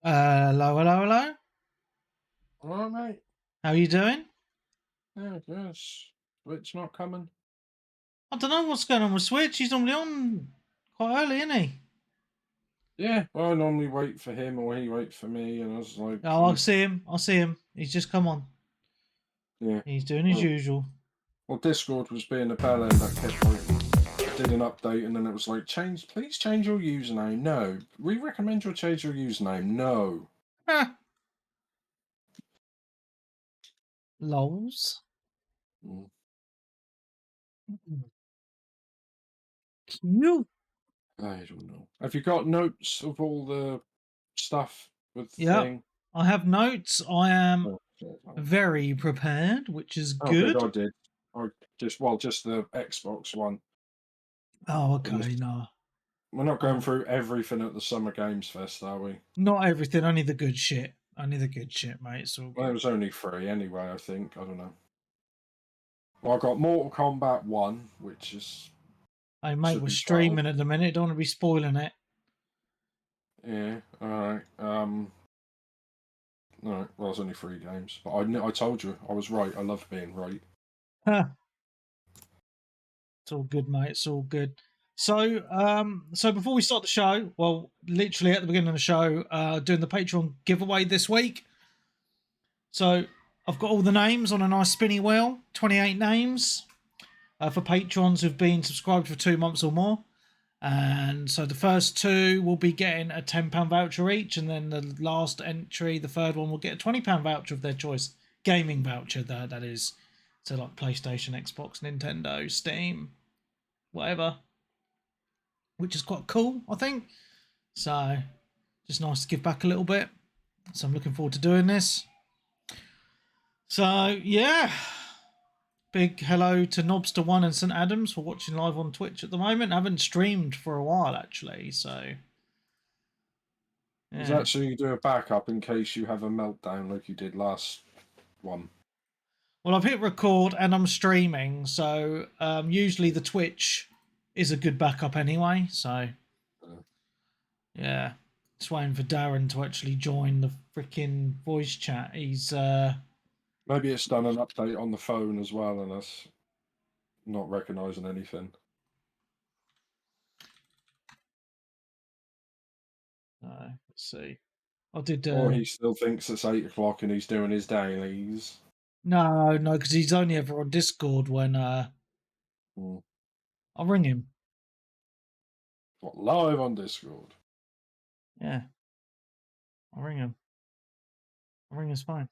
Hello, hello, hello. All right, mate. How you doing? Yeah, yes. It's not coming. I don't know what's going on with Switch. He's normally on quite early, isn't he? Yeah, well, I normally wait for him or he waits for me, and I was like, Oh, I'll see him. I'll see him. He's just come on. yeah. He's doing his usual. Well, Discord was being a bell end that kept like, did an update, and then it was like, please change your username. No. We recommend you change your username. No. Ah, lols. Mm. Cute. I don't know. Have you got notes of all the stuff with the Yep. thing? I have notes. I am Oh, shit. very prepared, which is Oh, good. good. I did. I just the Xbox one. Oh, And okay. No, we're not going through everything at the Summer Games Fest, are we? not everything. Only the good shit. Only the good shit, mate. It's all Well, it good. was only 3 anyway, I think. I don't know. Well, I got Mortal Kombat 1, which is Hey, mate, should we're be 12. streaming at the minute. Don't want to be spoiling it. Yeah, alright. No, well, it's only 3 games. But I told you, I was right. I love being right. Huh. It's all good, mate. It's all good. So before we start the show, well, literally at the beginning of the show, doing the Patreon giveaway this week. So I've got all the names on a nice spinny wheel, 28 names for patrons who've been subscribed for 2 months or more. And so the first 2 will be getting a £10 voucher each, and then the last entry, the third one, will get a £20 voucher of their choice, gaming voucher. That is, so like PlayStation, Xbox, Nintendo, Steam, whatever, which is quite cool, I think. So just nice to give back a little bit. So I'm looking forward to doing this. So yeah, big hello to Nobster1 and St Adams for watching live on Twitch at the moment. I haven't streamed for a while actually, so Is yeah. that so you do a backup in case you have a meltdown like you did last one? Well, I've hit record and I'm streaming, so usually the Twitch is a good backup anyway. So yeah, just waiting for Darren to actually join the freaking voice chat. He's Maybe it's done an update on the phone as well, and that's not recognising anything. let's see. I did. Or he still thinks it's 8 o'clock and he's doing his dailies. No, because he's only ever on Discord when Mm. I'll ring him. What, live on Discord? Yeah, I'll ring him. I'll ring his phone.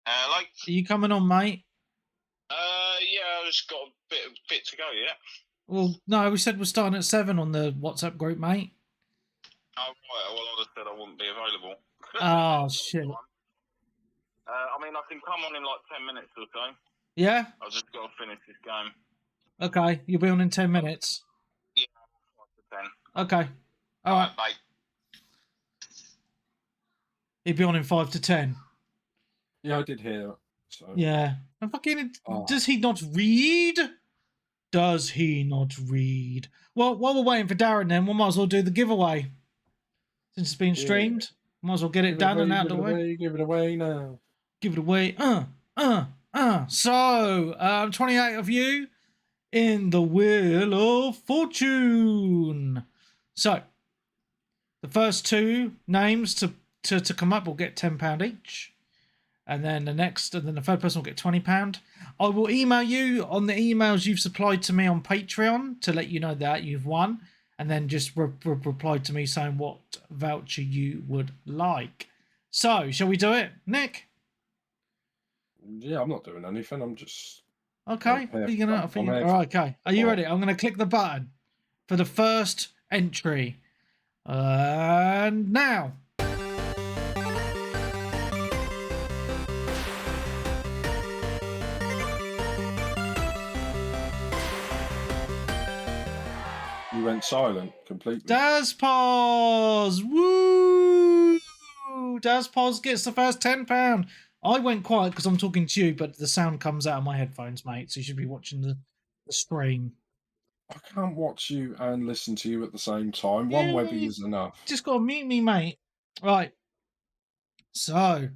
Hello. Are you coming on, mate? Yeah, I've just got a bit to go. Yeah. Well, no, we said we're starting at 7 on the WhatsApp group, mate. Oh right. Well, I just said I wouldn't be available. Oh shit. I mean, I can come on in like 10 minutes or so. Yeah. I've just got to finish this game. Okay, you'll be on in 10 minutes. Yeah, 5 to 10. Okay. All right. Bye. He'll be on in 5 to 10. Yeah, I did hear that. So. Yeah. And fucking, does he not read? Does he not read? Well, while we're waiting for Darren, then we might as well do the giveaway. Since it's been streamed, might as well get it done and out of the way. Give it away now. Give it away. So, 28 of you in the Wheel of Fortune. So, the first 2 names to come up will get £10 each. And then the third person will get £20. I will email you on the emails you've supplied to me on Patreon to let you know that you've won. And then just reply to me saying what voucher you would like. So, shall we do it, Nick? Yeah, I'm not doing anything. I'm just... Okay. All right, okay. Are you ready? I'm going to click the button for the first entry. And now. You went silent completely. Dazpause! Woo! go. Dazpoz gets the first £10. I went quiet because I'm talking to you, but the sound comes out of my headphones, mate. So you should be watching the stream. I can't watch you and listen to you at the same time. One Yeah, Webby you is enough. just got to mute me, mate. Right. So, I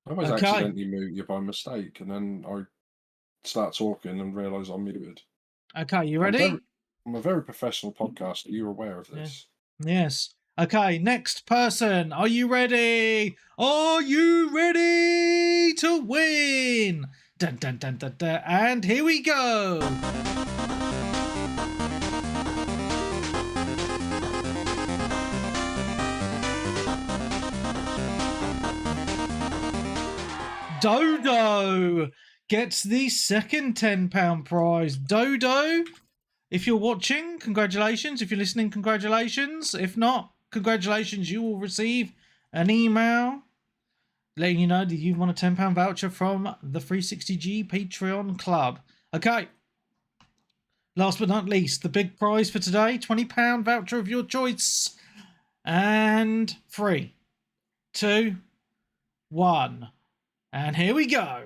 always okay. accidentally mute you by mistake, and then I start talking and realise I'm muted. Okay, you ready? I'm a very professional podcaster. You're aware of this. Yes. Okay, next person. Are you ready? Are you ready to win? Dun, dun, dun, dun, dun. And here we go. Dodo gets the second £10 prize. Dodo, if you're watching, congratulations. If you're listening, congratulations. If not, congratulations. You will receive an email letting you know that you've won a £10 voucher from the 360G Patreon Club. Okay. Last but not least, the big prize for today, £20 voucher of your choice. And 3, 2, 1. And here we go.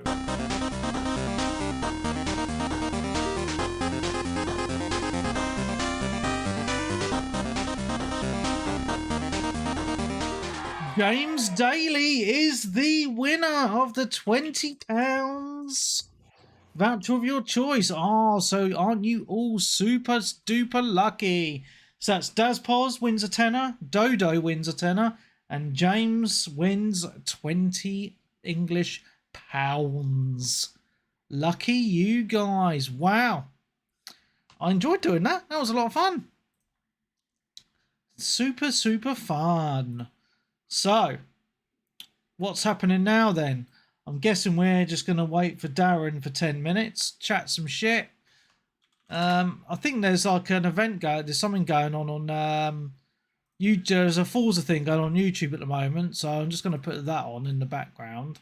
James Daly is the winner of the £20 voucher of your choice. Oh, so aren't you all super duper lucky? So that's Dazpoz wins a tenner, Dodo wins a tenner, and James wins 20 English pounds. Lucky you guys. Wow. I enjoyed doing that. That was a lot of fun. Super, super fun. So, what's happening now then? I'm guessing we're just going to wait for Darren for 10 minutes, chat some shit. I think there's like an event going, there's something going on there's a Forza thing going on YouTube at the moment, so I'm just going to put that on in the background.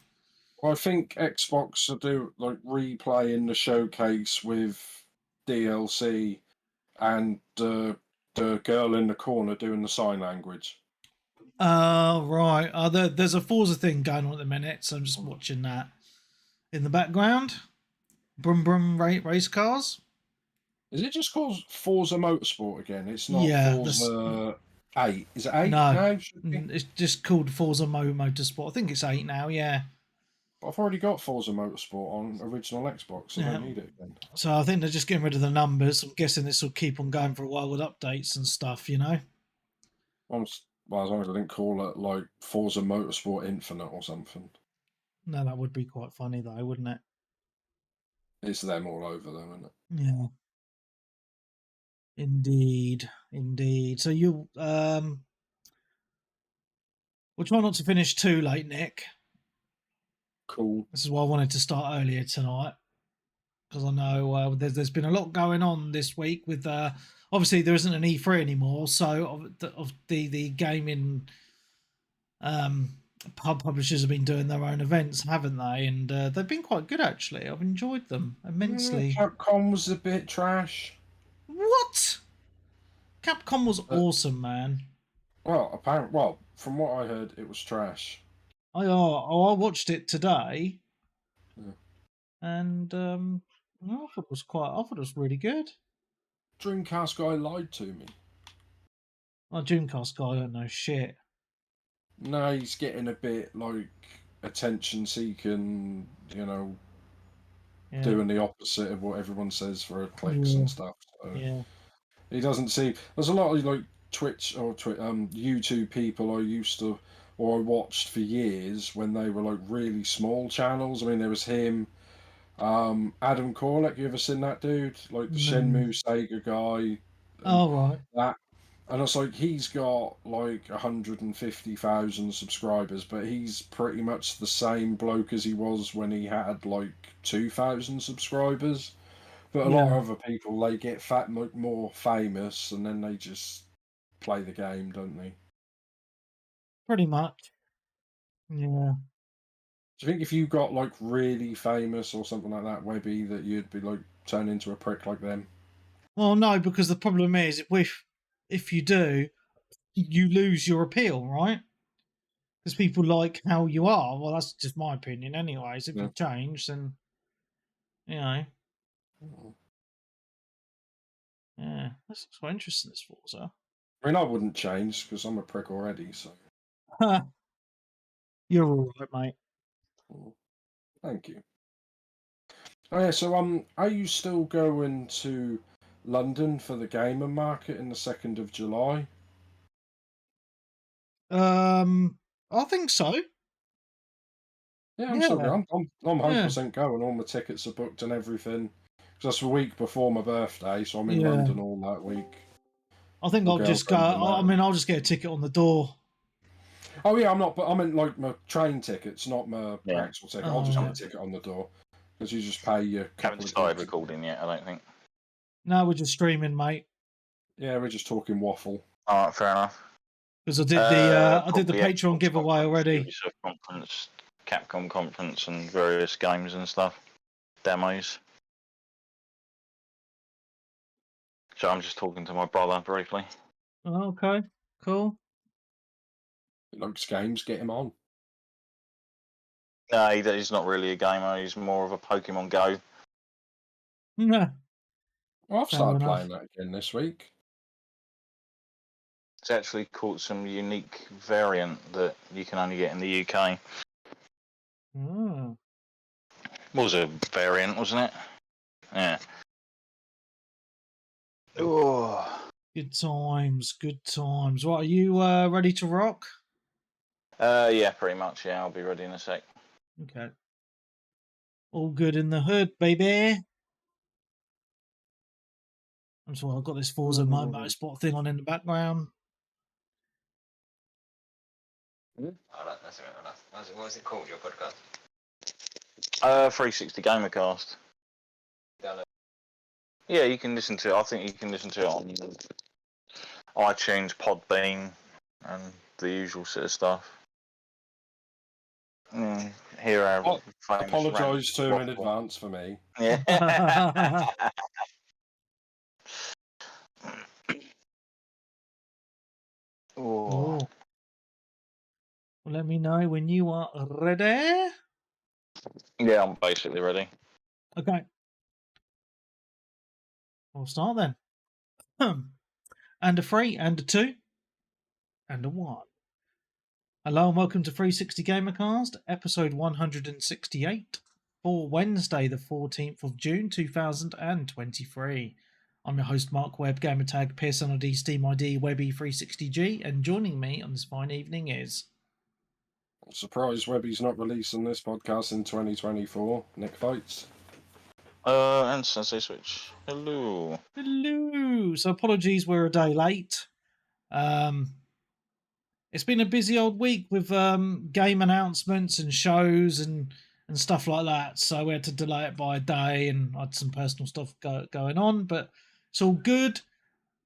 Well, I think Xbox will do like replaying the showcase with DLC and the girl in the corner doing the sign language. Right. There's a Forza thing going on at the minute, so I'm just watching that in the background. Brum brum race cars. Is it just called Forza Motorsport again? It's not Forza 8. Is it 8 no, now? It's just called Forza Motorsport. I think it's 8 now, yeah. I've already got Forza Motorsport on original Xbox. I don't need it again. So I think they're just getting rid of the numbers. I'm guessing this will keep on going for a while with updates and stuff, you know? Well, as long as I didn't call it like Forza Motorsport Infinite or something. No, that would be quite funny though, wouldn't it? It's them all over them, isn't it? Yeah. Indeed. So you we'll try not to finish too late, Nick. Cool. This is why I wanted to start earlier tonight, because I know there's been a lot going on this week with obviously there isn't an E3 anymore, so of the gaming publishers have been doing their own events, haven't they? And they've been quite good actually. I've enjoyed them immensely. Capcom was a bit trash. What? Capcom was awesome, man. Well, from what I heard, it was trash. I watched it today, and I thought it was really good. Dreamcast guy lied to me. Oh, Dreamcast guy, I don't know shit. No, he's getting a bit like attention seeking, doing the opposite of what everyone says for clicks and stuff. So he doesn't see. There's a lot of like Twitch or YouTube people I watched for years when they were like really small channels. I mean, there was him, Adam Corlett. You ever seen that dude? Like the Shenmue Sega guy. Oh right. That. And it's like he's got like 150,000 subscribers, but he's pretty much the same bloke as he was when he had like 2,000 subscribers. But a lot of other people, they get more famous, and then they just play the game, don't they? Pretty much. Yeah. Do you think if you got like really famous or something like that, Webby, that you'd be like turned into a prick like them? Well, no, because the problem is if you do, you lose your appeal, right? because people like how you are. Well, that's just my opinion, anyways. If you change, then yeah, that's quite interesting. This Forza. I mean, I wouldn't change because I'm a prick already. So you're all right, mate. Thank you. Oh yeah, so are you still going to London for the gamer market in the 2nd of July? I think so. Yeah, I'm still going. I'm 100% going. All my tickets are booked and everything. Because that's the week before my birthday, so I'm in London all that week. I think I'll just go. I'll just get a ticket on the door. Oh yeah, I'm not. But I mean, like my train tickets, not my actual ticket. I'll just get a ticket on the door because you just pay your. Haven't started recording yet, I don't think. No, we're just streaming, mate. Yeah, we're just talking waffle. All right, fair enough. Because I did the Patreon giveaway already. Ubisoft conference, Capcom conference, and various games and stuff, demos. So I'm just talking to my brother briefly. Oh, okay, cool. He likes games. Get him on. No, he's not really a gamer. He's more of a Pokemon Go. No. Well, I've started playing that again this week. It's actually caught some unique variant that you can only get in the UK. Was a variant, wasn't it? Yeah. Oh. Good times, good times. What, are you ready to rock? Yeah, pretty much. Yeah, I'll be ready in a sec. Okay. All good in the hood, baby. I'm sorry, I've got this Forza Motorsport thing on in the background. Oh, that's what was it called, your podcast? 360 Gamercast. Yeah, you can listen to it. I think you can listen to it on iTunes, Podbean, and the usual sort of stuff. Here I apologise to him in advance for me. Yeah. Well, let me know when you are ready. Yeah, I'm basically ready. Okay. We'll start then. And a 3, and a 2, and a 1. Hello and welcome to 360 Gamercast, episode 168, for Wednesday, the 14th of June, 2023. I'm your host, Mark Webb, gamertag Pearson ID, Steam ID, Webby360G, and joining me on this fine evening is... Surprised Webby's not releasing this podcast in 2024. Nick Fights. And Sensei Switch. Hello. Hello. So apologies, we're a day late. It's been a busy old week with game announcements and shows and stuff like that. So we had to delay it by a day, and I had some personal stuff going on, but it's all good.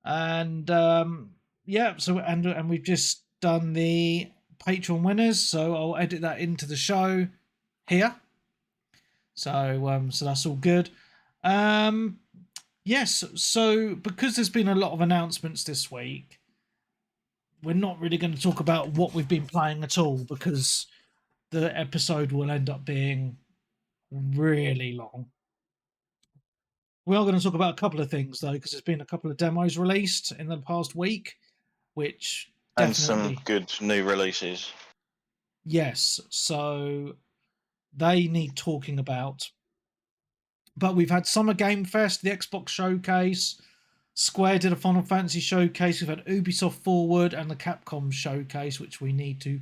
And so and we've just done the Patreon winners, so I'll edit that into the show here. So that's all good. Yes, so because there's been a lot of announcements this week, we're not really going to talk about what we've been playing at all, because the episode will end up being really long. We are going to talk about a couple of things, though, because there's been a couple of demos released in the past week, which and some good new releases. Yes, so they need talking about. But we've had Summer Game Fest, the Xbox Showcase, Square did a Final Fantasy Showcase, we've had Ubisoft Forward and the Capcom Showcase, which we need to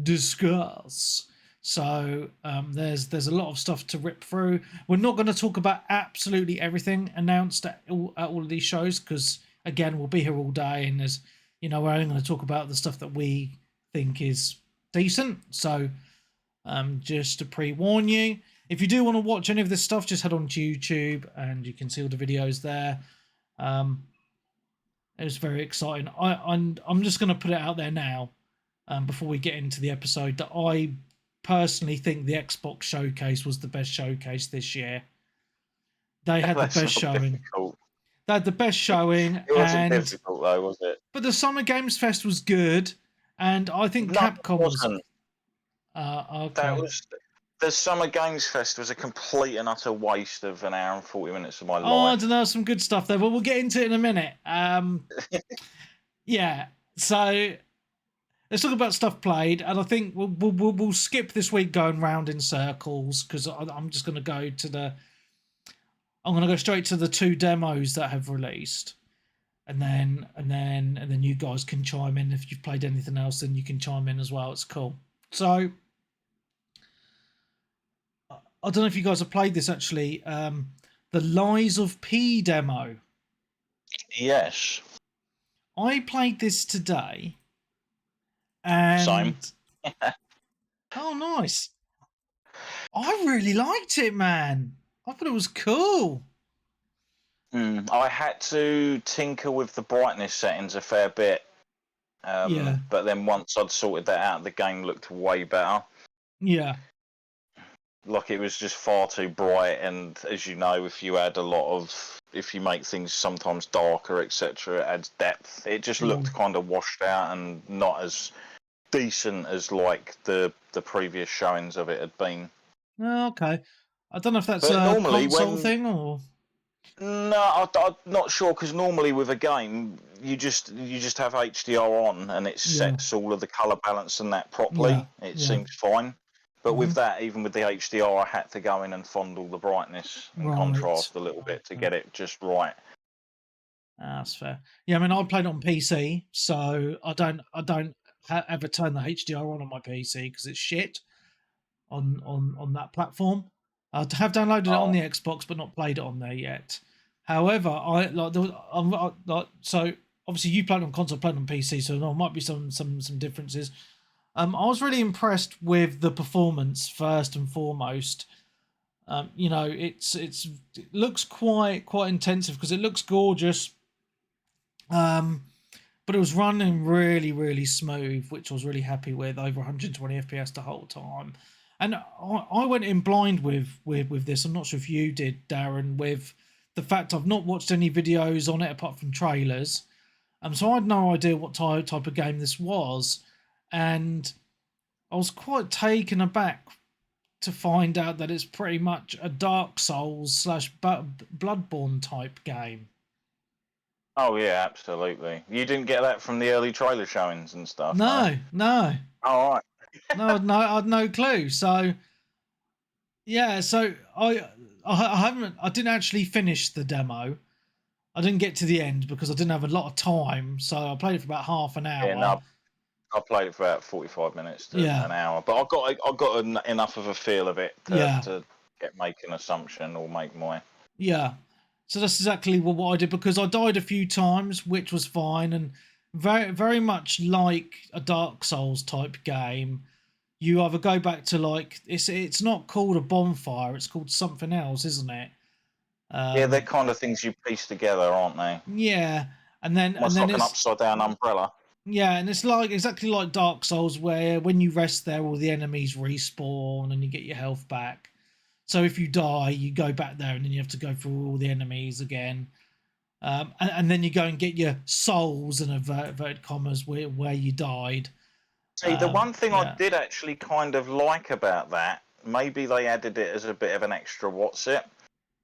discuss. So there's a lot of stuff to rip through. We're not going to talk about absolutely everything announced at all of these shows, because, again, we'll be here all day, and there's, we're only going to talk about the stuff that we think is decent. So just to pre-warn you, if you do want to watch any of this stuff, just head on to YouTube and you can see all the videos there. It was very exciting. I'm just going to put it out there now, before we get into the episode, that I personally think the Xbox Showcase was the best showcase this year. They had the best showing. Difficult. They had the best showing. It wasn't difficult though, was it? But the Summer Games Fest was good, and I think Capcom was. Okay. The Summer Games Fest was a complete and utter waste of an hour and 40 minutes of my Oh, I life. don't know, some good stuff there, but we'll get into it in a minute. Yeah, so let's talk about stuff played, and I think we'll skip this week going round in circles because I'm just going to go to I'm going to go straight to the 2 demos that have released, and then you guys can chime in if you've played anything else. Then you can chime in as well. It's cool. So I don't know if you guys have played this actually. The Lies of P demo. Yes. I played this today, and Same. oh, nice. I really liked it, man. I thought it was cool. I had to tinker with the brightness settings a fair bit. Yeah. But then once I'd sorted that out, the game looked way better. Yeah. Like, it was just far too bright, and as you know, if you make things sometimes darker, etc., it adds depth. It just looked kind of washed out and not as decent as like the previous showings of it had been. Oh, okay. I don't know if that's a console thing or. No, I'm not sure, because normally with a game you just have HDR on and it sets all of the color balance and that properly. It seems fine. But with that, even with the HDR, I had to go in and fondle the brightness and contrast a little bit to get it just right. That's fair. Yeah, I mean, I played it on PC, so I don't ever turn the HDR on my PC because it's shit on that platform. I have downloaded it on the Xbox, but not played it on there yet. However, so obviously you played on console, played on PC, so there might be some differences. I was really impressed with the performance first and foremost. You know, it looks quite intensive because it looks gorgeous. But it was running really, really smooth, which I was really happy with, over 120 FPS the whole time. And I went in blind with this. I'm not sure if you did, Darren, with the fact I've not watched any videos on it apart from trailers. So I had no idea what type of game this was. And I was quite taken aback to find out that it's pretty much a Dark Souls / Bloodborne type game. Oh yeah, absolutely. You didn't get that from the early trailer showings and stuff? No. All right. No, I had no clue. So yeah, so I didn't actually finish the demo. I didn't get to the end because I didn't have a lot of time. So I played it for about half an hour. Yeah, no, I played it for about 45 minutes to an hour, but I got enough of a feel of it to make an assumption or make my. Yeah. So that's exactly what I did, because I died a few times, which was fine, and very, very much like a Dark Souls type game. You either go back to like it's not called a bonfire; it's called something else, isn't it? Yeah, they're kind of things you piece together, aren't they? Yeah, and then it's like an upside down umbrella. Yeah, and it's like exactly like Dark Souls, where when you rest there, all the enemies respawn and you get your health back. So if you die, you go back there and then you have to go through all the enemies again. And then you go and get your souls in inverted commas where you died. See, the one thing I did actually kind of like about that, maybe they added it as a bit of an extra what's it,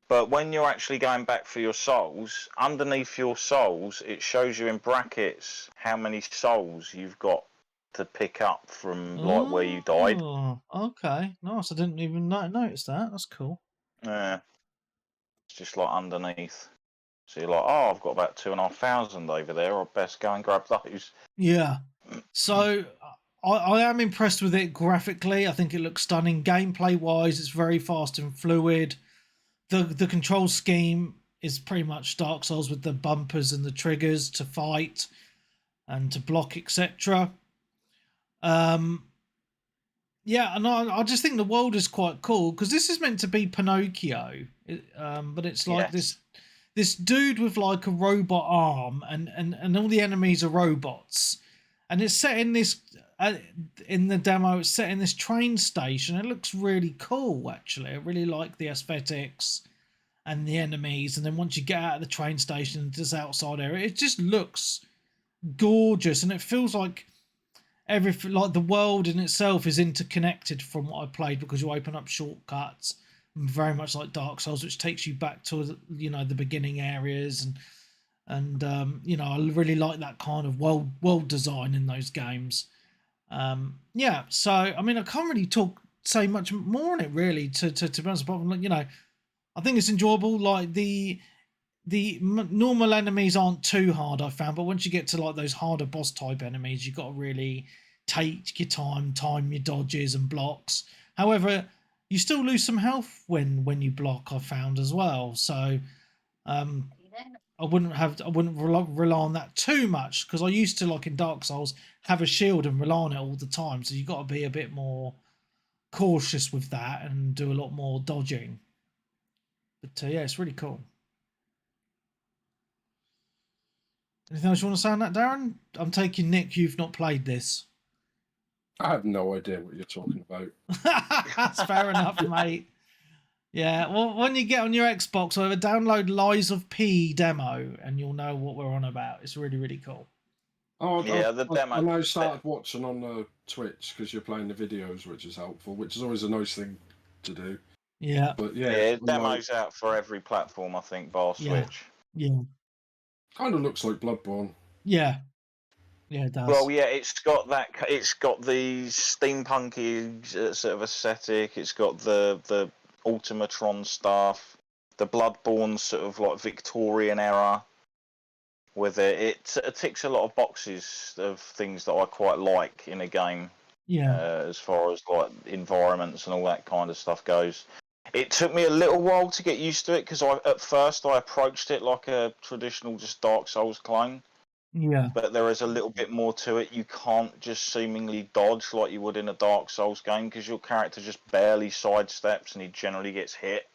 but when you're actually going back for your souls, underneath your souls, it shows you in brackets how many souls you've got to pick up from like where you died. Oh, okay. Nice. I didn't even notice that. That's cool. Yeah. It's just like underneath. So you're like, oh, I've got about 2,500 over there. I'll best go and grab those. Yeah. So I am impressed with it graphically. I think it looks stunning. Gameplay wise, it's very fast and fluid. The control scheme is pretty much Dark Souls with the bumpers and the triggers to fight and to block, etc. Yeah, and I just think the world is quite cool, because this is meant to be Pinocchio, but it's like this dude with like a robot arm, and all the enemies are robots, and it's set in this in the demo. It's set in this train station. It looks really cool, actually. I really like the aesthetics and the enemies. And then once you get out of the train station, this outside area, it just looks gorgeous, and it feels like everything, like the world in itself is interconnected from what I played, because you open up shortcuts, very much like Dark Souls, which takes you back to the beginning areas, and I really like that kind of world design in those games. Yeah, so I mean, I can't really say much more on it really. To be honest, apart from I think it's enjoyable. Like the normal enemies aren't too hard, I found, but once you get to like those harder boss type enemies, you've got to really take your time your dodges and blocks. However, you still lose some health when you block, I found as well. So I wouldn't rely on that too much, because I used to, like in Dark Souls, have a shield and rely on it all the time. So you've got to be a bit more cautious with that and do a lot more dodging. But yeah, it's really cool. Anything else you want to say on that, Darren? I'm taking Nick, you've not played this. I have no idea what you're talking about. That's fair enough, mate. Yeah, well, when you get on your Xbox, or download Lies of P demo, and you'll know what we're on about. It's really, really cool. Oh, yeah, the demo. I now started watching on Twitch because you're playing the videos, which is helpful, which is always a nice thing to do. Yeah. But yeah, demo's out for every platform, I think, bar Switch. Yeah. Kind of looks like Bloodborne. Yeah. Yeah, it does. Well, yeah, it's got that. It's got the steampunky sort of aesthetic. It's got the Ultimatron stuff, the Bloodborne sort of like Victorian era with it. It ticks a lot of boxes of things that I quite like in a game. Yeah. As far as like environments and all that kind of stuff goes. It took me a little while to get used to it, because at first I approached it like a traditional just Dark Souls clone. Yeah. But there is a little bit more to it. You can't just seemingly dodge like you would in a Dark Souls game, because your character just barely sidesteps and he generally gets hit.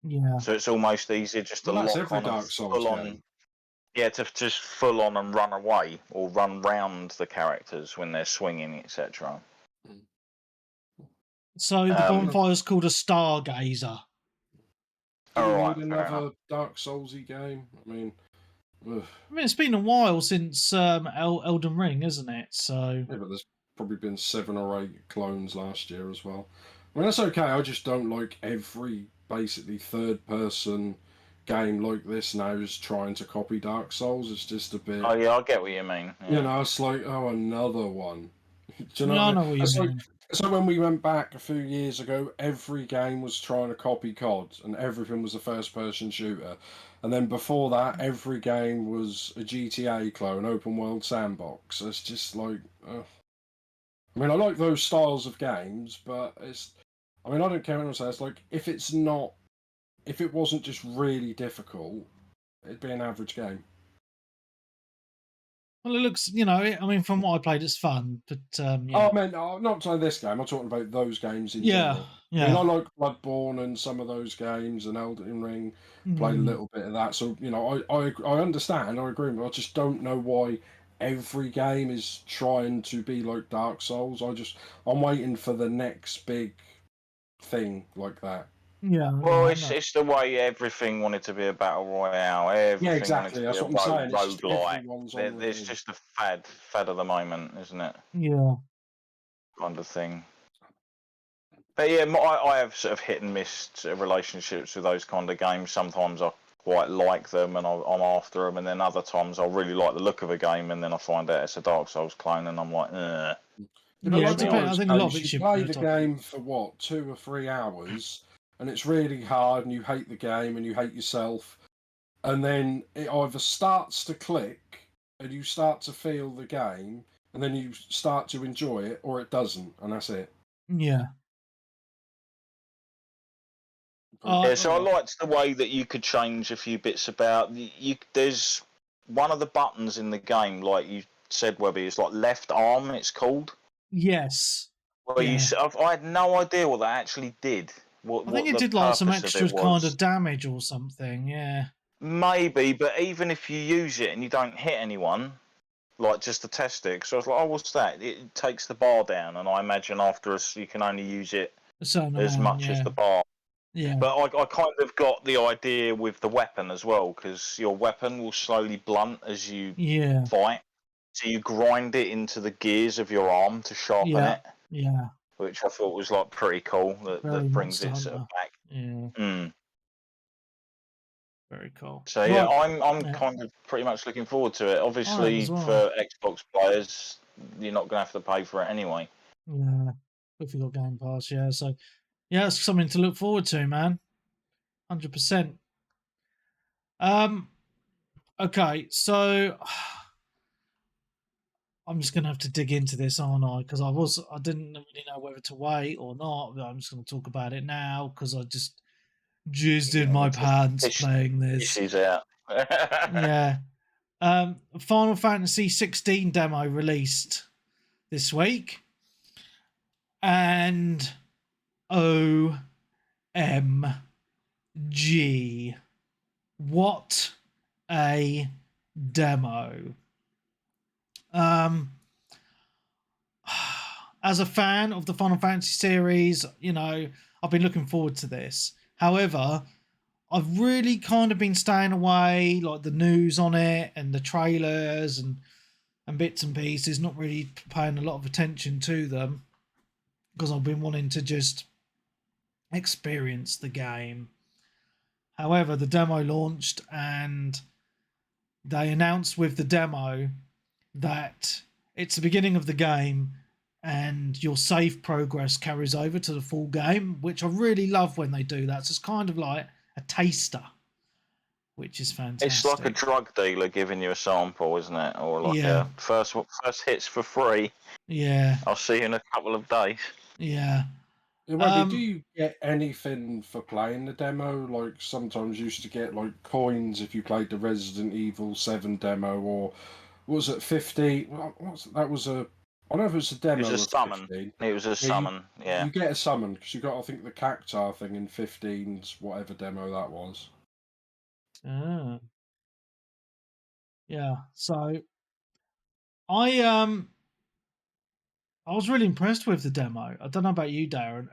Yeah. So it's almost easier just to lock on Dark Souls full on. Yeah, to just full on and run away or run round the characters when they're swinging, etc. So the bonfire's called a Stargazer. Alright, another Dark Soulsy game. I mean, it's been a while since Elden Ring, isn't it? So yeah, but there's probably been 7 or 8 clones last year as well. I mean, that's okay. I just don't like every basically third-person game like this now is trying to copy Dark Souls. It's just a bit. Oh yeah, I get what you mean. Yeah. It's like, oh, another one. Do you know? I know what you mean. So when we went back a few years ago, every game was trying to copy COD, and everything was a first-person shooter. And then before that, every game was a GTA clone, open world sandbox. It's just like, I mean, I like those styles of games, but I don't care what I say. It's like, if it wasn't just really difficult, it'd be an average game. Well, it looks, from what I played, it's fun, but yeah. Oh, man, not saying this game. I'm talking about those games in general. Yeah. I mean, I like Bloodborne and some of those games, and Elden Ring. Played a little bit of that, so I understand. I agree, but I just don't know why every game is trying to be like Dark Souls. I'm waiting for the next big thing like that. Yeah. Well, it's the way everything wanted to be a battle royale. Everything exactly. That's what I'm saying. Roguelike. It's just a fad of the moment, isn't it? Yeah. Kind of thing. But yeah, I have sort of hit and miss relationships with those kind of games. Sometimes I quite like them and I'm after them, and then other times I really like the look of a game, and then I find out it's a Dark Souls clone, and I'm like, Yeah, it depends. I think a lot of it should play the game for what, 2 or 3 hours, and it's really hard, and you hate the game and you hate yourself, and then it either starts to click and you start to feel the game, and then you start to enjoy it, or it doesn't, and that's it. Yeah. So I liked the way that you could change a few bits about. There's one of the buttons in the game, like you said, Webby, is like left arm. It's called. Yes. Well, I had no idea what that actually did. I think it did like some extra kind of damage or something. Yeah. Maybe, but even if you use it and you don't hit anyone, like just to test it, so I was like, oh, what's that? It takes the bar down, and I imagine after you can only use it as much as the bar. Yeah. But I kind of got the idea with the weapon as well, because your weapon will slowly blunt as you fight. So you grind it into the gears of your arm to sharpen it. Yeah. Which I thought was like pretty cool. That brings it sort of back. Yeah. Mm. Very cool. So yeah, I'm kind of pretty much looking forward to it. Obviously, for Xbox players, you're not going to have to pay for it anyway. Yeah, if you got Game Pass, yeah. So yeah, it's something to look forward to, man. 100%. Okay, so I'm just gonna have to dig into this, aren't I? Because I didn't really know whether to wait or not. But I'm just gonna talk about it now because I just jizzed in my pants playing this. She's out. Yeah. Final Fantasy 16 demo released this week, and OMG, what a demo! As a fan of the Final Fantasy series, you know, I've been looking forward to this. However, I've really kind of been staying away, like the news on it and the trailers and bits and pieces, not really paying a lot of attention to them because I've been wanting to just experience the game. However, the demo launched and they announced with the demo that it's the beginning of the game and your save progress carries over to the full game, which I really love when they do that. So it's kind of like a taster, which is fantastic. It's like a drug dealer giving you a sample, isn't it? Or like a first hits for free. Yeah. I'll see you in a couple of days. Yeah. Well, do you get anything for playing the demo? Like sometimes you used to get like coins if you played the Resident Evil 7 demo, or was it 50? That was a. I don't know if it was a demo. It was a summon. 15. It was a summon. You get a summon because you got, I think, the cactuar thing in 15's whatever demo that was. Yeah. So I was really impressed with the demo. I don't know about you, Darren.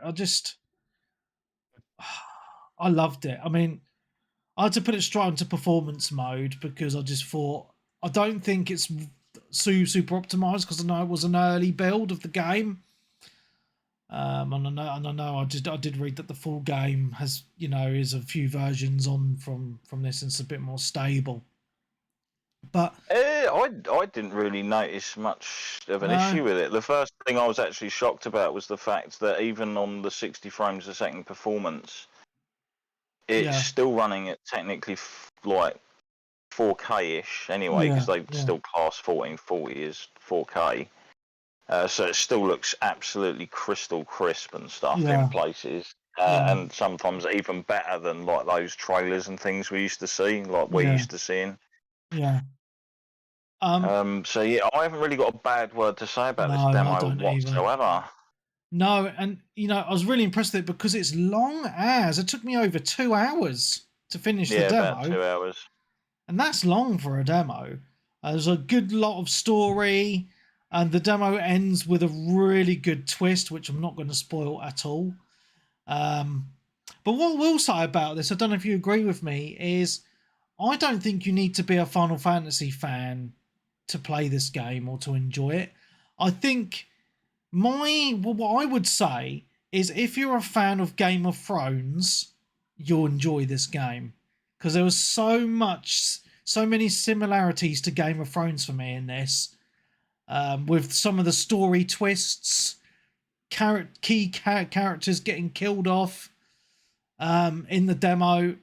I loved it. I mean, I had to put it straight into performance mode because I just thought I don't think it's super optimized because I know it was an early build of the game. And I know I did read that the full game has, you know, is a few versions on from this and it's a bit more stable. But I didn't really notice much of an issue with it. The first thing I was actually shocked about was the fact that even on the 60 frames a second performance, it's still running at technically like 4K-ish anyway, because they still class 1440 as 4K. So it still looks absolutely crystal crisp and stuff in places. And sometimes even better than like those trailers and things we used to see, like we're used to seeing. Yeah. So yeah, I haven't really got a bad word to say about this demo whatsoever. Either. No, and you know, I was really impressed with it because it's long as it took me over 2 hours to finish the demo. About 2 hours. And that's long for a demo. There's a good lot of story, and the demo ends with a really good twist, which I'm not going to spoil at all. But what we'll say about this, I don't know if you agree with me, is I don't think you need to be a Final Fantasy fan to play this game or to enjoy it. I think what I would say is if you're a fan of Game of Thrones, you'll enjoy this game because there was so many similarities to Game of Thrones for me in this, with some of the story twists, key characters getting killed off in the demo.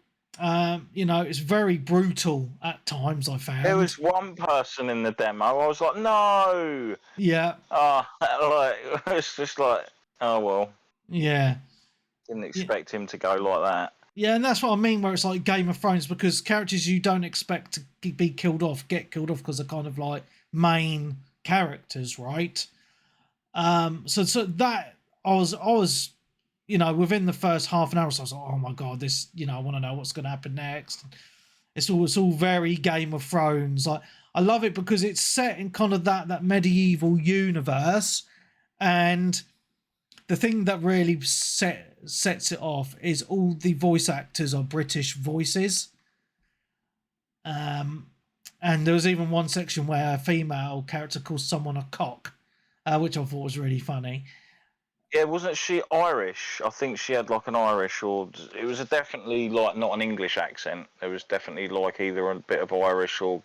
You know, it's very brutal at times, I found. There was one person in the demo, I was like, no! Yeah. It's just like, oh well. Yeah. Didn't expect him to go like that. Yeah, and that's what I mean, where it's like Game of Thrones, because characters you don't expect to be killed off get killed off because they're kind of like main characters, right? So that I was, you know, within the first half an hour, so I was like, oh my god, this, you know, I want to know what's going to happen next. It's all very Game of Thrones. I love it because it's set in kind of that medieval universe, and the thing that really sets it off is all the voice actors are British voices. And there was even one section where a female character calls someone a cock, which I thought was really funny. Yeah, wasn't she Irish? I think she had like an Irish, or it was definitely like not an English accent. It was definitely like either a bit of Irish or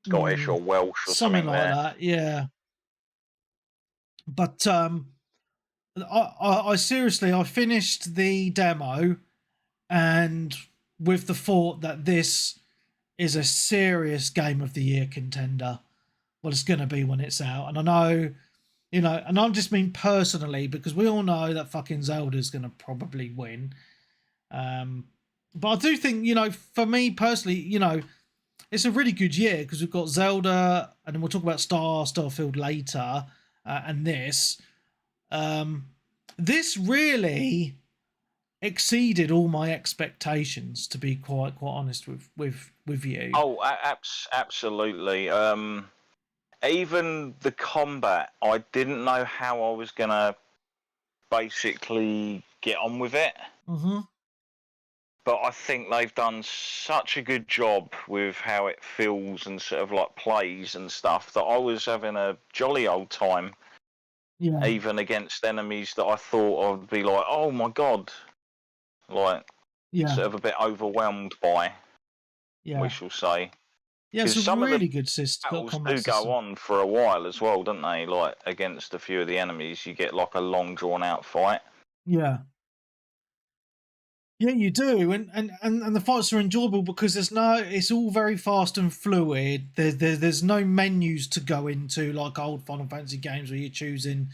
Scottish or Welsh or something like that. Yeah. But I seriously, I finished the demo, and with the thought that this is a serious Game of the Year contender. Well, it's going to be when it's out, and I know. And I just mean personally, because we all know that fucking Zelda's going to probably win. But I do think, for me personally, it's a really good year because we've got Zelda, and then we'll talk about Starfield later, and this. This really exceeded all my expectations, to be quite honest with you. Oh, absolutely. Even the combat, I didn't know how I was going to basically get on with it. Mm-hmm. But I think they've done such a good job with how it feels and sort of like plays and stuff that I was having a jolly old time. Yeah. Even against enemies that I thought I'd be like, oh my God. Like, sort of a bit overwhelmed by, we shall say. Yeah, it's a really good system. Battles do go on for a while as well, don't they? Like, against a few of the enemies, you get like a long drawn-out fight. Yeah. Yeah, you do, and the fights are enjoyable because it's all very fast and fluid. There's no menus to go into like old Final Fantasy games where you're choosing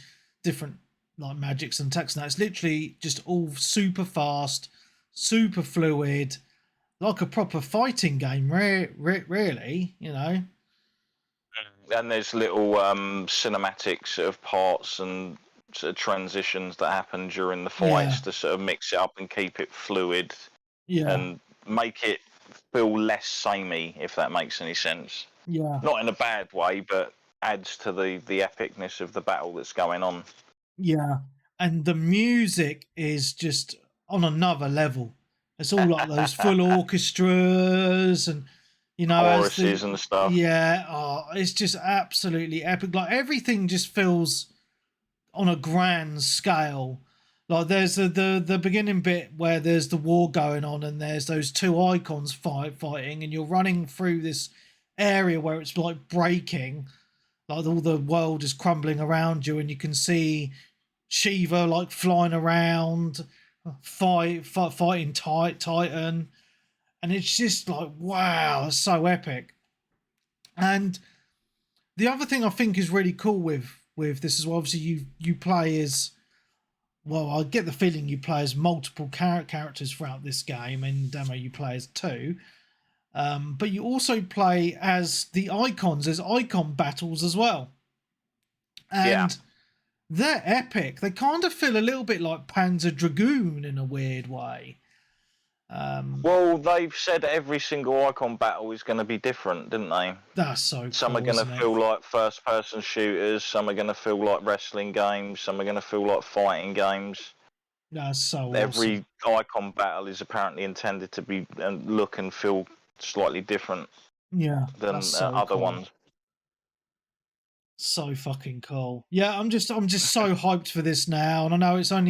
different like magics and text. Now it's literally just all super fast, super fluid. Like a proper fighting game, really, And there's little cinematic sort of parts and sort of transitions that happen during the fights to sort of mix it up and keep it fluid and make it feel less samey, if that makes any sense. Yeah. Not in a bad way, but adds to the epicness of the battle that's going on. Yeah. And the music is just on another level. It's all like those full orchestras and, choruses and stuff. Yeah, it's just absolutely epic. Like everything just feels on a grand scale. Like there's the beginning bit where there's the war going on and there's those two icons fighting, and you're running through this area where it's like breaking, like all the world is crumbling around you, and you can see Shiva like flying around. Fighting Titan, and it's just like, wow, it's so epic. And the other thing I think is really cool with this is, well, obviously you play as, well, I get the feeling you play as multiple characters throughout this game, and demo you play as two, but you also play as the icons. There's icon battles as well, and they're epic. They kind of feel a little bit like Panzer Dragoon in a weird way. Well, they've said every single icon battle is going to be different, didn't they? That's so cool. Some are going to feel like first-person shooters. Some are going to feel like wrestling games. Some are going to feel like fighting games. That's so Every icon battle is apparently intended to be and look and feel slightly different. Than other ones. So fucking cool. Yeah, I'm just so hyped for this now, and I know it's out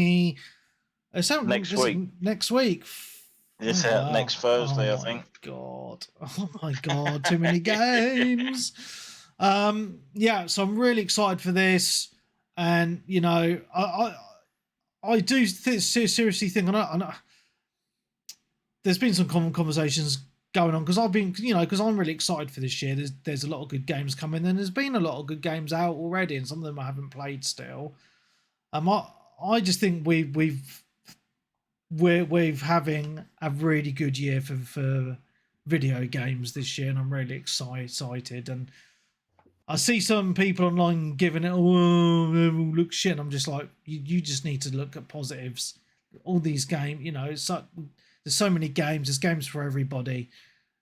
next week. Next week. It's out next Thursday, I think. God. Oh my God, too many games. Yeah, so I'm really excited for this, and I do seriously think, and there's been some common conversations going on because I've been, because I'm really excited for this year. There's a lot of good games coming, and there's been a lot of good games out already, and some of them I haven't played still. I just think we're having a really good year for video games this year, and I'm really excited. And I see some people online giving it, look shit. And I'm just like, you just need to look at positives. All these games, there's so many games. There's games for everybody,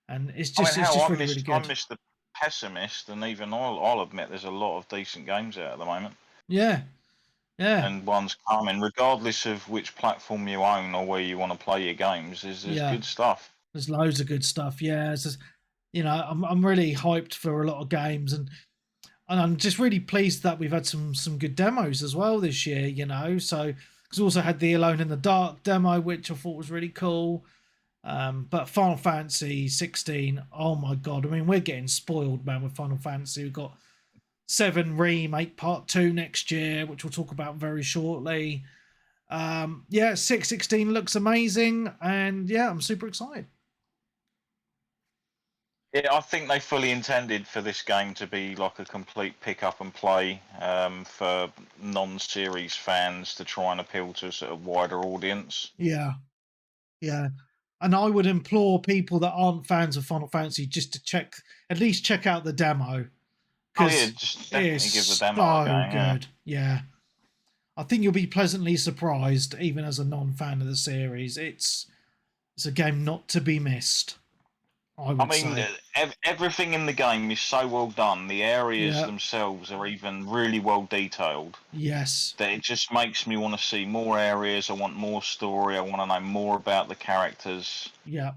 and it's just really good. I'm Mr. Pessimist, and even I'll admit there's a lot of decent games out at the moment. Yeah. And one's coming, regardless of which platform you own or where you want to play your games. There's good stuff. There's loads of good stuff. Yeah, you know, I'm really hyped for a lot of games, and I'm just really pleased that we've had some good demos as well this year. You know, so because we also had the Alone in the Dark demo, which I thought was really cool. But Final Fantasy 16, oh my god! I mean, we're getting spoiled, man, with Final Fantasy. We've got 7 Remake Part 2 next year, which we'll talk about very shortly. Yeah, 616 looks amazing, and yeah, I'm super excited. Yeah, I think they fully intended for this game to be like a complete pick up and play for non-series fans to try and appeal to a sort of wider audience. Yeah, yeah. And I would implore people that aren't fans of Final Fantasy just to at least check out the demo. Oh yeah, just definitely give the demo a go. Good. Yeah. I think you'll be pleasantly surprised, even as a non-fan of the series. It's a game not to be missed. I mean, say. Everything in the game is so well done. The areas themselves are even really well detailed. Yes. That it just makes me want to see more areas. I want more story. I want to know more about the characters. Yeah.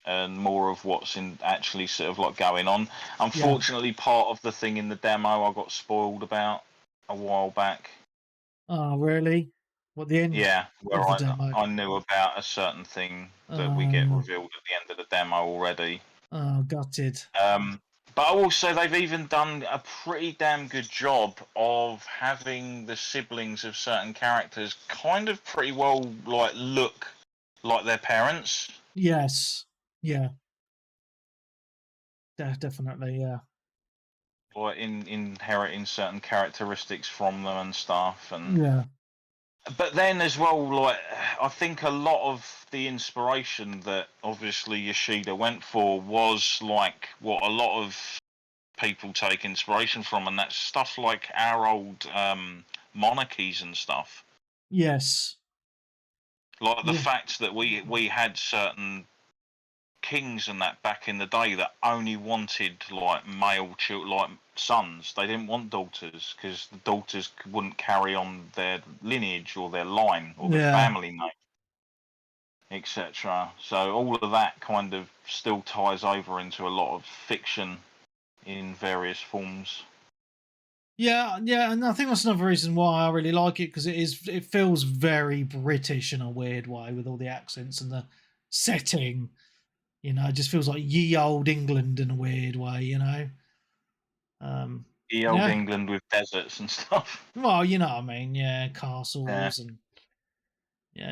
And more of what's actually sort of like going on. Unfortunately, part of the thing in the demo I got spoiled about a while back. Oh, really? What, the end? Yeah, where I knew about a certain thing that we get revealed at the end of the demo already. Oh, gutted. But also, they've even done a pretty damn good job of having the siblings of certain characters kind of pretty well look like their parents. Yes. Yeah. Definitely, yeah. Or inheriting certain characteristics from them and stuff, and yeah. But then as well, I think a lot of the inspiration that obviously Yoshida went for was like what a lot of people take inspiration from, and that's stuff like our old monarchies and stuff. Yes. Like the fact that we had certain kings and that back in the day that only wanted male children, sons. They didn't want daughters because the daughters wouldn't carry on their lineage or their line or their family name, etc. So all of that kind of still ties over into a lot of fiction in various forms. Yeah, and I think that's another reason why I really like it, because it feels very British in a weird way with all the accents and the setting. You know, it just feels like ye old England in a weird way, you know. Ye old England with deserts and stuff. Well, you know what I mean, castles and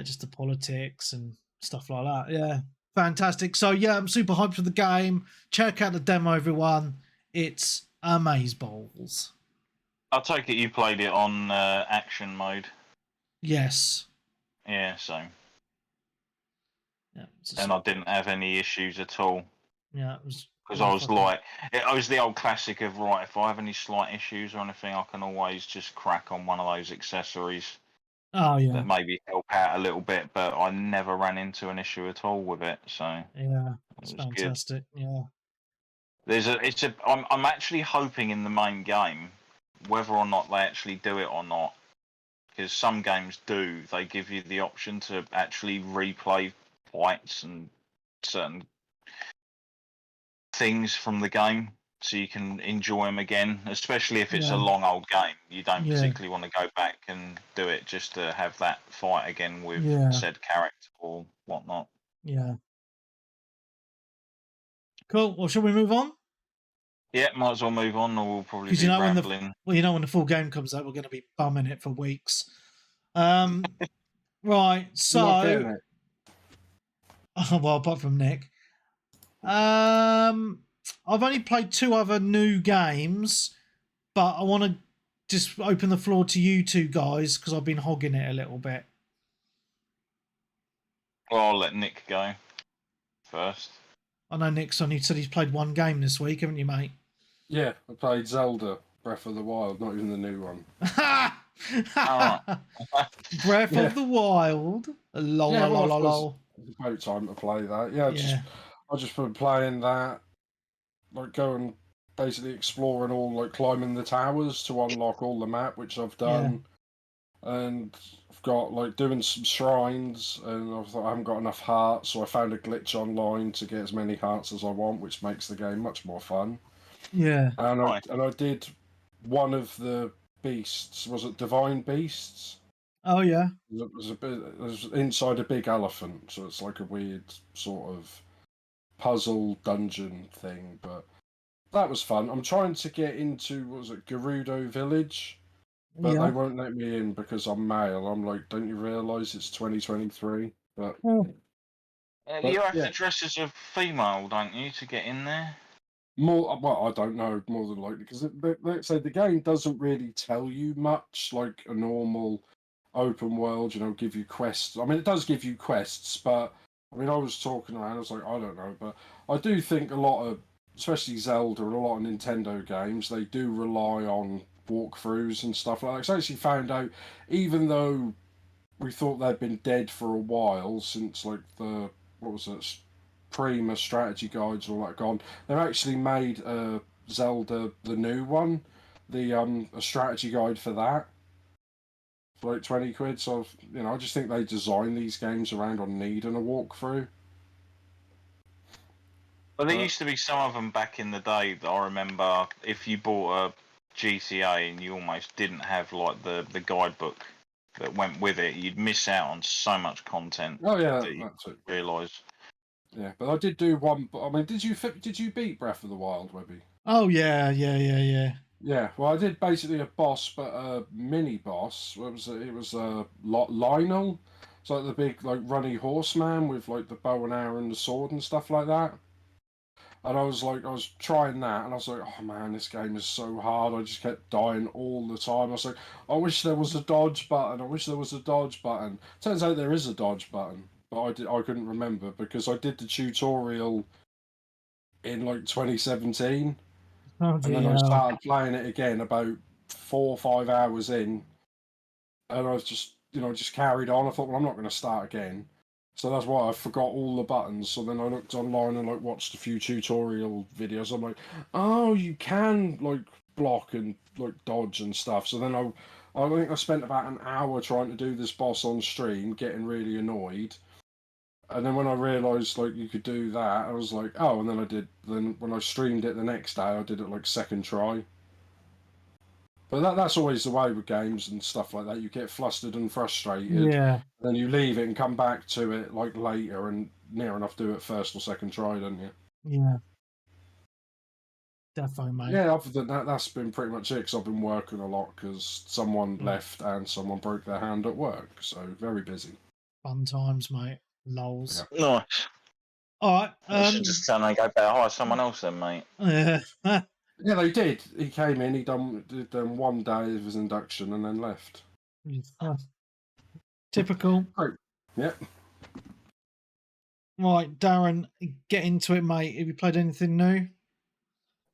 just the politics and stuff like that. Yeah, fantastic. So yeah, I'm super hyped for the game. Check out the demo, everyone. It's amazeballs. I take it you played it on action mode. Yes. Yeah, so. Yeah, and I didn't have any issues at all. Yeah, it was because I was like, it was the old classic of right. If I have any slight issues or anything, I can always just crack on one of those accessories. Oh yeah, that maybe help out a little bit, but I never ran into an issue at all with it. So yeah, it's fantastic. Good. Yeah, I'm actually hoping in the main game, whether or not they actually do it or not, because some games do. They give you the option to actually replay fights and certain things from the game, so you can enjoy them again. Especially if it's a long old game, you don't particularly want to go back and do it just to have that fight again with said character or whatnot. Yeah. Cool. Well, shall we move on? Yeah, might as well move on, or we'll probably be rambling. When the full game comes out, we're going to be bumming it for weeks. Right. So, well, apart from Nick, I've only played 2 other new games, but I want to just open the floor to you two guys because I've been hogging it a little bit. Well, I'll let Nick go first. I know Nick's only said he's played 1 game this week, haven't you, mate? Yeah, I played Zelda Breath of the Wild, not even the new one. Breath of the Wild. Lol. It's about time to play that. I just been playing that, going basically exploring all, climbing the towers to unlock all the map, which I've done. And got like doing some shrines, and I thought I haven't got enough hearts, so I found a glitch online to get as many hearts as I want, which makes the game much more fun. Yeah. And I did one of the beasts. Was it divine beasts? Oh yeah. It was inside a big elephant, so it's like a weird sort of puzzle dungeon thing. But that was fun. I'm trying to get into, what was it, Gerudo Village, but they won't let me in because I'm male. I'm like, don't you realise it's 2023? But you have to dress as a female, don't you, to get in there? More, well, I don't know, more than likely, because let's say the game doesn't really tell you much like a normal open world, give you quests. I mean, it does give you quests, but I mean, I was talking around, I was like, I don't know, but I do think a lot of, especially Zelda and a lot of Nintendo games, they do rely on walkthroughs and stuff like that. I actually found out, even though we thought they'd been dead for a while since like the, what was it, Prima strategy guides and all that gone, they've actually made Zelda, the new one, a strategy guide for that for like 20 quid. So I just think they design these games around on needing a walkthrough. Well, there used to be some of them back in the day that I remember. If you bought a GTA and you almost didn't have like the guidebook that went with it, you'd miss out on so much content. Oh yeah, that's it. Realise. Yeah, but I did do one. I mean, did you beat Breath of the Wild, Webby? Oh yeah. Yeah, well, I did basically a boss, but a mini boss. What was it? It was Lionel. It's like the big, like, runny horseman with like the bow and arrow and the sword and stuff like that. And I was trying that, and I was like, oh man, this game is so hard. I just kept dying all the time. I was like, I wish there was a dodge button. I wish there was a dodge button. Turns out there is a dodge button, but I couldn't remember because I did the tutorial in like 2017. And then I started playing it again about 4 or 5 hours in, and I was just carried on. I thought, well, I'm not going to start again, so that's why I forgot all the buttons. So then I looked online and watched a few tutorial videos. I'm like, oh, you can block and dodge and stuff. So then I think I spent about an hour trying to do this boss on stream, getting really annoyed. And then when I realised you could do that, I was like, oh, and then when I streamed it the next day, I did it second try. But that's always the way with games and stuff like that. You get flustered and frustrated. Yeah. Then you leave it and come back to it later and near enough do it first or second try, don't you? Yeah. Definitely, mate. Yeah, other than that, that's been pretty much it, because I've been working a lot because someone left and someone broke their hand at work. So very busy. Fun times, mate. Lols. Yeah. Nice. All right. I should just tell them go better hire someone else then, mate. Yeah. Yeah, they did. He came in, did 1 day of his induction and then left. Typical. Great. Yep. Right, Darren, get into it, mate. Have you played anything new?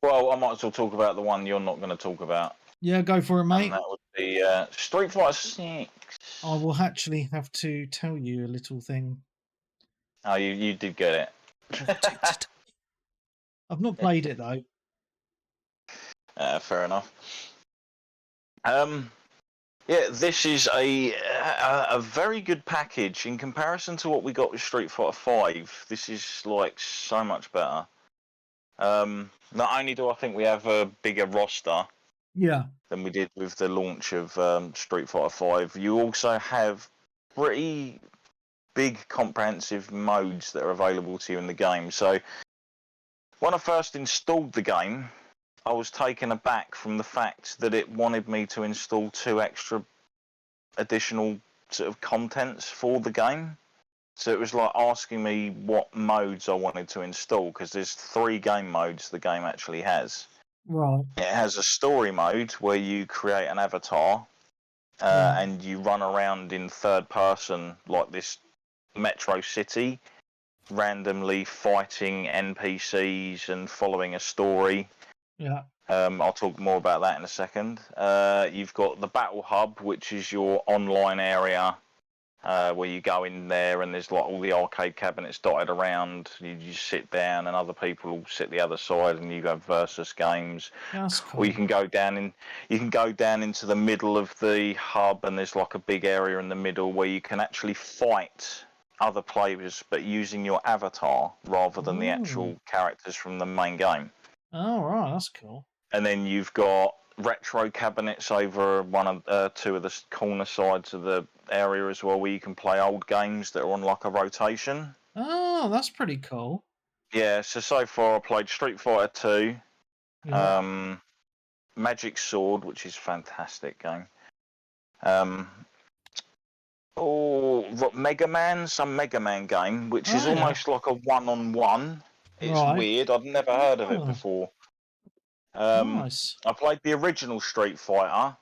Well, I might as well talk about the one you're not going to talk about. Yeah, go for it, mate. And that would be Street Fighter 6. I will actually have to tell you a little thing. Oh, you did get it. I've not played it, though. Fair enough. Yeah, this is a very good package in comparison to what we got with Street Fighter 5. This is so much better. Not only do I think we have a bigger roster, than we did with the launch of Street Fighter 5, you also have pretty big comprehensive modes that are available to you in the game. So when I first installed the game, I was taken aback from the fact that it wanted me to install 2 extra additional sort of contents for the game. So it was asking me what modes I wanted to install, because there's 3 game modes the game actually has. Right. It has a story mode where you create an avatar and you run around in third person like this Metro City, randomly fighting NPCs and following a story. Yeah. I'll talk more about that in a second. You've got the Battle Hub, which is your online area where you go in there and there's like all the arcade cabinets dotted around. You sit down and other people will sit the other side, and you have versus games. That's cool. Or you can go down into the middle of the hub, and there's like a big area in the middle where you can actually fight other players, but using your avatar rather than the actual characters from the main game. Oh, right, that's cool. And then you've got retro cabinets over two of the corner sides of the area as well, where you can play old games that are on like a rotation. Oh, that's pretty cool. Yeah, so far I played Street Fighter 2, Yeah. Magic Sword, which is a fantastic game. Mega Man, some Mega Man game, which is almost like a one-on-one. It's weird. I'd never heard of it before. Nice. I played the original Street Fighter.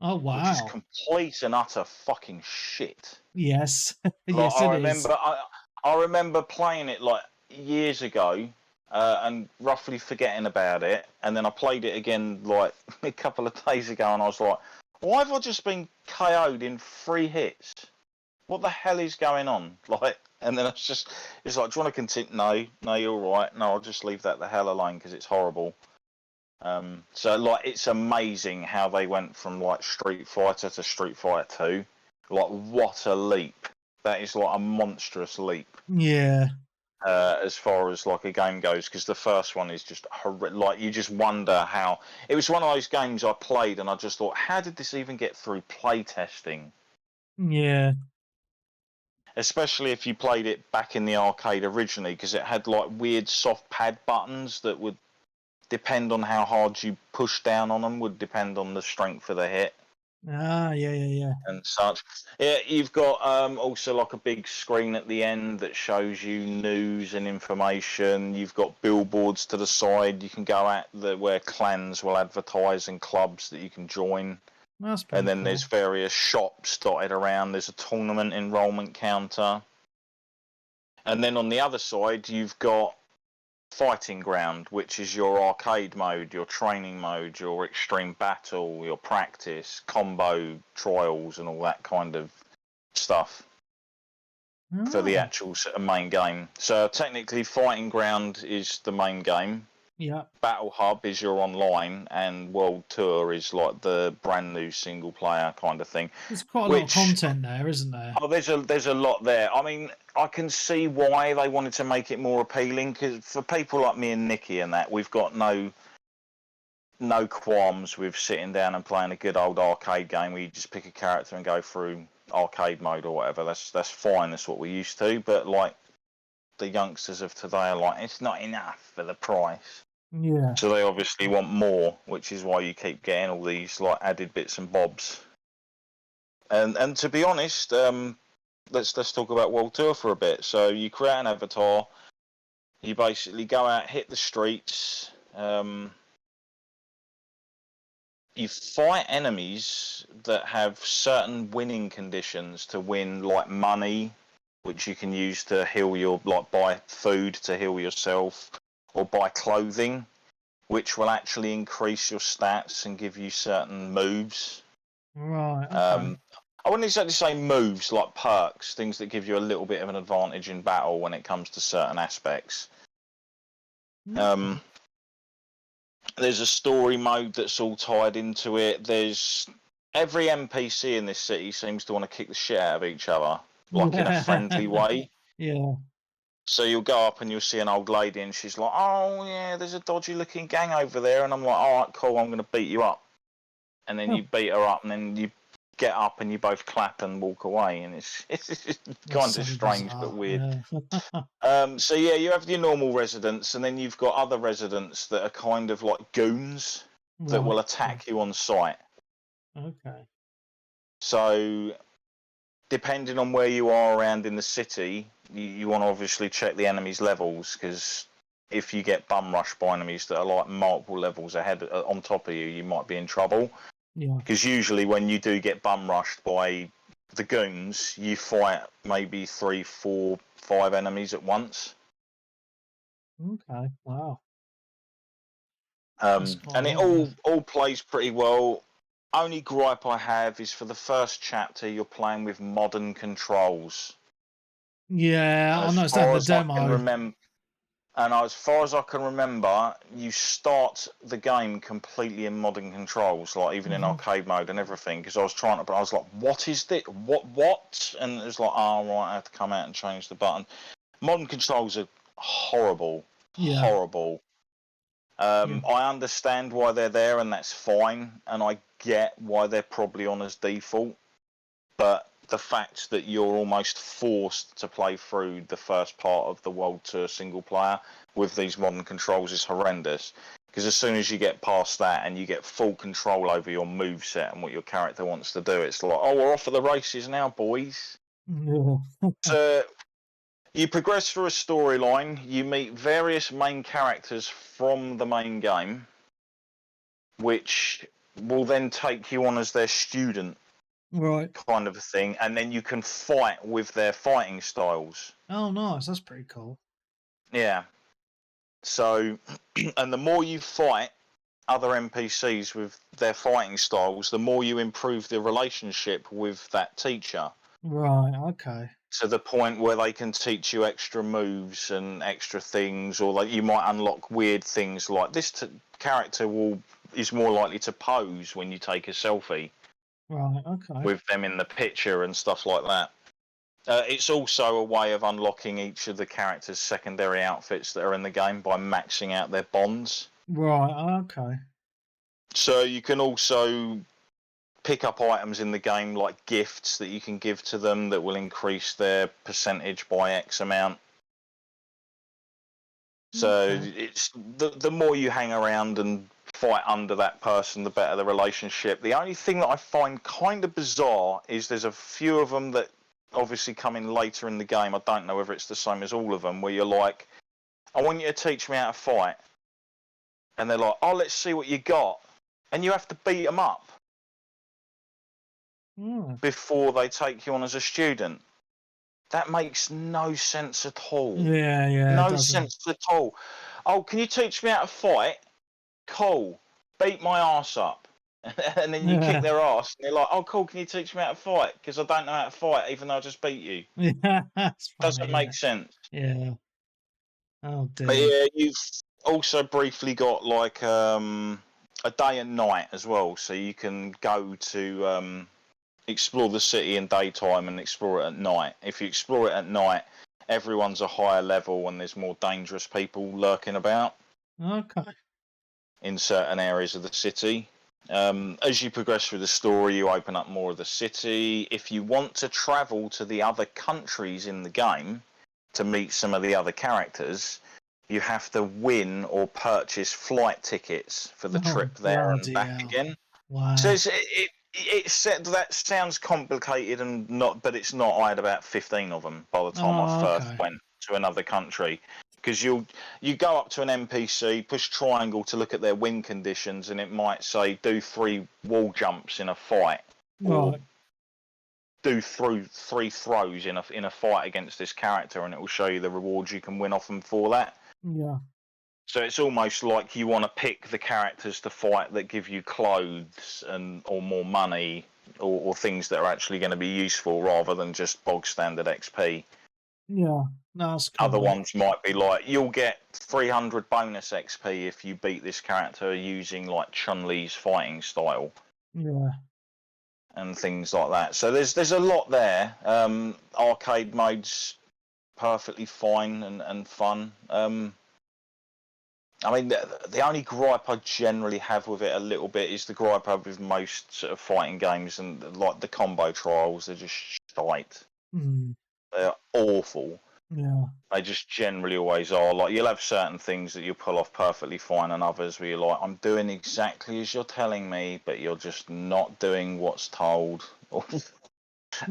Oh, wow. Which is complete and utter fucking shit. Yes. Yes, I remember playing it like years ago and roughly forgetting about it. And then I played it again like a couple of days ago, and I was like, why have I just been KO'd in 3 hits? What the hell is going on? Like, and then it's like, do you want to continue? No, you're all right. No, I'll just leave that the hell alone because it's horrible. So like, it's amazing how they went from like Street Fighter to Street Fighter 2. Like, what a leap! That is like a monstrous leap. Yeah. As far as like a game goes, because the first one is just like, you just wonder how. It was one of those games I played and I just thought, how did this even get through play testing? Yeah. Especially if you played it back in the arcade originally, because it had like weird soft pad buttons that would depend on how hard you push down on them, would depend on the strength of the hit. Yeah. And such. Yeah, you've got also like a big screen at the end that shows you news and information. You've got billboards to the side you can go at where clans will advertise, and clubs that you can join. That's pretty and then cool. There's various shops dotted around. There's a tournament enrollment counter. And then on the other side, you've got Fighting Ground, which is your arcade mode, your training mode, your extreme battle, your practice, combo trials, and all that kind of stuff for the actual main game. So technically, Fighting Ground is the main game. Yeah. Battle Hub is your online, and World Tour is like the brand new single player kind of thing. There's quite a lot of content there, isn't there? Oh, there's a lot there. I mean, I can see why they wanted to make it more appealing, because for people like me and Nikki and that, we've got no qualms with sitting down and playing a good old arcade game where you just pick a character and go through arcade mode or whatever. That's fine. That's what we're used to. But like, the youngsters of today are like, it's not enough for the price. Yeah. So they obviously want more, which is why you keep getting all these like added bits and bobs. And to be honest, let's talk about World Tour for a bit. So you create an avatar, you basically go out, hit the streets, you fight enemies that have certain winning conditions to win, like money, which you can use to heal buy food to heal yourself, or buy clothing, which will actually increase your stats and give you certain moves. Right. Okay. I wouldn't exactly say moves, like perks, things that give you a little bit of an advantage in battle when it comes to certain aspects. There's a story mode that's all tied into it. There's every NPC in this city seems to want to kick the shit out of each other, like in a friendly way. Yeah. So you'll go up and you'll see an old lady and she's like, oh yeah, there's a dodgy looking gang over there, and I'm like, all right, cool, I'm going to beat you up. And then you beat her up, and then you get up and you both clap and walk away, and it's kind of strange but weird. Yeah. So yeah, you have your normal residents, and then you've got other residents that are kind of like goons that will attack you on sight. Okay. So depending on where you are around in the city, you want to obviously check the enemy's levels, because if you get bum rushed by enemies that are like multiple levels ahead on top of you, you might be in trouble. Yeah. Because usually when you do get bum rushed by the goons, you fight maybe 3, 4, 5 enemies at once. Okay. Wow. And it all plays pretty well. only gripe I have is for the first chapter, you're playing with modern controls. Yeah, I as noticed that in far the as I can demo. remember, and as far as I can remember, you start the game completely in modern controls, like even in arcade mode and everything. Because I was trying to, I was like, "What is this? What?" And it was like, "Oh right, I have to come out and change the button." Modern controls are horrible, horrible. I understand why they're there, and that's fine, and I get why they're probably on as default, but the fact that you're almost forced to play through the first part of the World Tour single player with these modern controls is horrendous. Because as soon as you get past that and you get full control over your moveset and what your character wants to do, it's like, oh, we're off for the races now, boys. So you progress through a storyline, you meet various main characters from the main game, which will then take you on as their student. Right. Kind of a thing, and then you can fight with their fighting styles. Oh, nice. That's pretty cool. Yeah. So, and the more you fight other NPCs with their fighting styles, the more you improve the relationship with that teacher. Right, okay. To the point where they can teach you extra moves and extra things, or like you might unlock weird things like this character is more likely to pose when you take a selfie. Right, okay. With them in the picture and stuff like that. It's also a way of unlocking each of the characters' secondary outfits that are in the game by maxing out their bonds. Right, okay. So you can also pick up items in the game like gifts that you can give to them that will increase their percentage by X amount. So it's the more you hang around and fight under that person, the better the relationship. The only thing that I find kind of bizarre is there's a few of them that obviously come in later in the game. I don't know whether it's the same as all of them, where you're like, I want you to teach me how to fight. And they're like, oh, let's see what you got. And you have to beat them up before they take you on as a student. That makes no sense at all. Yeah. No sense at all. Oh, can you teach me how to fight? Cool. Beat my arse up. And then you kick their arse. And they're like, oh, cool, can you teach me how to fight? Because I don't know how to fight, even though I just beat you. Yeah, that's funny. Doesn't make sense. Yeah. Oh, dear. But yeah, you've also briefly got like a day and night as well. So you can go to explore the city in daytime and explore it at night. If you explore it at night, everyone's a higher level and there's more dangerous people lurking about. Okay. In certain areas of the city. As you progress through the story, you open up more of the city. If you want to travel to the other countries in the game to meet some of the other characters, you have to win or purchase flight tickets for the trip there and back again. Wow. So that sounds complicated and not, but it's not. I had about 15 of them by the time I first went to another country. Because you go up to an NPC, push triangle to look at their win conditions, and it might say do 3 wall jumps in a fight, or do through 3 throws in a fight against this character, and it will show you the rewards you can win off them for that. Yeah. So it's almost like you want to pick the characters to fight that give you clothes or more money, or things that are actually going to be useful rather than just bog standard XP. Yeah. No, that's cool. Other ones might be like, you'll get 300 bonus XP if you beat this character using like Chun-Li's fighting style. Yeah. And things like that. So there's a lot there. Arcade mode's perfectly fine and fun. I mean, the only gripe I generally have with it a little bit is the gripe I have with most sort of fighting games, and like the combo trials, they're just shite. They're awful. Yeah. They just generally always are. Like, you'll have certain things that you'll pull off perfectly fine, and others where you're like, I'm doing exactly as you're telling me, but you're just not doing what's told.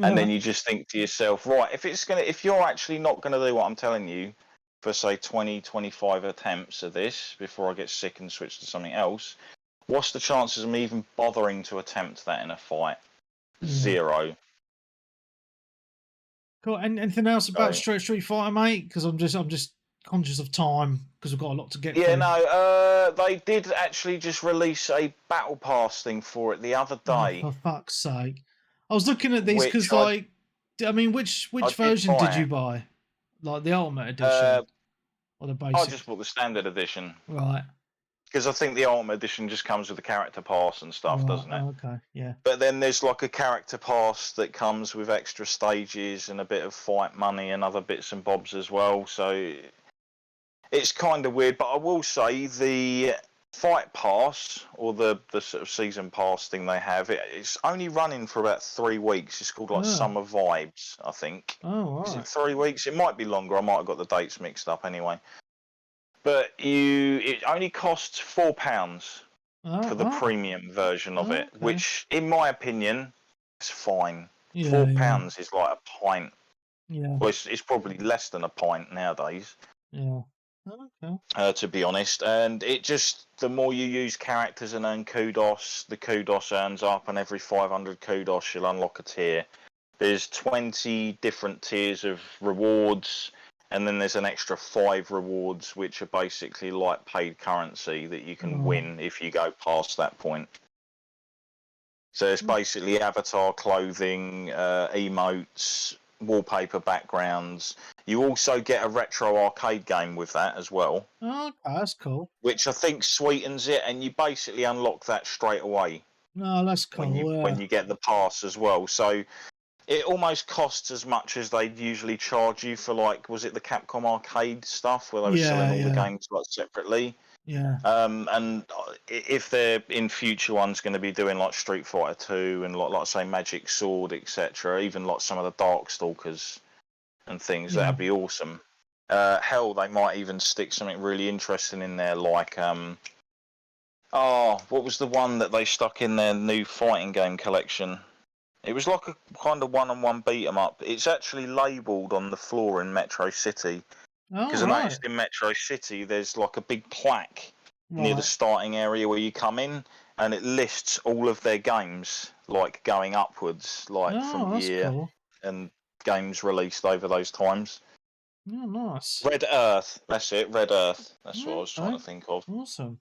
And then you just think to yourself, right, if you're actually not gonna do what I'm telling you for say 20, 25 attempts of this before I get sick and switch to something else, what's the chances of me even bothering to attempt that in a fight? 0. Cool. And anything else about Street Fighter, mate? Because I'm just conscious of time because we've got a lot to get through. Yeah, no, they did actually just release a battle pass thing for it the other day. Oh, for fuck's sake! I was looking at these because, like, I mean, which version did you buy? Like the Ultimate Edition or the basic? I just bought the Standard Edition. Right. Because I think the Ultimate Edition just comes with the character pass and stuff, doesn't it? Okay, yeah. But then there's like a character pass that comes with extra stages and a bit of fight money and other bits and bobs as well. So it's kind of weird. But I will say the fight pass or the sort of season pass thing they have, it's only running for about 3 weeks. It's called like Summer Vibes, I think. Oh, right. Is it 3 weeks? It might be longer. I might have got the dates mixed up anyway. But it only costs £4 for the premium version of it, which, in my opinion, is fine. Yeah, £4 is like a pint. Yeah. Well, it's probably less than a pint nowadays. Yeah. Okay. To be honest, and it just, the more you use characters and earn kudos, the kudos earns up, and every 500 kudos you'll unlock a tier. There's 20 different tiers of rewards. And then there's an extra 5 rewards, which are basically like paid currency that you can win if you go past that point. So it's basically avatar clothing, emotes, wallpaper backgrounds. You also get a retro arcade game with that as well. Oh, that's cool. Which I think sweetens it, and you basically unlock that straight away. No, that's cool. When you get the pass as well. So it almost costs as much as they'd usually charge you for, like, was it the Capcom arcade stuff where they were selling all the games like separately? Yeah. And if they're in future ones going to be doing like Street Fighter 2 and like say Magic Sword, etc., even like some of the Darkstalkers and things, that'd be awesome. Hell, they might even stick something really interesting in there, like what was the one that they stuck in their new fighting game collection? It was like a kind of one-on-one beat 'em up. It's actually labelled on the floor in Metro City. Because I noticed in Metro City there's like a big plaque near the starting area where you come in, and it lists all of their games, like going upwards, like from year and games released over those times. Oh, nice. Red Earth, that's it, Red Earth. That's what I was trying to think of. Awesome.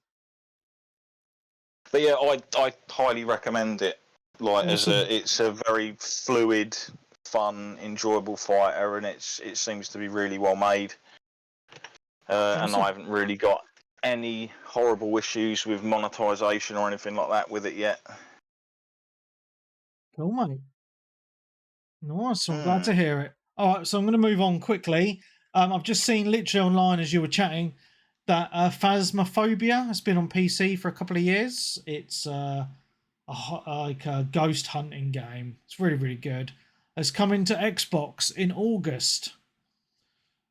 But yeah, I highly recommend it. Like, it's a very fluid, fun, enjoyable fighter, and it seems to be really well made. And I haven't really got any horrible issues with monetization or anything like that with it yet. Cool, mate. Nice. I'm glad to hear it. All right, so I'm going to move on quickly. I've just seen literally online as you were chatting that Phasmophobia has been on PC for a couple of years. It's like a ghost hunting game. It's really, really good. It's coming to Xbox in August.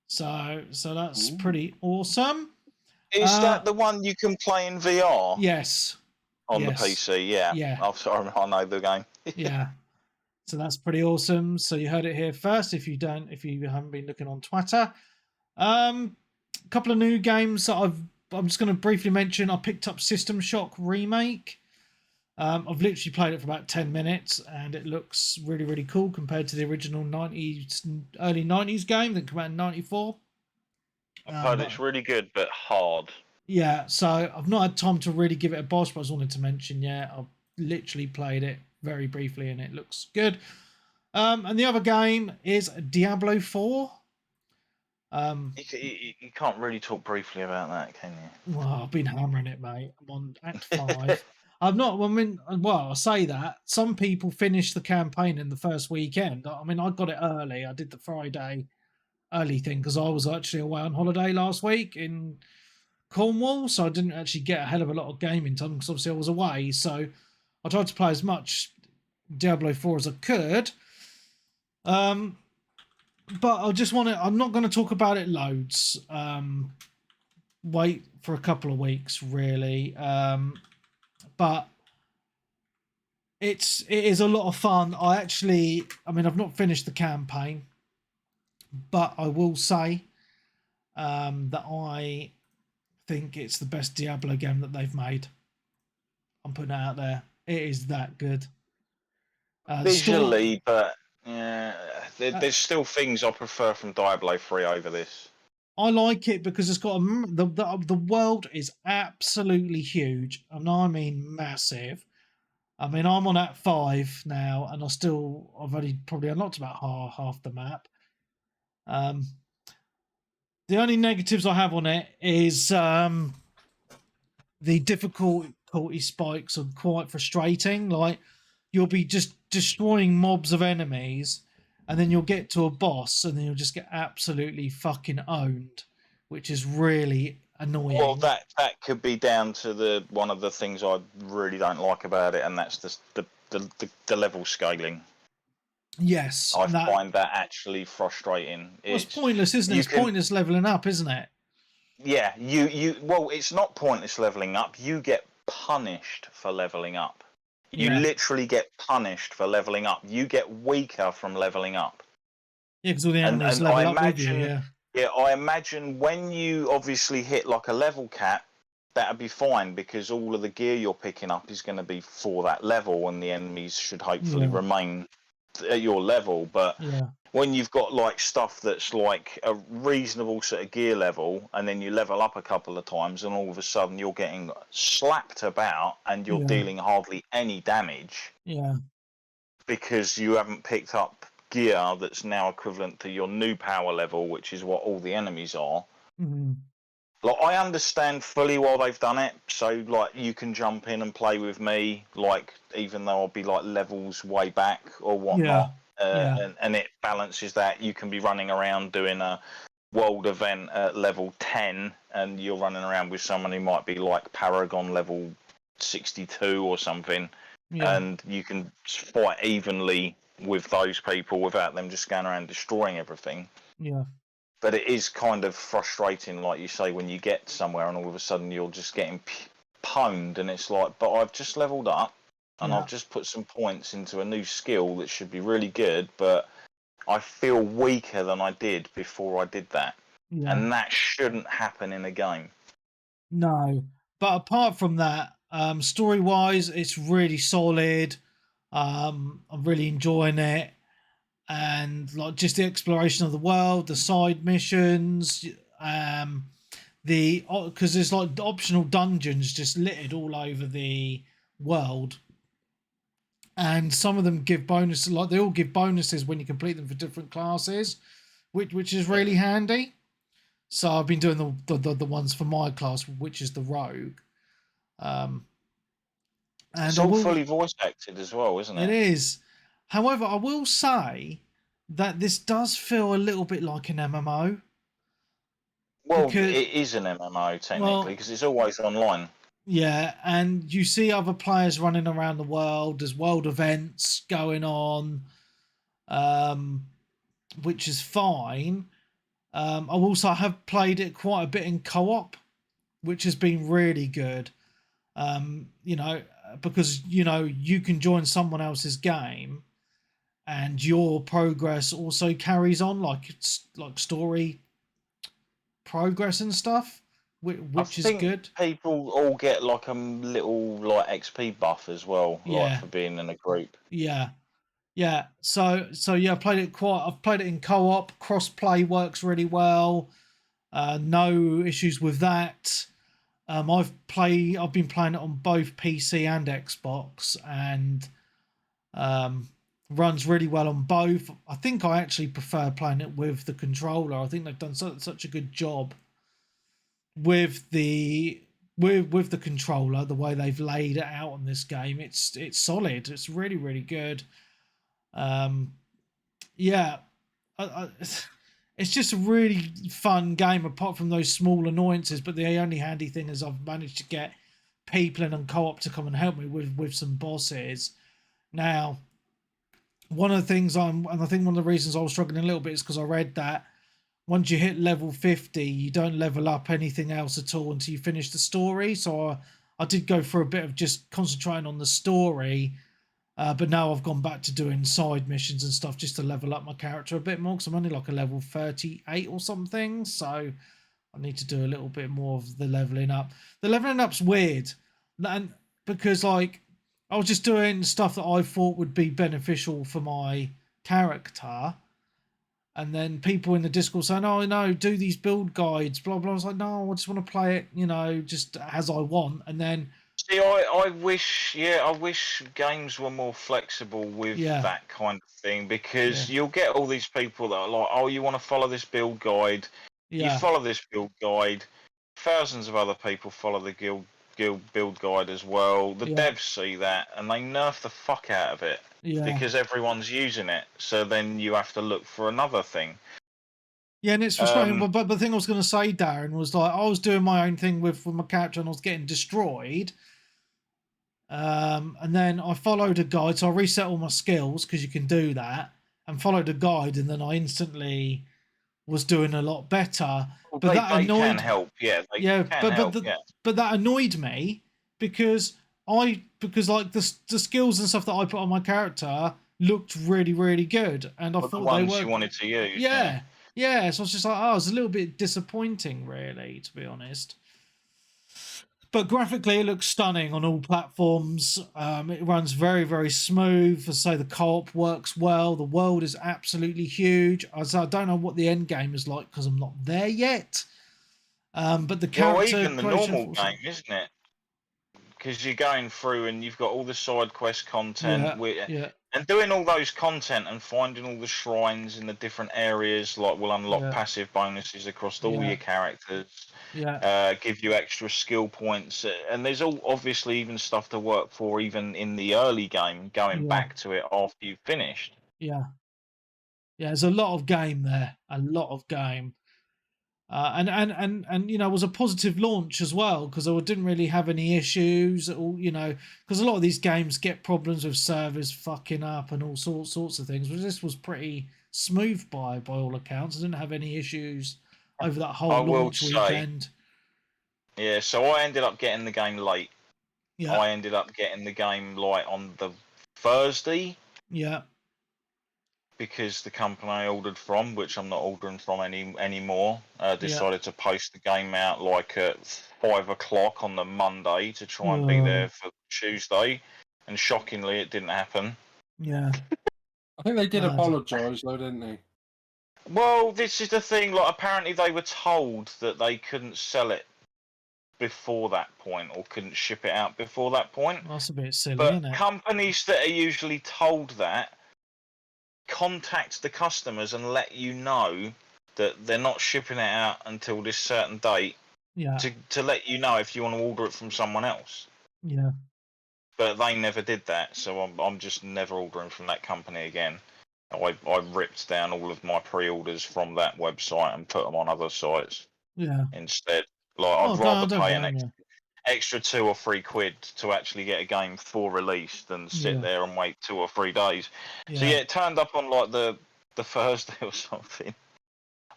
So that's pretty awesome. Is that the one you can play in VR? Yes. On the PC, yeah. I'm sorry, I know the game. Yeah. So that's pretty awesome. So you heard it here first. If you haven't been looking on Twitter, a couple of new games that I'm just going to briefly mention. I picked up System Shock Remake. I've literally played it for about 10 minutes, and it looks really, really cool compared to the original early 90s game that came out in 94. I've heard it's really good, but hard. Yeah, so I've not had time to really give it a boss, but I just wanted to mention, I've literally played it very briefly, and it looks good. And the other game is Diablo 4. You can't really talk briefly about that, can you? Well, I've been hammering it, mate. I'm on Act 5. I say that. Some people finish the campaign in the first weekend. I mean, I got it early. I did the Friday early thing because I was actually away on holiday last week in Cornwall, so I didn't actually get a hell of a lot of gaming time because obviously I was away. So I tried to play as much Diablo 4 as I could. But I'm not going to talk about it loads. Wait for a couple of weeks, really. But it is a lot of fun. I've not finished the campaign, but I will say that I think it's the best Diablo game that they've made. I'm putting it out there. It is that good. Visually, but yeah, there's still things I prefer from Diablo 3 over this. I like it because it's got the world is absolutely huge, and I mean massive. I mean, I'm on Act 5 now, and I've only probably unlocked about half the map. The only negatives I have on it is the difficulty spikes are quite frustrating. Like, you'll be just destroying mobs of enemies, and then you'll get to a boss, and then you'll just get absolutely fucking owned, which is really annoying. Well, that could be down to one of the things I really don't like about it, and that's the level scaling. Yes, I find that actually frustrating. Well, it's pointless, isn't it? It's pointless leveling up, isn't it? Yeah, well, it's not pointless leveling up. You get punished for leveling up. You literally get punished for leveling up. You get weaker from leveling up. Yeah, because all the enemies level up with you, Yeah, I imagine when you obviously hit like a level cap, that'd be fine because all of the gear you're picking up is going to be for that level, and the enemies should hopefully remain at your level. But when you've got like stuff that's like a reasonable sort of gear level, and then you level up a couple of times, and all of a sudden you're getting slapped about, and you're dealing hardly any damage. Yeah. Because you haven't picked up gear that's now equivalent to your new power level, which is what all the enemies are. Mm-hmm. Like, I understand fully why they've done it, so like you can jump in and play with me, like even though I'll be like levels way back or whatnot, and it balances that. You can be running around doing a world event at level 10, and you're running around with someone who might be like Paragon level 62 or something, and you can fight evenly with those people without them just going around destroying everything. Yeah. But it is kind of frustrating, like you say, when you get somewhere and all of a sudden you're just getting pwned, and it's like, but I've just leveled up and I've just put some points into a new skill that should be really good, but I feel weaker than I did before I did that. Yeah. And that shouldn't happen in a game. No. But apart from that, story-wise, it's really solid. I'm really enjoying it. And like just the exploration of the world, the side missions, because there's like optional dungeons just littered all over the world, and some of them give bonuses. Like they all give bonuses when you complete them for different classes, which is really handy. So I've been doing the ones for my class, which is the rogue. And it's all fully voice acted as well, isn't it? It is. However, I will say that this does feel a little bit like an MMO. Well, it is an MMO technically because it's always online. Yeah, and you see other players running around the world. There's world events going on, which is fine. I also have played it quite a bit in co-op, which has been really good. Because you can join someone else's game, and your progress also carries on, like it's like story progress and stuff, which is good. People all get like a little like XP buff as well, like for being in a group. Yeah. So I've played it in co-op. Cross-play works really well. No issues with that. I've been playing it on both PC and Xbox, and runs really well on both. I think I actually prefer playing it with the controller. I think they've done such a good job with the controller, the way they've laid it out on this game. It's solid. It's really, really good. It's just a really fun game, apart from those small annoyances. But the only handy thing is I've managed to get people in on co-op to come and help me with some bosses. Now, one of the things and I think one of the reasons I was struggling a little bit is because I read that once you hit level 50, you don't level up anything else at all until you finish the story. So I did go for a bit of just concentrating on the story, but now I've gone back to doing side missions and stuff just to level up my character a bit more, because I'm only like a level 38 or something. So I need to do a little bit more of the leveling up. The leveling up's weird, and because like I was just doing stuff that I thought would be beneficial for my character, And then people in the Discord saying, "Oh no, do these build guides, blah blah." I was like, "No, I just want to play it, just as I want." And then, see, I wish games were more flexible with that kind of thing, because you'll get all these people that are like, "Oh, you want to follow this build guide? You follow this build guide." Thousands of other people follow the guild build guide as well. The devs see that and they nerf the fuck out of it because everyone's using it. So then you have to look for another thing. Yeah, and it's frustrating. But the thing I was going to say, Darren, was like I was doing my own thing with my character and I was getting destroyed. And then I followed a guide, so I reset all my skills because you can do that, and followed a guide, and then I instantly was doing a lot better. Well, but that annoyed. Can help, but that annoyed me because like the skills and stuff that I put on my character looked really, really good, and I thought the ones they were you wanted to use. Yeah. So I was just like, oh, it was a little bit disappointing, really, to be honest. But graphically, it looks stunning on all platforms. It runs very, very smooth. So the co-op works well. The world is absolutely huge. I don't know what the end game is like because I'm not there yet. But the character, even the normal game, isn't it? Because you're going through and you've got all the side quest content, and doing all those content and finding all the shrines in the different areas, will unlock passive bonuses across all your characters. Give you extra skill points, and there's all obviously even stuff to work for even in the early game, going back to it after you've finished. There's a lot of game there, a lot of game. And it was a positive launch as well because I didn't really have any issues, because a lot of these games get problems with servers fucking up and all sorts of things. But this was pretty smooth by all accounts. I didn't have any issues over that whole launch weekend. Yeah, so I ended up getting the game late. I ended up getting the game on the Thursday. Because the company I ordered from, which I'm not ordering from anymore, decided to post the game out at 5 o'clock on the Monday to try and be there for Tuesday, and shockingly, it didn't happen. I think they did apologise though, didn't they? Well, this is the thing. Apparently, they were told that they couldn't sell it before that point, or couldn't ship it out before that point. That's a bit silly, but isn't it? Companies that are usually told that contact the customers and let you know that they're not shipping it out until this certain date. To let you know if you want to order it from someone else. But they never did that, so I'm just never ordering from that company again. I ripped down all of my pre-orders from that website and put them on other sites. Instead, I'd rather pay an extra £2 or £3 to actually get a game for release than sit there and wait 2 or 3 days. So it turned up on the Thursday or something.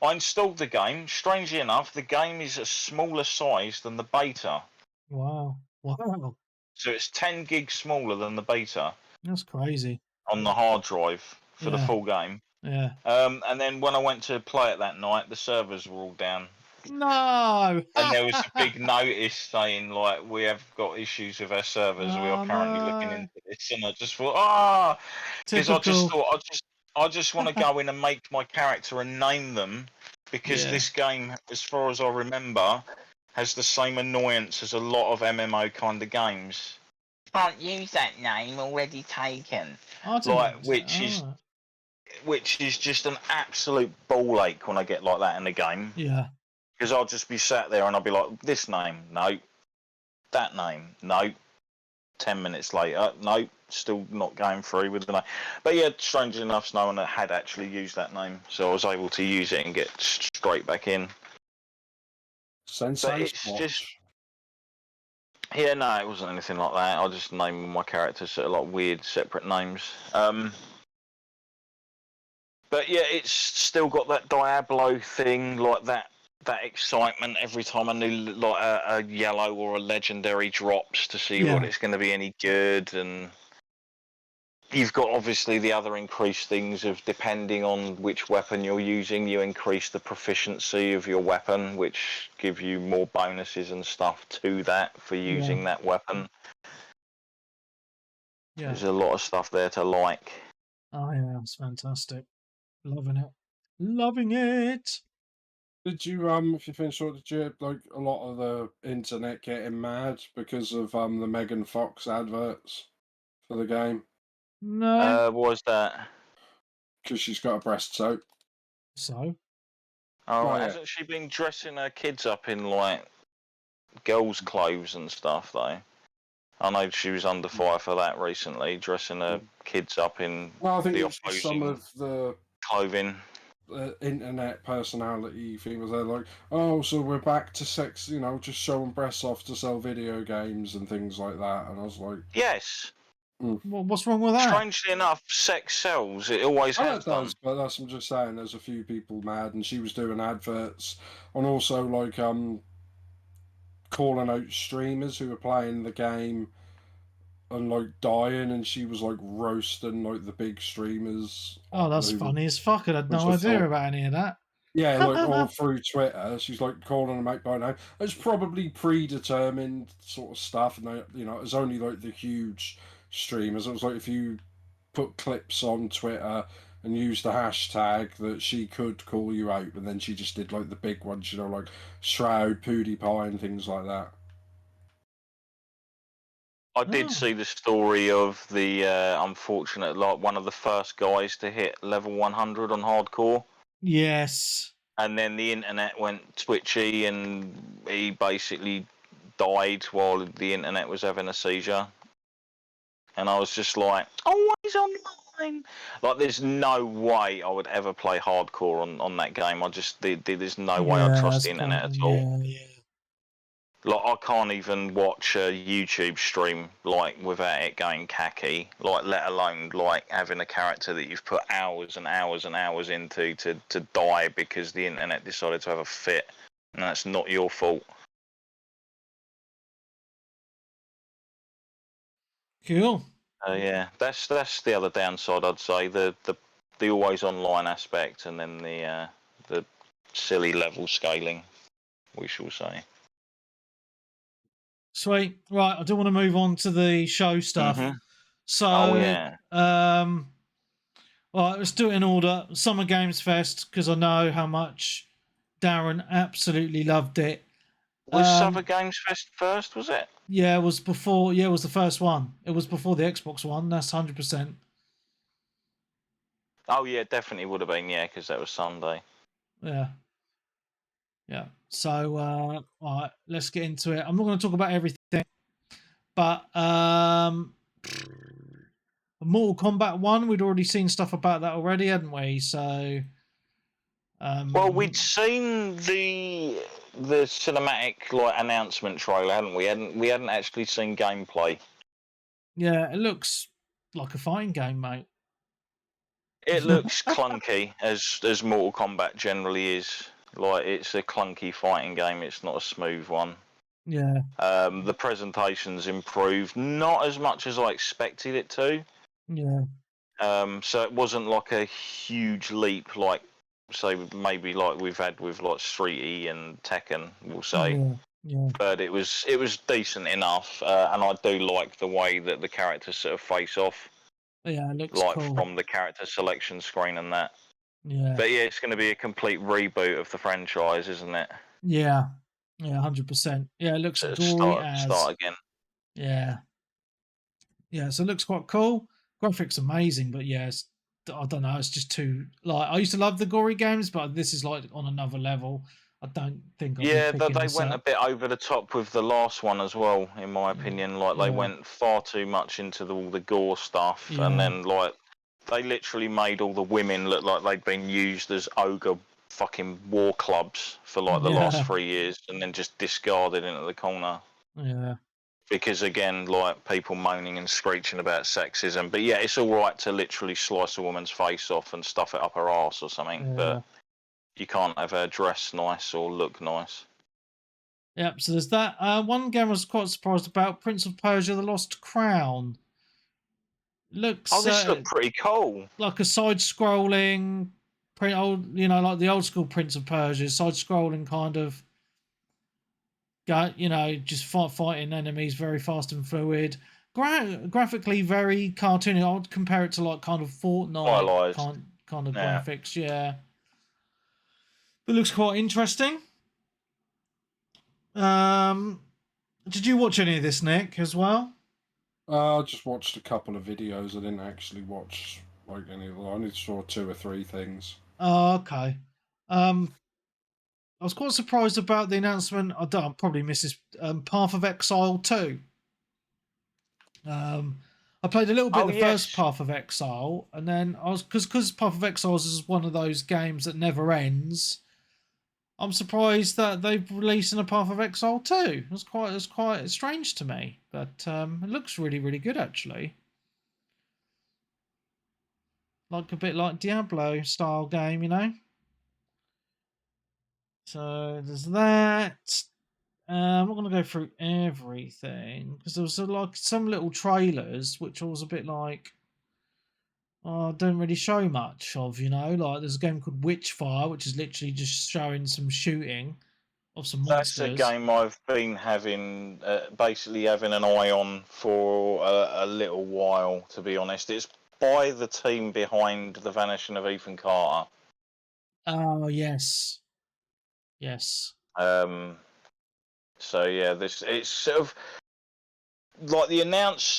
I installed the game. Strangely enough, the game is a smaller size than the beta. Wow. So it's 10 gigs smaller than the beta. That's crazy. On the hard drive for the full game. And then when I went to play it that night, the servers were all down. No. And there was a big notice saying we have got issues with our servers. We are currently looking into this, and I just thought, because I just thought I just want to go in and make my character and name them, because this game, as far as I remember, has the same annoyance as a lot of MMO kind of games. Can't use that name, already taken. Which is just an absolute ball ache when I get like that in the game. Because I'll just be sat there and I'll be like, this name, no. That name, no. 10 minutes later, no. Still not going through with the name. But strangely enough, no one had actually used that name. So I was able to use it and get straight back in. But it's just... no, it wasn't anything like that. I just named my characters sort of weird separate names. But it's still got that Diablo thing, that excitement every time a new a yellow or a legendary drops to see what it's going to be any good. And you've got obviously the other increased things of, depending on which weapon you're using, you increase the proficiency of your weapon, which give you more bonuses and stuff to that for using that weapon. There's a lot of stuff there to like. Oh yeah, it's fantastic. Loving it. Loving it. Did you if you finished did you like a lot of the internet getting mad because of the Megan Fox adverts for the game? No. What was that? Because she's got a breast soap. So. Oh, Oh, yeah. hasn't she been dressing her kids up in like girls' clothes and stuff though? I know she was under fire for that recently, dressing her kids up in Well, I think the it's just some opposing of the clothing. internet personality thing was they're like, oh, so we're back to sex, just showing breasts off to sell video games and things like that. And I was like, Yes. Well, what's wrong with that? Strangely enough, sex sells. It always oh, has it done. does, but that's I'm just saying. There's a few people mad, and she was doing adverts, and also like calling out streamers who were playing the game and like dying, and she was like roasting like the big streamers. Oh, that's funny as fuck. I had no idea about any of that. Yeah, like all through Twitter, she's like calling them out by name. It's probably predetermined sort of stuff, and it's only like the huge streamers. It was like if you put clips on Twitter and used the hashtag that she could call you out, and then she just did like the big ones, like Shroud, PewDiePie, and things like that. I did see the story of the unfortunate, like one of the first guys to hit level 100 on hardcore. Yes. And then the internet went twitchy, and he basically died while the internet was having a seizure. And I was just like, always online. Like, there's no way I would ever play hardcore on that game. There's no way I'd trust the internet at all. Yeah. Like, I can't even watch a YouTube stream like without it going khaki. Like, let alone like having a character that you've put hours and hours and hours into to die because the internet decided to have a fit, and that's not your fault. Cool. Yeah, that's the other downside, I'd say. The always online aspect, and then the silly level scaling, we shall say. Sweet. Right, I do want to move on to the show stuff. Mm-hmm. So, oh yeah. All right, let's do it in order. Summer Games Fest, because I know how much Darren absolutely loved it. Was Summer Games Fest first? Was it? Yeah, it was before. Yeah, it was the first one. It was before the Xbox One. That's 100%. Oh yeah, definitely would have been. Yeah, because that was Sunday. Yeah. Yeah. So, all right, let's get into it. I'm not going to talk about everything, but Mortal Kombat 1, we'd already seen stuff about that already, hadn't we? So, well, we'd seen the cinematic like announcement trailer, hadn't we? We hadn't actually seen gameplay. Yeah, it looks like a fighting game, mate. It looks clunky, as Mortal Kombat generally is. Like, it's a clunky fighting game. It's not a smooth one. Yeah. The presentation's improved, not as much as I expected it to. Yeah. So it wasn't like a huge leap, like say maybe like we've had with like Street E and Tekken, we'll say. Yeah. But it was decent enough, and I do like the way that the characters sort of face off. Yeah, it looks like cool. From the character selection screen and that. Yeah. But yeah, it's going to be a complete reboot of the franchise, isn't it? Yeah. Yeah, 100%. Yeah, it looks gory start again. Yeah. Yeah, so it looks quite cool. Graphics amazing, but yeah, I don't know. It's just too like I used to love the gory games, but this is like on another level. I don't think. They went a bit over the top with the last one as well, in my opinion. Like they went far too much into all the gore stuff, and then like they literally made all the women look like they'd been used as ogre fucking war clubs for like the last 3 years, and then just discarded into the corner. Yeah. Because again, like people moaning and screeching about sexism, but yeah, it's all right to literally slice a woman's face off and stuff it up her arse or something, but you can't have her dress nice or look nice. Yep. So there's that. One game I was quite surprised about: Prince of Persia: The Lost Crown. Looks. This looked pretty cool. Like a side-scrolling, like the old school Prince of Persia, side-scrolling kind of. Just fighting enemies very fast and fluid. Graphically very cartoony. I would compare it to like kind of Fortnite kind of graphics. Yeah. It looks quite interesting. Did you watch any of this, Nick, as well? I just watched a couple of videos. I didn't actually watch like any of them. I only saw 2 or 3 things. Oh, okay. I was quite surprised about the announcement. I probably missed this. Path of Exile 2. I played a little bit the first Path of Exile, and then I was because Path of Exile is one of those games that never ends. I'm surprised that they've released a Path of Exile 2. It was quite strange to me, but it looks really, really good actually. Like a bit like Diablo style game, you know. So there's that. I'm not going to go through everything because there was like some little trailers which I was a bit like, don't really show much of, you know. Like there's a game called Witchfire, which is literally just showing some shooting of some monsters. That's a game I've been having, basically having an eye on for a little while, to be honest. It's by the team behind The Vanishing of Ethan Carter. Oh, yes. Yes. So yeah, it's sort of like the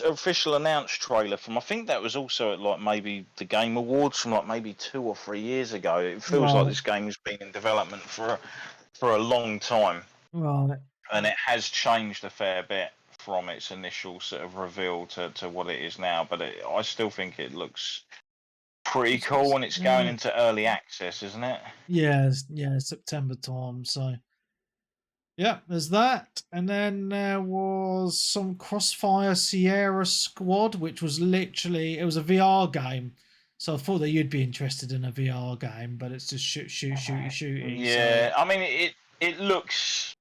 official announced trailer from, I think that was also at like maybe the Game Awards from like maybe 2 or 3 years ago. It feels like this game has been in development for a long time. Right. And it has changed a fair bit from its initial sort of reveal to what it is now, but I still think it looks pretty cool, and it's going into early access, isn't it? Yeah, September time, so yeah, there's that. And then there was some Crossfire Sierra Squad, which was literally, it was a VR game. So I thought that you'd be interested in a VR game, but it's just shooty. Yeah, so. I mean, it looks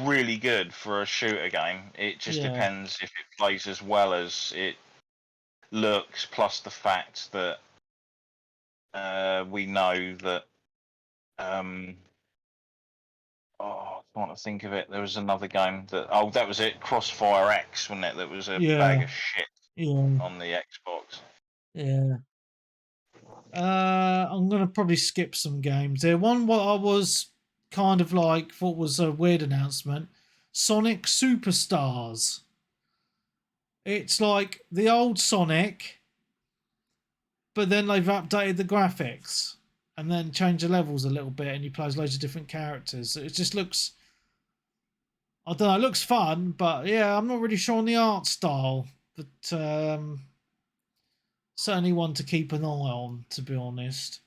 really good for a shooter game. It just depends if it plays as well as it looks, plus the fact that we know that I can't think of it. There was another game that was it, Crossfire X, wasn't it? That was a bag of shit on the Xbox. Yeah. I'm gonna probably skip some games there. One what I was kind of like thought was a weird announcement: Sonic Superstars. It's like the old Sonic, but then they've updated the graphics and then changed the levels a little bit, and you play as loads of different characters. It just looks, I don't know, it looks fun, but yeah, I'm not really sure on the art style. But certainly one to keep an eye on, to be honest.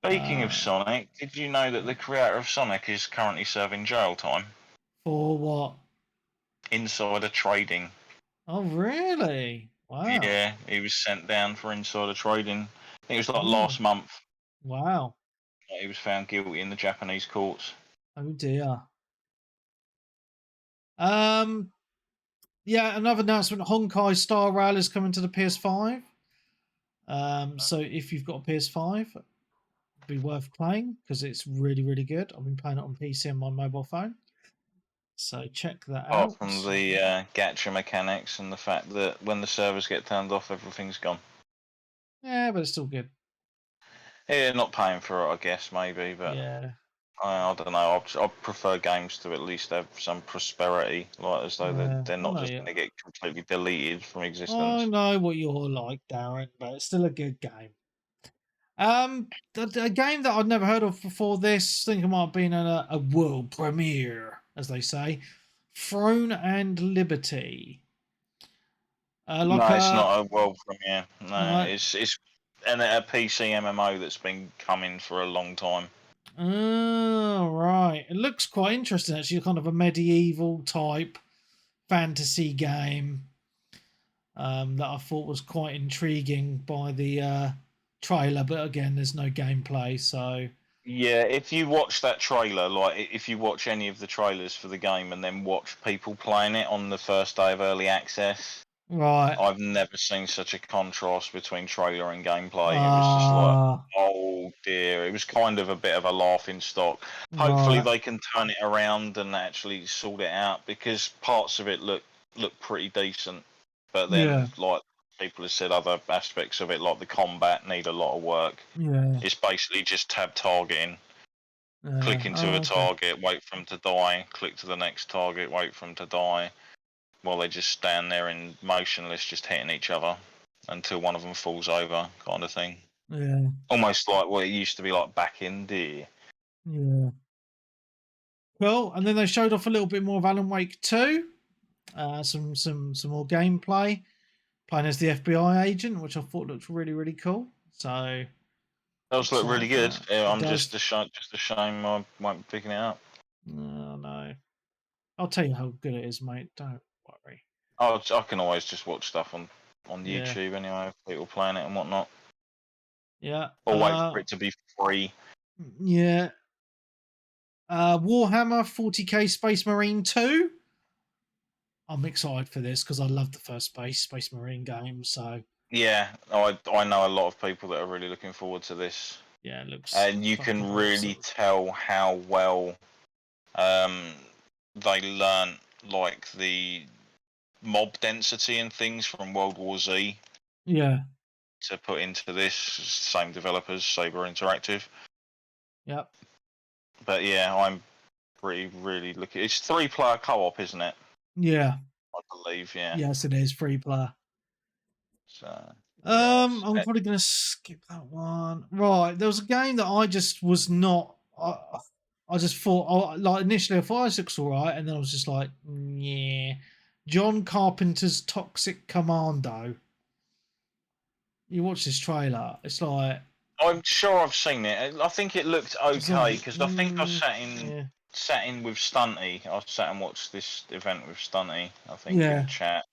Speaking of Sonic, did you know that the creator of Sonic is currently serving jail time? For what? Insider trading. Oh, really? Wow. Yeah, he was sent down for insider trading. I think it was like last month. Wow. He was found guilty in the Japanese courts. Oh dear. Yeah, another announcement: Honkai Star Rail is coming to the PS5. So if you've got a PS5, it'd be worth playing because it's really, really good. I've been playing it on PC and my mobile phone. So check that out. Apart from the gacha mechanics and the fact that when the servers get turned off, everything's gone. Yeah, but it's still good. Yeah, not paying for it, I guess, maybe, but yeah. I don't know. I prefer games to at least have some prosperity, like as though they're not just going to get completely deleted from existence. I know what you're like, Darren, but it's still a good game. A game that I'd never heard of before this, I think it might have been a world premiere, as they say, Throne and Liberty. No, it's not a world premiere. No, it's a PC MMO that's been coming for a long time. Oh, right. It looks quite interesting, actually. Kind of a medieval type fantasy game that I thought was quite intriguing by the trailer. But again, there's no gameplay, so... Yeah, if you watch that trailer, like if you watch any of the trailers for the game and then watch people playing it on the first day of early access... Right. I've never seen such a contrast between trailer and gameplay. It was just like, oh dear. It was kind of a bit of a laughing stock. Hopefully they can turn it around and actually sort it out, because parts of it look pretty decent. But then, like people have said, other aspects of it, like the combat, need a lot of work. Yeah. It's basically just tab targeting. Click into a target, wait for them to die, click to the next target, wait for them to die, while they just stand there in motionless, just hitting each other until one of them falls over, kind of thing. Yeah. Almost like what it used to be like back in the. Yeah. Well, and then they showed off a little bit more of Alan Wake 2. Some more gameplay, playing as the FBI agent, which I thought looked really, really cool. So those look really good. Yeah, I'm just a shame I won't be picking it up. No. I'll tell you how good it is, mate. Don't worry. I can always just watch stuff on YouTube anyway, people playing it and whatnot. Yeah. Or wait for it to be free. Yeah. Warhammer 40k Space Marine 2. I'm excited for this because I love the first Space Marine game. So yeah, I know a lot of people that are really looking forward to this. Yeah, it looks. And you can really tell how well they learnt like the mob density and things from World War Z. Yeah. To put into this, same developers, Saber Interactive. Yep. But yeah, I'm really looking. It's 3-player co-op, isn't it? Yeah. I believe, yeah. Yes, it is 3-player. So. I'm probably gonna skip that one. Right, there was a game that I just was not. I just thought, like initially, I thought it looked all right, and then I was just like, yeah. John Carpenter's Toxic Commando. You watch this trailer, it's like. I'm sure I've seen it. I think it looked okay because I think I sat in with Stunty. I sat and watched this event with Stunty. I think in chat.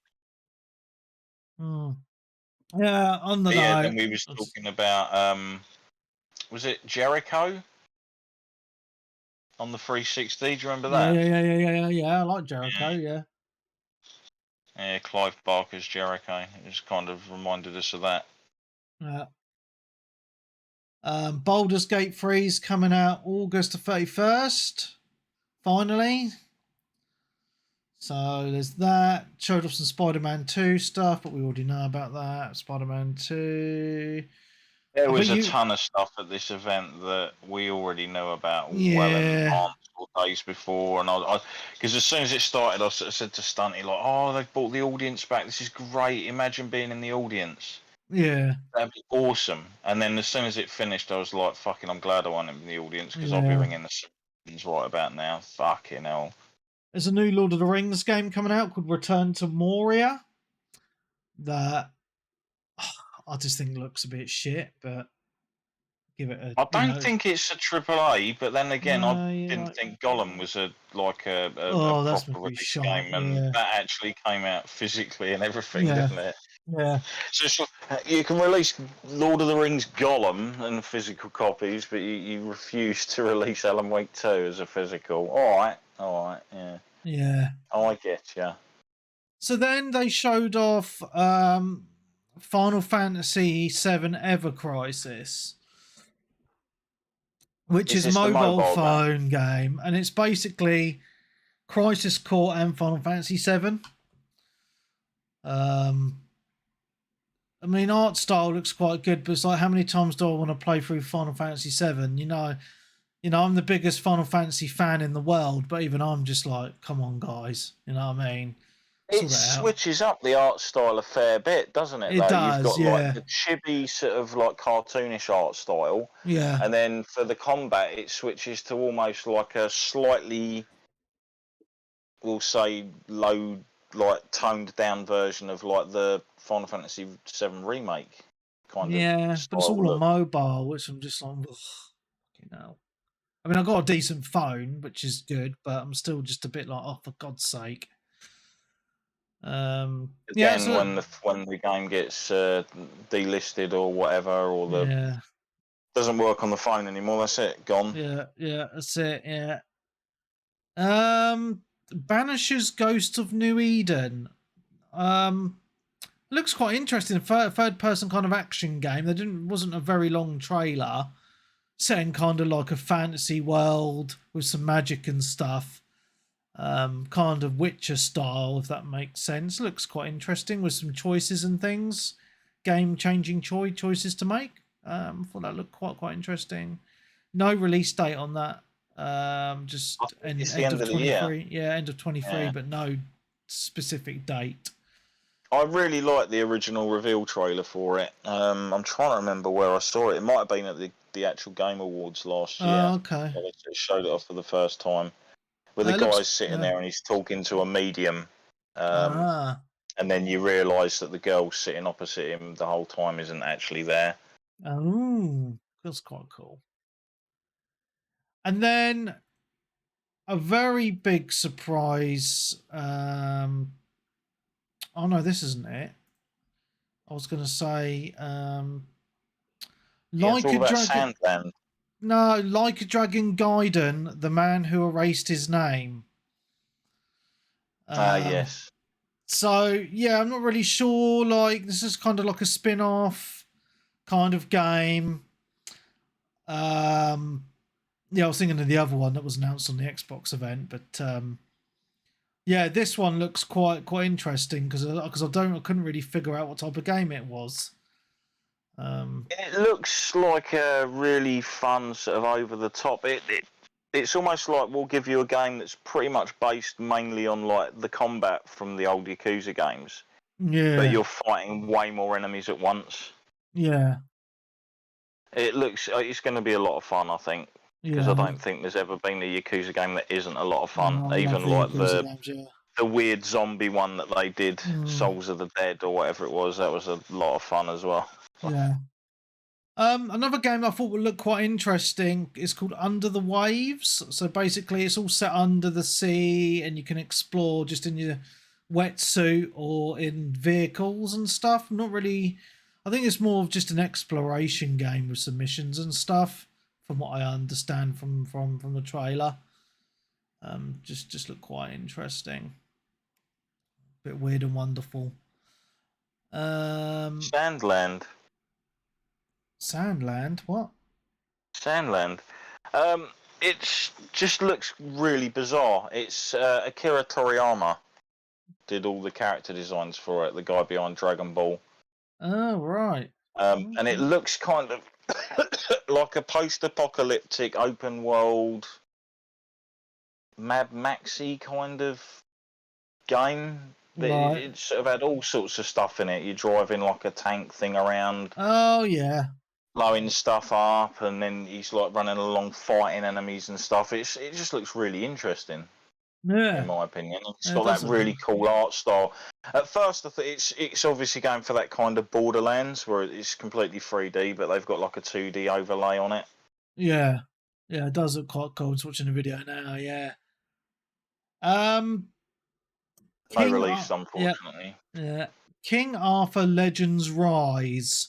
Yeah, on the yeah. Then we was talking about was it Jericho on the 360? Do you remember that? Yeah. I like Jericho. Yeah. Yeah, Clive Barker's Jericho. It just kind of reminded us of that. Yeah. Baldur's Gate 3 is coming out August the 31st. Finally. So there's that. Showed off some Spider-Man 2 stuff, but we already know about that. Spider-Man 2. There was a ton of stuff at this event that we already knew about well in advance or days before. And I because as soon as it started, I said to Stunty, like, oh, they've brought the audience back. This is great. Imagine being in the audience. Yeah. That'd be awesome. And then as soon as it finished, I was like, fucking, I'm glad I wasn't in the audience because I'll be ringing the Sims right about now. Fucking hell. There's a new Lord of the Rings game coming out called Return to Moria that I just think looks a bit shit, but give it a. I don't think it's a AAA, but then again, I didn't think Gollum was a proper release game, and that actually came out physically and everything, didn't it? Yeah. So you can release Lord of the Rings Gollum in physical copies, but you refuse to release Alan Wake 2 as a physical. All right, yeah. Yeah. I get you. So then they showed off Final Fantasy VII Ever Crisis, which is a mobile phone game, and it's basically Crisis Core and Final Fantasy VII. I mean, art style looks quite good, but it's like, how many times do I want to play through Final Fantasy VII? You know, I'm the biggest Final Fantasy fan in the world, but even I'm just like, come on, guys. You know what I mean? It switches up the art style a fair bit, doesn't it? It does, You've got like the chibi sort of like cartoonish art style. Yeah. And then for the combat, it switches to almost like a slightly, we'll say, low, like toned down version of like the Final Fantasy VII remake kind of. Yeah, but it's all on mobile, which I'm just like, you know. I mean, I got a decent phone, which is good, but I'm still just a bit like, oh, for God's sake. When the game gets delisted or whatever, or doesn't work on the phone anymore, that's it, gone. Yeah, that's it. Yeah. Banisher's Ghost of New Eden. Looks quite interesting. Third person kind of action game. Wasn't a very long trailer. Set in kind of like a fantasy world with some magic and stuff. Kind of Witcher style, if that makes sense. Looks quite interesting with some choices and things. Game-changing choices to make. Thought that looked quite interesting. No release date on that. Just end of of 23. Yeah, end of 23, but no specific date. I really liked the original reveal trailer for it. I'm trying to remember where I saw it. It might have been at the actual Game Awards last year. Oh, okay. They showed it off for the first time. Where the guy's sitting there and he's talking to a medium. And then you realise that the girl sitting opposite him the whole time isn't actually there. Oh, that's quite cool. And then a very big surprise. Oh no, this isn't it. I was going to say, Like a Dragon. Sandland. No, Like a Dragon Gaiden, the man who erased his name. Yes. So yeah, I'm not really sure. Like, this is kind of like a spin-off kind of game. Yeah, I was thinking of the other one that was announced on the Xbox event, but yeah, this one looks quite interesting because I couldn't really figure out what type of game it was. It looks like a really fun sort of over the top. It's almost like we'll give you a game that's pretty much based mainly on like the combat from the old Yakuza games. Yeah. But you're fighting way more enemies at once. Yeah. It's going to be a lot of fun, I think. Because I don't think there's ever been a Yakuza game that isn't a lot of fun. Even like the weird zombie one that they did, Souls of the Dead or whatever it was, that was a lot of fun as well. Yeah. Another game I thought would look quite interesting is called Under the Waves. So basically it's all set under the sea and you can explore just in your wetsuit or in vehicles and stuff. Not really. I think it's more of just an exploration game with some missions and stuff, from what I understand from the trailer. Just look quite interesting. A bit weird and wonderful. Sandland. Sandland? What? Sandland. It just looks really bizarre. It's Akira Toriyama did all the character designs for it, the guy behind Dragon Ball. Oh, right. And it looks kind of like a post-apocalyptic open world Mad Maxy kind of game. Right. It sort of had all sorts of stuff in it. You're driving like a tank thing around. Oh, yeah. Blowing stuff up, and then he's like running along fighting enemies and stuff. It just looks really interesting. Yeah. In my opinion, it's got that really cool art style. At first, I thought it's obviously going for that kind of Borderlands where it's completely 3D, but they've got like a 2D overlay on it. Yeah, it does look quite cool. Just watching the video now. Yeah. No release, unfortunately. Yeah. King Arthur Legends Rise.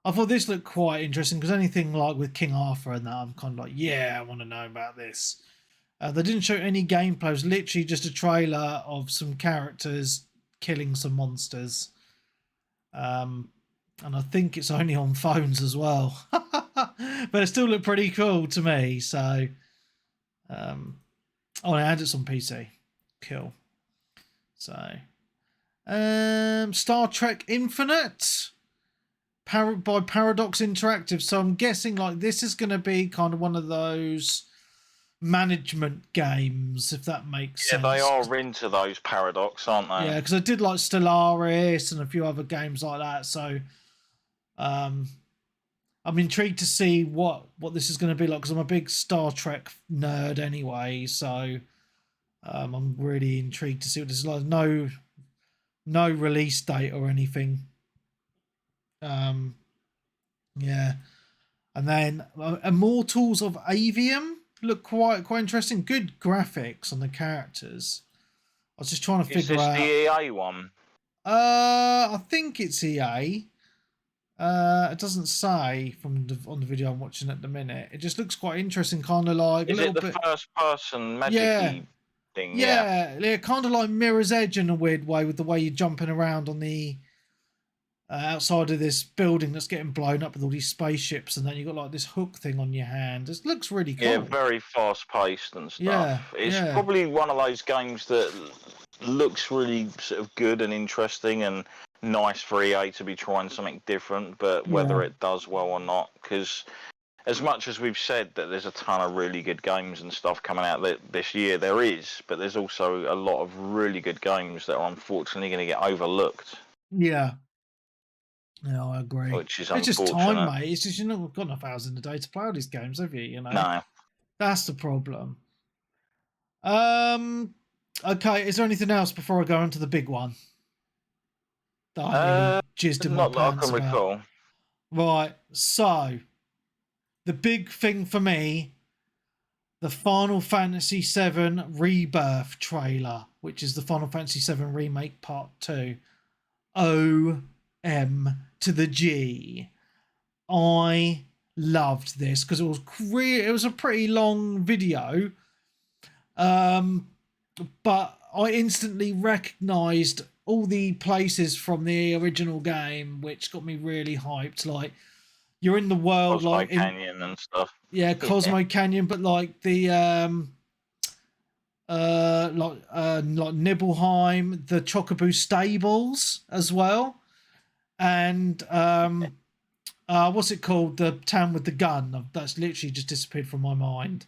I thought this looked quite interesting because anything like with King Arthur and that, I'm kind of like, yeah, I want to know about this. They didn't show any gameplay. It was literally just a trailer of some characters killing some monsters. And I think it's only on phones as well. But it still looked pretty cool to me. So, and it's on PC. Cool. So, Star Trek Infinite by Paradox Interactive. So I'm guessing like this is going to be kind of one of those management games, if that makes sense. Yeah, they are into those Paradox, aren't they? Yeah, because I did like Stellaris and a few other games like that. So I'm intrigued to see what this is going to be like, because I'm a big Star Trek nerd anyway. So I'm really intrigued to see what this is like. No release date or anything. Yeah, and then Immortals of Avium look quite interesting. Good graphics on the characters. I was just trying to figure out. Is this the EA one? I think it's EA. It doesn't say on the video I'm watching at the minute. It just looks quite interesting, kind of like Is a little it the bit first-person magic-y thing? Yeah, kind of like Mirror's Edge in a weird way, with the way you're jumping around on the outside of this building that's getting blown up with all these spaceships, and then you've got like this hook thing on your hand. It looks really cool. Yeah, very fast-paced and stuff. It's probably one of those games that looks really sort of good and interesting and nice for EA to be trying something different, but whether it does well or not, because as much as we've said that there's a ton of really good games and stuff coming out this year, there is, but there's also a lot of really good games that are unfortunately going to get overlooked. Yeah. No, I agree. Which is it's unfortunate. just time, mate. It's just, we've got enough hours in the day to play all these games, have you? No. That's the problem. Okay, is there anything else before I go on to the big one? That I really jizzed in my pants not that I can about. recall. Right, so the big thing for me, the Final Fantasy VII Rebirth trailer, which is the Final Fantasy VII Remake Part 2. OM to the G. I loved this because it was a pretty long video. But I instantly recognized all the places from the original game, which got me really hyped. Like, you're in the world, Cosmo Canyon and stuff. Yeah, Cosmo Canyon, but like the like Nibelheim, the Chocobo stables as well, and what's it called? The town with the gun. That's literally just disappeared from my mind.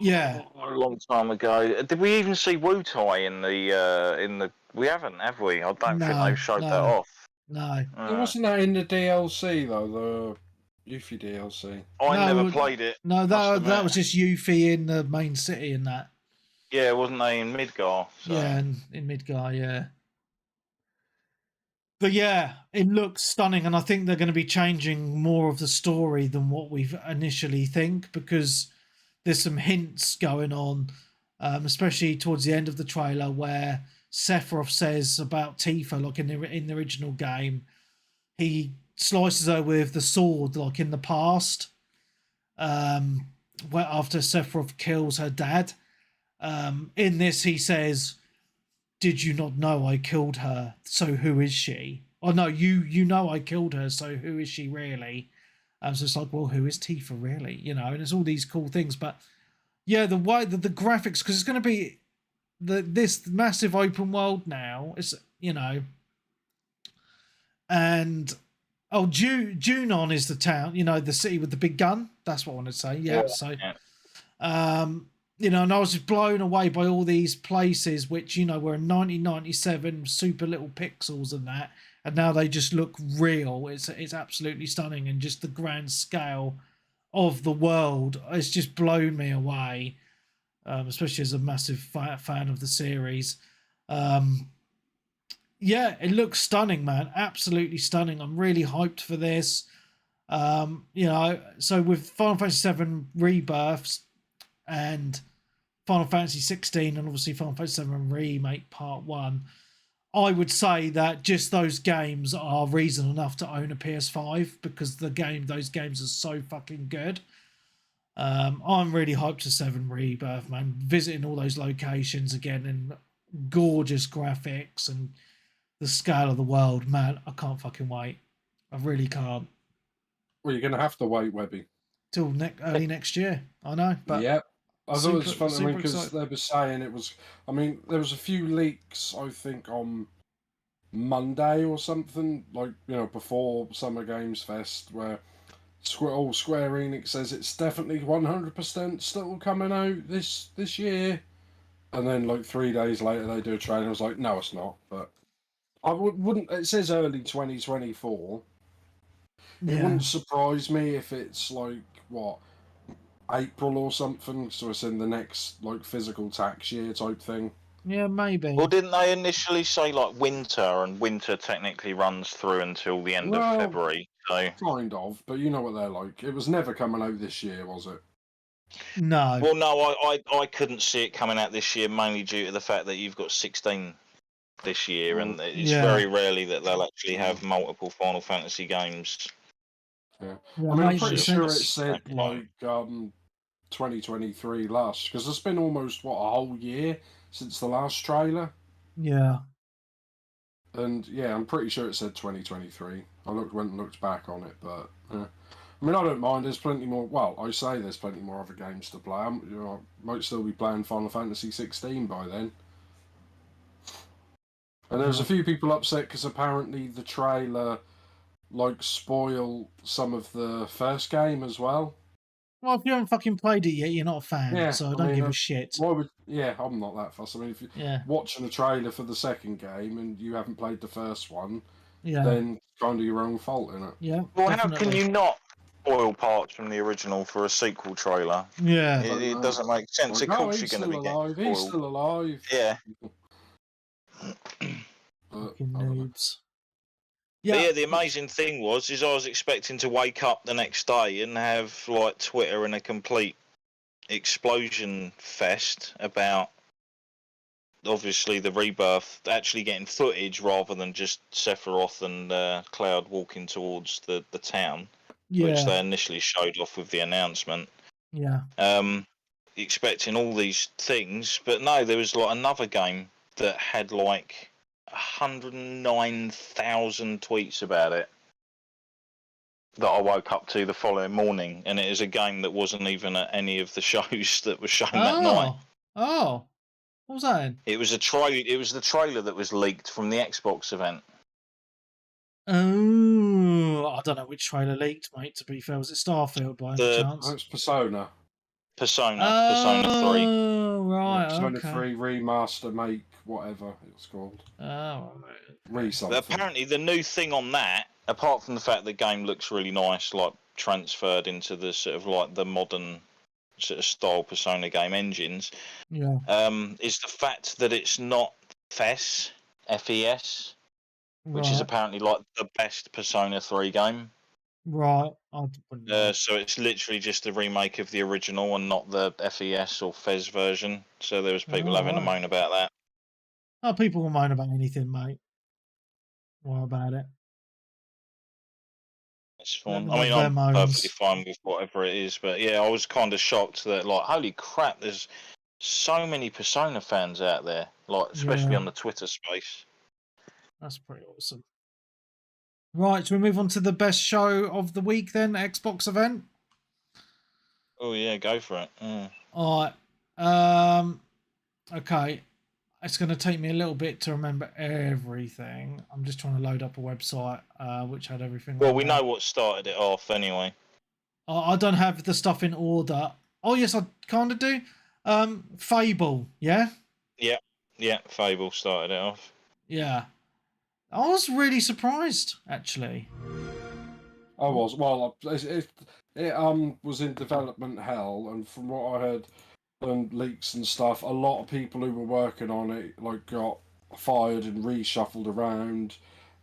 Yeah, a long time ago. Did we even see Wutai in the? We haven't, have we? I don't think they've showed that off. No. It wasn't that in the DLC though, the Yuffie DLC. I never played it. No, that was just Yuffie in the main city and that. Yeah, wasn't they in Midgar? So. Yeah, in Midgar, yeah. But yeah, it looks stunning, and I think they're going to be changing more of the story than what we've initially think, because there's some hints going on, especially towards the end of the trailer, where Sephiroth says about Tifa, like in the original game, he slices her with the sword, like in the past, where after Sephiroth kills her dad. In this, he says, "Did you not know I killed her? So who is she?" Oh no, you know I killed her, so who is she really? So it's like, well, who is Tifa really? And it's all these cool things. But yeah, the way the graphics, because it's going to be this massive open world now. It's and Junon is the town. The city with the big gun. That's what I wanted to say. Yeah. So, and I was just blown away by all these places, which were in 1997, super little pixels and that. And now they just look real. It's absolutely stunning, and just the grand scale of the world, it's just blown me away. Especially as a massive fan of the series. Yeah, it looks stunning, man. Absolutely stunning. I'm really hyped for this. So with Final Fantasy VII Rebirths and Final Fantasy 16 and obviously Final Fantasy VII Remake Part 1, I would say that just those games are reason enough to own a PS5, because those games are so fucking good. I'm really hyped for 7 Rebirth, man. Visiting all those locations again and gorgeous graphics and the scale of the world, man. I can't fucking wait. I really can't. Well, you're going to have to wait, Webby. Till early next year. I know, but yeah. I thought it was funny because they were saying it was. I mean, there was a few leaks, I think, on Monday or something, like before Summer Games Fest, where Square Enix says it's definitely 100% still coming out this year, and then like 3 days later they do a trailer. I was like, no, it's not. But I wouldn't. It says early 2024. Yeah. It wouldn't surprise me if it's like April or something, so it's in the next like physical tax year type thing. Yeah, maybe. Well, didn't they initially say like winter, and winter technically runs through until the end of February? So kind of, but you know what they're like. It was never coming out this year, was it? No. Well, no, I couldn't see it coming out this year, mainly due to the fact that you've got 16 this year, and it's very rarely that they'll actually have multiple Final Fantasy games. Yeah, I mean, I'm pretty sure it said like 2023 last, because it's been almost a whole year since the last trailer. Yeah. And yeah, I'm pretty sure it said 2023. I went and looked back on it, but I mean, I don't mind. There's plenty more. Well, I say there's plenty more other games to play. I might still be playing Final Fantasy 16 by then. And there's a few people upset because apparently the trailer like spoil some of the first game as well. Well, if you haven't fucking played it yet, you're not a fan, Yeah, so I I don't mean, give a shit. why would? Yeah, I'm not that fussed. I mean, if you're Yeah, watching a trailer for the second game and you haven't played the first one, yeah, then kind of your own fault, innit? yeah. Well, how definitely. can you not spoil parts from the original for a sequel trailer? Yeah, It doesn't make sense. Like, Of course, he's you're going to still be getting alive. He's spoiled. still alive. Yeah. But, fucking I don't know. noobs. But Yeah, yeah, the amazing thing was I was expecting to wake up the next day and have like Twitter in a complete explosion fest about obviously the rebirth, actually getting footage rather than just Sephiroth and Cloud walking towards the town, which yeah, they initially showed off with the announcement. yeah. Expecting all these things, but no, there was like another game that had like 109,000 tweets about it that I woke up to the following morning, and it is a game that wasn't even at any of the shows that were shown that night. Oh, what was that in? It was the trailer that was leaked from the Xbox event. Oh, I don't know which trailer leaked, mate. To be fair, was it Starfield by any chance? It's Persona. Persona 3. Oh, right. Persona Okay. 3 remaster, make whatever it's called. Oh, Re something. Apparently, the new thing on that, apart from the fact the game looks really nice, like transferred into the sort of like the modern sort of style Persona game engines, yeah. Is the fact that it's not FES, FES, which is apparently like the best Persona 3 game. Right. So it's literally just a remake of the original and not the FES or FES version. So there was people having a moan about that. Oh, people will moan about anything, mate. What about it? It's fine. I mean, I'm perfectly fine with whatever it is, but yeah, I was kind of shocked that, like, holy crap, there's so many Persona fans out there, like, especially on the Twitter space. That's pretty awesome. Right, so we move on to the best show of the week then, Xbox event. Oh yeah, go for it. All right. Okay. It's going to take me a little bit to remember everything. I'm just trying to load up a website which had everything. Well, we know what started it off anyway. I don't have the stuff in order. Oh, yes, I kind of do. Fable, yeah? Yeah, Fable started it off. Yeah. I was really surprised, actually. I was. Well, it was in development hell, and from what I heard, and leaks and stuff, a lot of people who were working on it like got fired and reshuffled around,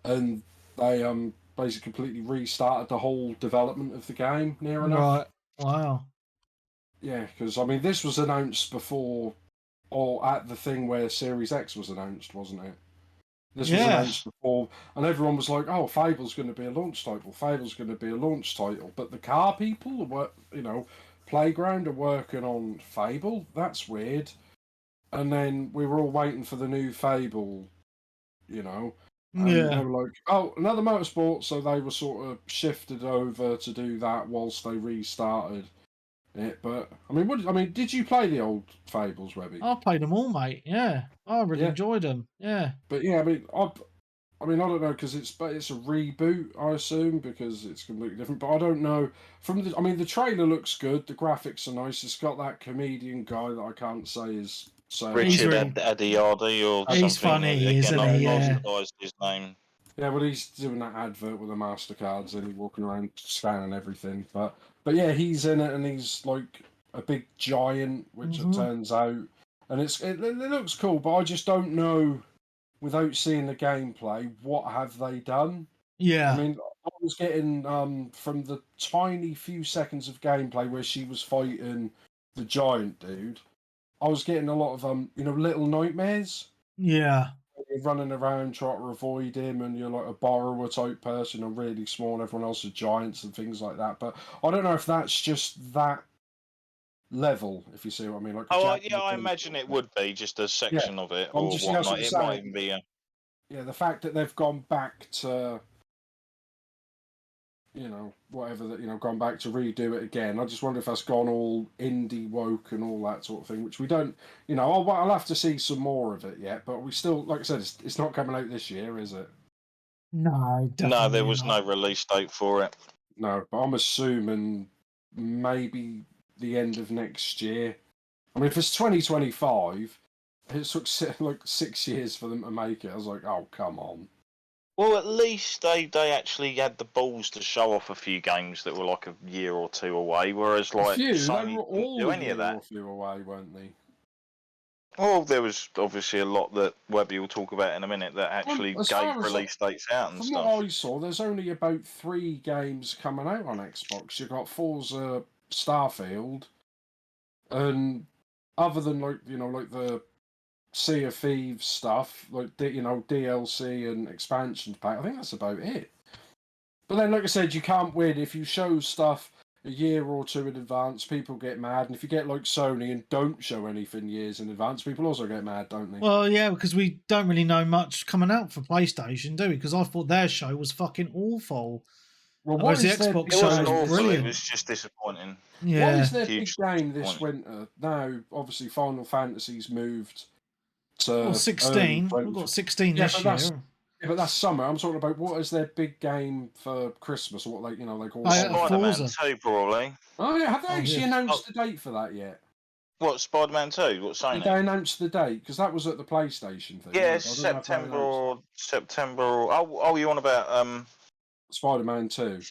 and they basically completely restarted the whole development of the game. Near enough. Right. Wow. Yeah, because I mean, this was announced before, or at the thing where Series X was announced, wasn't it? This was announced before, and everyone was like, "Oh, Fable's going to be a launch title. Fable's going to be a launch title." But the car people were, Playground are working on Fable. That's weird. And then we were all waiting for the new Fable, And they were like, "Oh, another motorsport." So they were sort of shifted over to do that whilst they restarted it. But I mean, did you play the old Fables, Webby? I played them all, mate. Yeah, I really enjoyed them. Yeah. But yeah, I mean, I don't know because it's a reboot, I assume, because it's completely different. But I don't know. The trailer looks good. The graphics are nice. It's got that comedian guy that I can't say is Richard Adiardi or something. He's funny, isn't he? Yeah. His name. Yeah, well, he's doing that advert with the MasterCards and he's walking around scanning everything. But yeah, he's in it and he's like a big giant, which it turns out, and it looks cool. But I just don't know. Without seeing the gameplay, what have they done? Yeah. I mean, I was getting from the tiny few seconds of gameplay where she was fighting the giant dude, I was getting a lot of little nightmares. Yeah. You're running around trying to avoid him, and you're like a borrower type person, and really small, and everyone else is giants and things like that. But I don't know if that's just that level, if you see what I mean. Like, I imagine it would be just a section of it, or whatnot. It might even be the fact that they've gone back to, whatever that, gone back to redo it again. I just wonder if that's gone all indie woke and all that sort of thing, which we don't, I'll have to see some more of it yet. But we still, like I said, it's not coming out this year, is it? No, No, there was not. no release date for it. No, but I'm assuming maybe the end of next year. I mean, if it's 2025, it took like 6 years for them to make it. I was like, oh, come on. Well, at least they actually had the balls to show off a few games that were like a year or two away, whereas like Sony They were didn't all do a any of year that. or two away, weren't they? Well, there was obviously a lot that Webby will talk about in a minute that actually gave release dates out and from stuff. From what I saw, there's only about 3 games coming out on Xbox. You've got Forza, Starfield, and other than like the Sea of Thieves stuff, like DLC and expansion pack, I think that's about it. But then, like I said, you can't win if you show stuff a year or two in advance. People get mad, and if you get like Sony and don't show anything years in advance, people also get mad, don't they? Well, yeah, because we don't really know much coming out for PlayStation, do we? Because I thought their show was fucking awful. Well, what is the Xbox show? It wasn't was awful. brilliant. It was just disappointing. Yeah. What is their big game this winter? Now, obviously, Final Fantasy's moved to 16. We've got 16 this year. Yeah, but that's summer. I'm talking about what is their big game for Christmas, or what like all Spider-Man 2 probably. Oh yeah, have they actually announced the date for that yet? What, Spider-Man 2? What, Sony? Did they announce the date? Because that was at the PlayStation thing. Yeah, September or... Oh, you on about Spider-Man 2?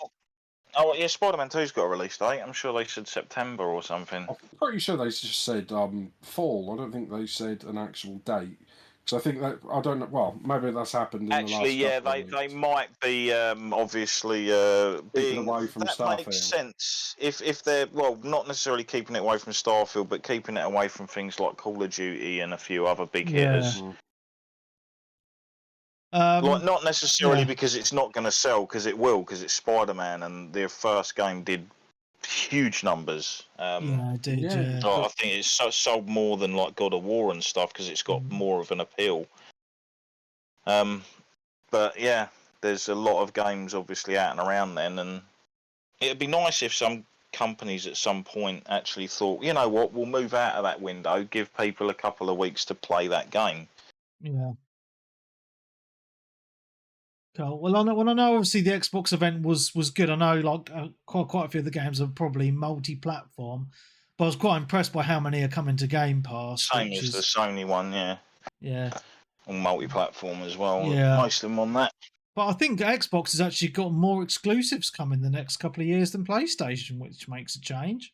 Oh yeah, Spider-Man 2's got a release date. I'm sure they said September or something. I'm pretty sure they just said fall. I don't think they said an actual date. Because I think that, I don't know, well, maybe that's happened in the last couple they of weeks. might be obviously being away from Starfield. That makes sense if they're, well, not necessarily keeping it away from Starfield, but keeping it away from things like Call of Duty and a few other big hitters. Like, not necessarily because it's not going to sell, because it will, because it's Spider-Man, and their first game did huge numbers. It did. Yeah. So I think it's sold more than like God of War and stuff because it's got more of an appeal. But yeah, there's a lot of games obviously out and around then, and it'd be nice if some companies at some point actually thought, you know what, we'll move out of that window, give people a couple of weeks to play that game. Yeah. Cool. Well, I know obviously the Xbox event was good. I know like quite a few of the games are probably multi-platform, but I was quite impressed by how many are coming to Game Pass. Same as the Sony one, yeah. Yeah. On multi-platform as well. Yeah. Most of them on that. But I think Xbox has actually got more exclusives coming the next couple of years than PlayStation, which makes a change.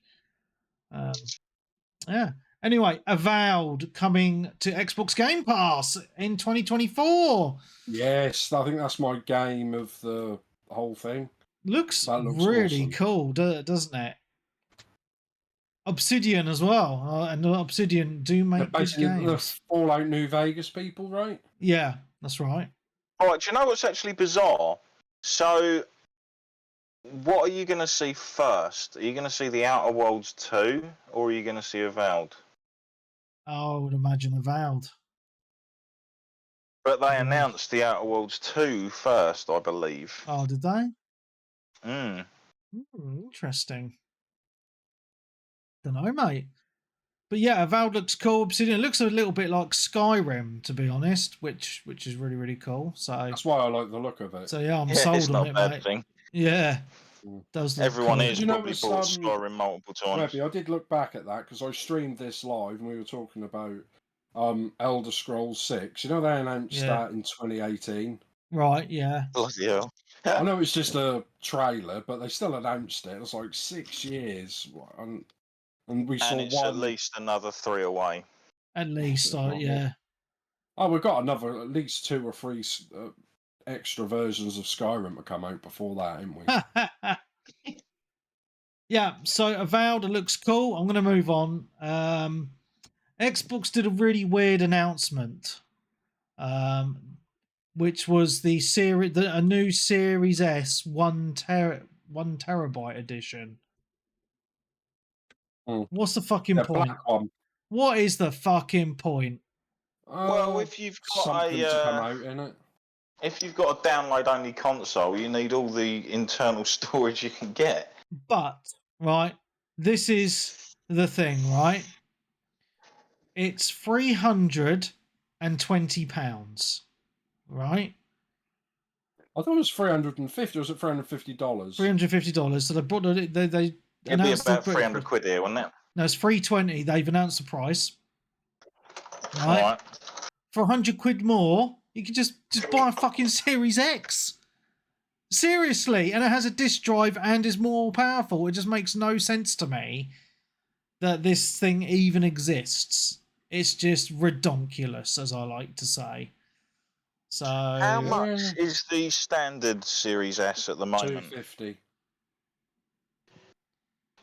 Yeah. Anyway, Avowed coming to Xbox Game Pass in 2024. Yes, I think that's my game of the whole thing. Looks really awesome. Cool, doesn't it? Obsidian as well, and Obsidian do make good games. The Fallout New Vegas people, right? Yeah, that's right. All right, do you know what's actually bizarre? So, what are you going to see first? Are you going to see The Outer Worlds 2, or are you going to see Avowed? I would imagine Avowed. But they announced The Outer Worlds 2 first, I believe. Oh, did they? Interesting. Don't know, mate. But yeah, Avowed looks cool. Obsidian looks a little bit like Skyrim, to be honest, which is really, really cool. So that's why I like the look of it. So yeah, I'm sold on it, mate. Thing. Yeah. Does everyone cool. Is probably bought Skyrim multiple times. Maybe I did look back at that because I streamed this live and we were talking about Elder Scrolls 6. You know they announced that in 2018. Right, yeah. Bloody hell. I know it's just a trailer, but they still announced it. It's like 6 years, and we saw it's one. At least another 3 away. At least, yeah. Oh, we've got another, at least 2 or 3 extra versions of Skyrim to come out before that, haven't we? Yeah, so Avowed looks cool. I'm going to move on. Xbox did a really weird announcement, which was a new Series S 1 terabyte edition. What's the fucking point? What is the fucking point? Well, if you've got to come out in it. If you've got a download-only console, you need all the internal storage you can get. But, right, this is the thing, right? It's £320, right? I thought it was $350. Was it $350? $350. So they brought they It'd be announced about the, 300 quid here, wouldn't it? No, it's $320. They've announced the price. Right. Right. For 100 quid more, you can just buy a fucking Series X. Seriously, and it has a disk drive and is more powerful. It just makes no sense to me that this thing even exists. It's just redonkulous, as I like to say. So how much is the standard Series S at the moment? $250.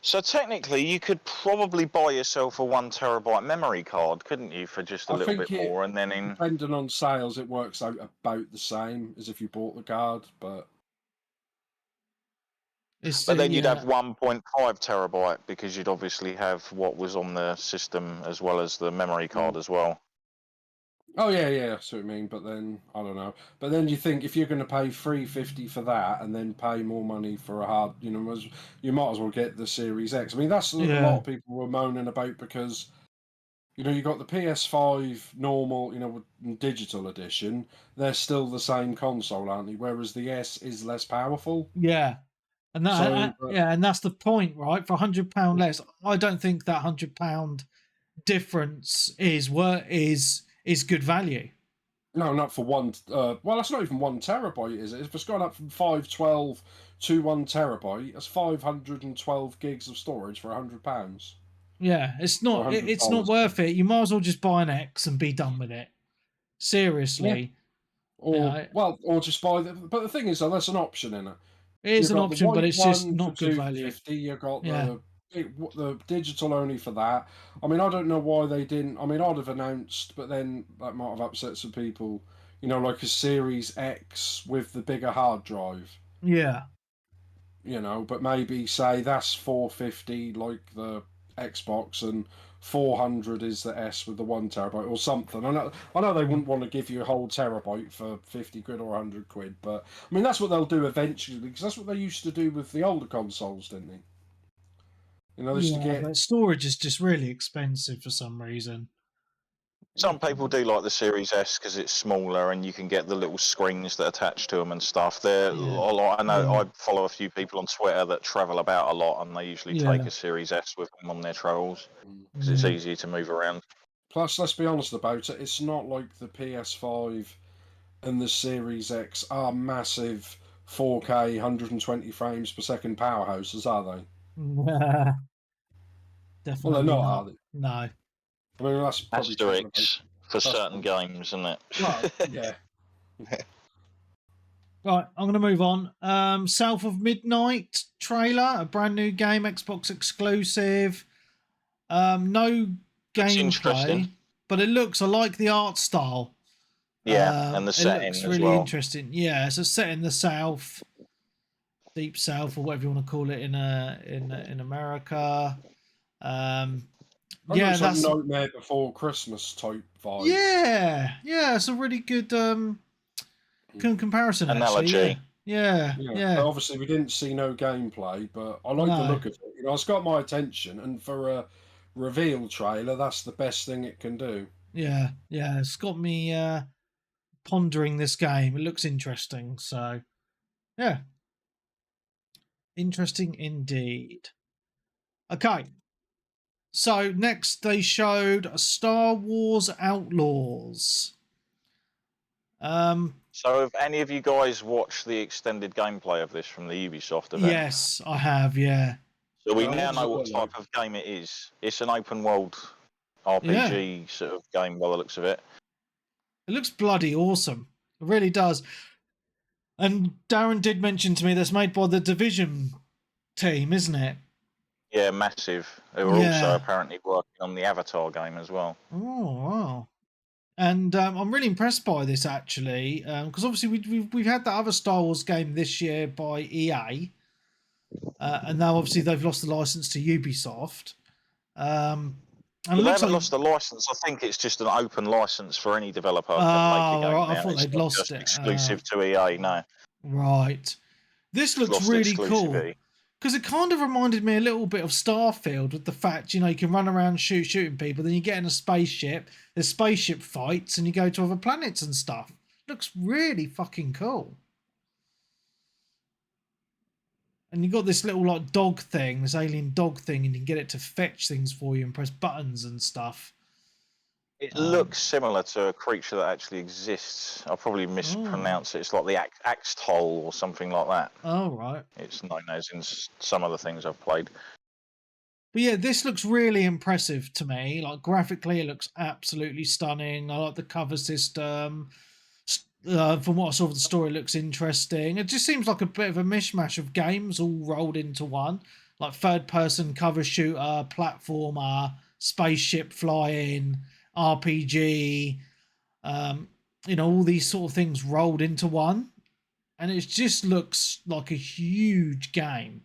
So technically, you could probably buy yourself a 1 terabyte memory card, couldn't you, for just a little bit more, and then in depending on sales, it works out about the same as if you bought the card, but then you'd have 1.5 terabyte because you'd obviously have what was on the system as well as the memory card as well. Oh yeah, that's what I mean. But then I don't know. But then you think if you're going to pay $350 for that and then pay more money for a hard, you might as well get the Series X. I mean, that's what a lot of people were moaning about because you got the PS5 normal, digital edition. They're still the same console, aren't they? Whereas the S is less powerful. Yeah. And and that's the point, right? For £100 less, I don't think that £100 difference is good value. No, not for one. Well, that's not even 1 terabyte, is it? If it's gone up from 512 to 1 terabyte, that's 512 gigs of storage for £100. Yeah, it's not. It's not worth it. You might as well just buy an X and be done with it. Seriously. Yeah. Or just buy the. But the thing is, though, that's an option in it. It is an option, but it's just not good value. You got the digital only for that. I mean, I don't know why they didn't. I mean, I'd have announced, but then that might have upset some people. Like a Series X with the bigger hard drive. Yeah. But maybe say that's $450 like the Xbox and 400 is the S with the 1 terabyte or something. I know they wouldn't want to give you a whole terabyte for 50 quid or 100 quid, but I mean that's what they'll do eventually because that's what they used to do with the older consoles, didn't they? But storage is just really expensive for some reason. Some people do like the Series S because it's smaller and you can get the little screens that attach to them and stuff. I know I follow a few people on Twitter that travel about a lot and they usually take a Series S with them on their travels because it's easier to move around. Plus, let's be honest about it, it's not like the PS5 and the Series X are massive 4K 120 frames per second powerhouses, are they? Definitely they're not, are they? No. I mean, that's probably Asterix for certain games, isn't it? Well, yeah. Right, I'm going to move on. South of Midnight trailer, a brand new game, Xbox exclusive. No gameplay, but it looks. I like the art style. Yeah, and the setting looks really interesting. Yeah, it's a set in the South, Deep South, or whatever you want to call it in America. That's a Nightmare Before Christmas type vibe. Yeah, it's a really good comparison. Analogy. Actually. Yeah. Obviously, we didn't see no gameplay, but I like the look of it. It's got my attention, and for a reveal trailer, that's the best thing it can do. Yeah, it's got me pondering this game. It looks interesting, so yeah, interesting indeed. Okay. So next they showed Star Wars Outlaws. So have any of you guys watched the extended gameplay of this from the Ubisoft event? Yes, I have, yeah. So we now know what type of game it is. It's an open world RPG sort of game by the looks of it. It looks bloody awesome. It really does. And Darren did mention to me that's made by the Division team, isn't it? Yeah, massive. They were also apparently working on the Avatar game as well. Oh, wow. And I'm really impressed by this, actually, because obviously we've had that other Star Wars game this year by EA, and now obviously they've lost the license to Ubisoft. And they haven't lost the license. I think it's just an open license for any developer to make a game. Right. I thought they'd lost it. Exclusive to EA, no. Right. This looks really cool. Because it kind of reminded me a little bit of Starfield with the fact, you can run around shooting people, then you get in a spaceship, there's spaceship fights, and you go to other planets and stuff. Looks really fucking cool. And you got this little like dog thing, this alien dog thing, and you can get it to fetch things for you and press buttons and stuff. It looks similar to a creature that actually exists. I'll probably mispronounce it. It's like the Axtol or something like that. Oh, right. It's known as in some of the things I've played. But yeah, this looks really impressive to me. Like graphically, it looks absolutely stunning. I like the cover system. From what I saw of the story, it looks interesting. It just seems like a bit of a mishmash of games all rolled into one. Like third-person cover shooter, platformer, spaceship flying, RPG, all these sort of things rolled into one. And it just looks like a huge game.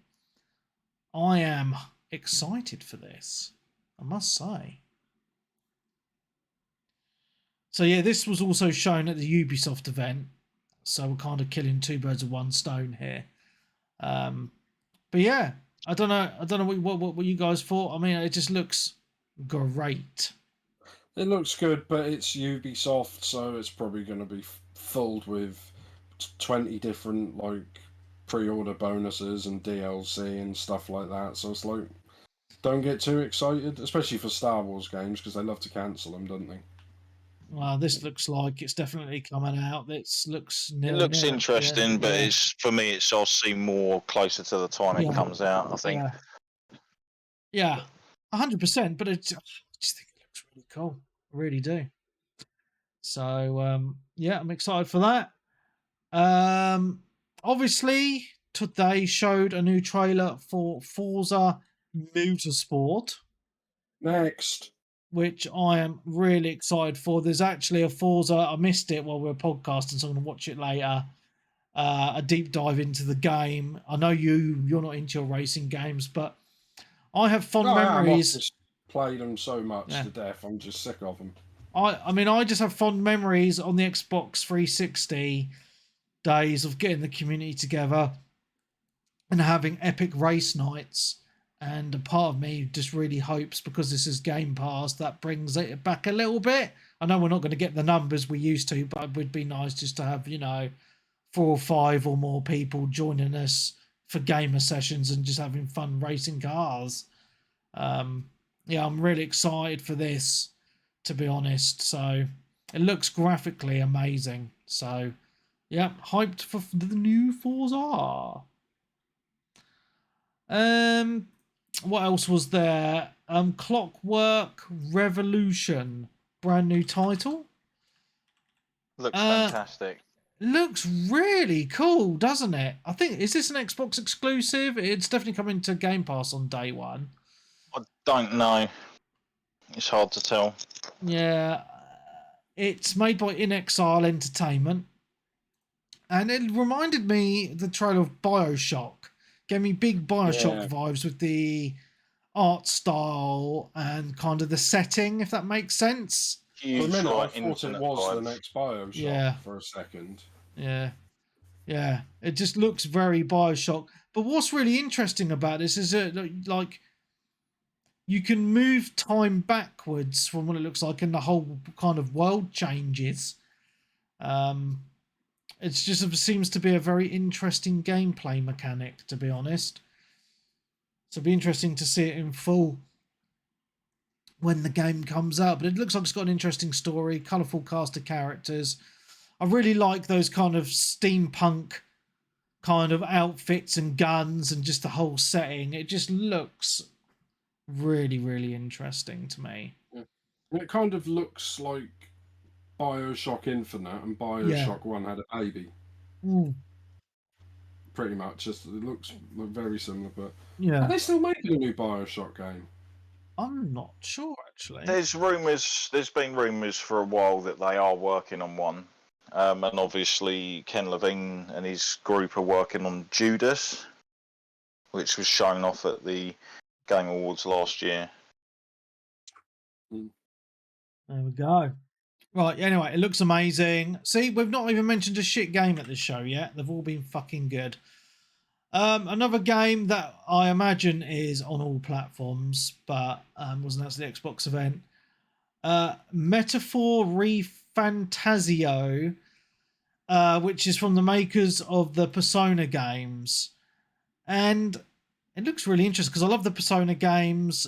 I am excited for this, I must say. So yeah, this was also shown at the Ubisoft event. So we're kind of killing two birds with one stone here. But yeah, I don't know what you guys thought. I mean, it just looks great. It looks good, but it's Ubisoft, so it's probably going to be filled with 20 different like pre-order bonuses and DLC and stuff like that. So it's like, don't get too excited, especially for Star Wars games, because they love to cancel them, don't they? Well, this looks like it's definitely coming out. It looks interesting, but it's for me. I'll see more closer to the time it comes out. I think. Yeah, 100%. But I just think it looks really cool. I really do. So yeah, I'm excited for that. Obviously, today showed a new trailer for Forza Motorsport. Next. Which I am really excited for. There's actually a Forza. I missed it while we were podcasting, so I'm going to watch it later. A deep dive into the game. I know you're not into your racing games, but I have fond memories. I've just played them so much to death. I'm just sick of them. I mean, I just have fond memories on the Xbox 360 days of getting the community together and having epic race nights. And a part of me just really hopes, because this is Game Pass, that brings it back a little bit. I know we're not going to get the numbers we used to, but it would be nice just to have, 4 or 5 or more people joining us for gamer sessions and just having fun racing cars. I'm really excited for this, to be honest. So it looks graphically amazing. So, yeah, hyped for the new Forza. What else was there? Clockwork Revolution, brand new title. Looks fantastic. Looks really cool, doesn't it? I think, is this an Xbox exclusive? It's definitely coming to Game Pass on day one. I don't know. It's hard to tell. Yeah, it's made by inXile Entertainment, and it reminded me the trailer of BioShock. Gave me big BioShock vibes with the art style and kind of the setting, if that makes sense. For a minute, I thought it was the next BioShock for a second. Yeah. It just looks very BioShock. But what's really interesting about this is that, like, you can move time backwards from what it looks like, and the whole kind of world changes. It just seems to be a very interesting gameplay mechanic, to be honest. So it'll be interesting to see it in full when the game comes out. But it looks like it's got an interesting story, colourful cast of characters. I really like those kind of steampunk kind of outfits and guns and just the whole setting. It just looks really, really interesting to me. Yeah. It kind of looks like BioShock Infinite, and BioShock 1 had a baby. Pretty much. It looks very similar, but are they still making a new BioShock game? I'm not sure, actually. There's been rumours for a while that they are working on one. And obviously Ken Levine and his group are working on Judas, which was shown off at the Game Awards last year. There we go. Right, anyway, it looks amazing. See, we've not even mentioned a shit game at this show yet. They've all been fucking good. Another game that I imagine is on all platforms, but was announced at the Xbox event. Metaphor ReFantazio, which is from the makers of the Persona games. and it looks really interesting because I love the Persona games.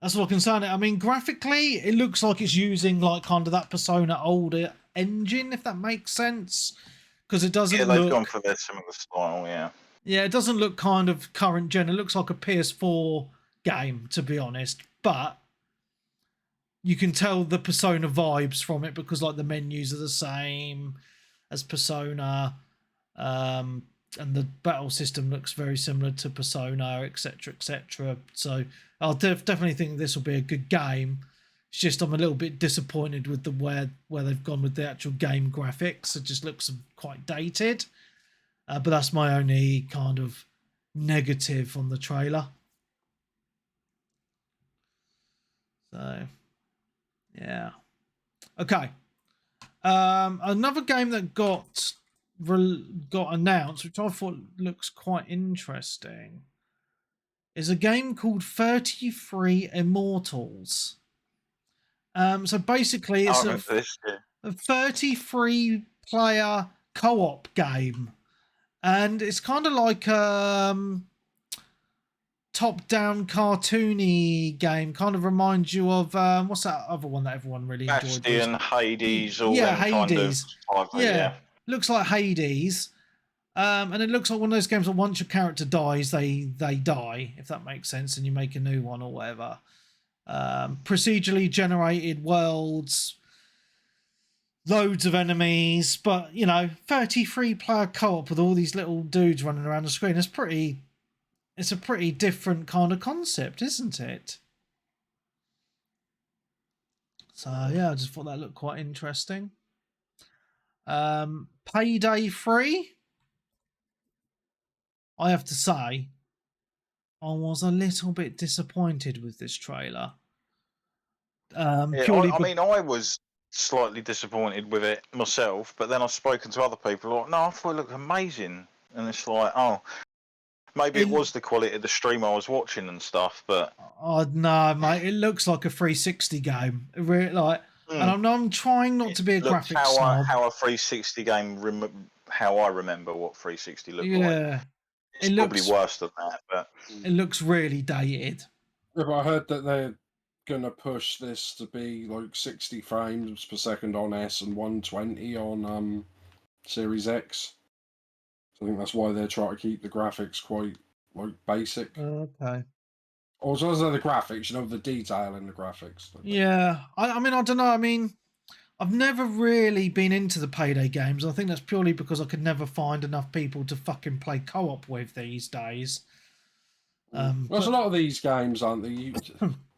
That's what I can say. I mean, graphically, it looks like it's using like kind of that Persona older engine, if that makes sense. Because it doesn't look... Yeah, they've gone for their similar style, yeah. Yeah, it doesn't look kind of current gen. It looks like a PS4 game, to be honest. But you can tell the Persona vibes from it because like the menus are the same as Persona. And the battle system looks very similar to Persona, etc., etc. So I'll definitely think this will be a good game. It's just I'm a little bit disappointed with the where they've gone with the actual game graphics. It just looks quite dated. But that's my only kind of negative on the trailer. So, yeah. Okay. Another game that got announced, which I thought looks quite interesting, is a game called 33 Immortals. So basically, it's a 33 player co-op game, and it's kind of like top-down cartoony game. Kind of reminds you of what's that other one that everyone really enjoyed? Bastion, Hades, all yeah, them Hades. Kind of, yeah, looks like Hades. And it looks like one of those games that once your character dies, they die, if that makes sense, and you make a new one or whatever. Procedurally generated worlds, loads of enemies, but 33 player co-op with all these little dudes running around the screen. It's a pretty different kind of concept, isn't it? So yeah, I just thought that looked quite interesting. Payday 3. I have to say, I was a little bit disappointed with this trailer. I was slightly disappointed with it myself, but then I've spoken to other people like, no, I thought it looked amazing. And it's like, oh, maybe it was the quality of the stream I was watching and stuff, but... Oh, no, mate, it looks like a 360 game. And I'm trying not to be a graphic snob. How a 360 game, how I remember what 360 looked like. Yeah. It's probably worse than that, but... It looks really dated. Yeah, but I heard that they're going to push this to be like 60 frames per second on S and 120 on Series X. So I think that's why they're trying to keep the graphics quite like basic. Okay. Also, as the graphics, the detail in the graphics. Yeah, I mean, I don't know. I mean, I've never really been into the Payday games. I think that's purely because I could never find enough people to fucking play co-op with these days. There's a lot of these games, aren't they?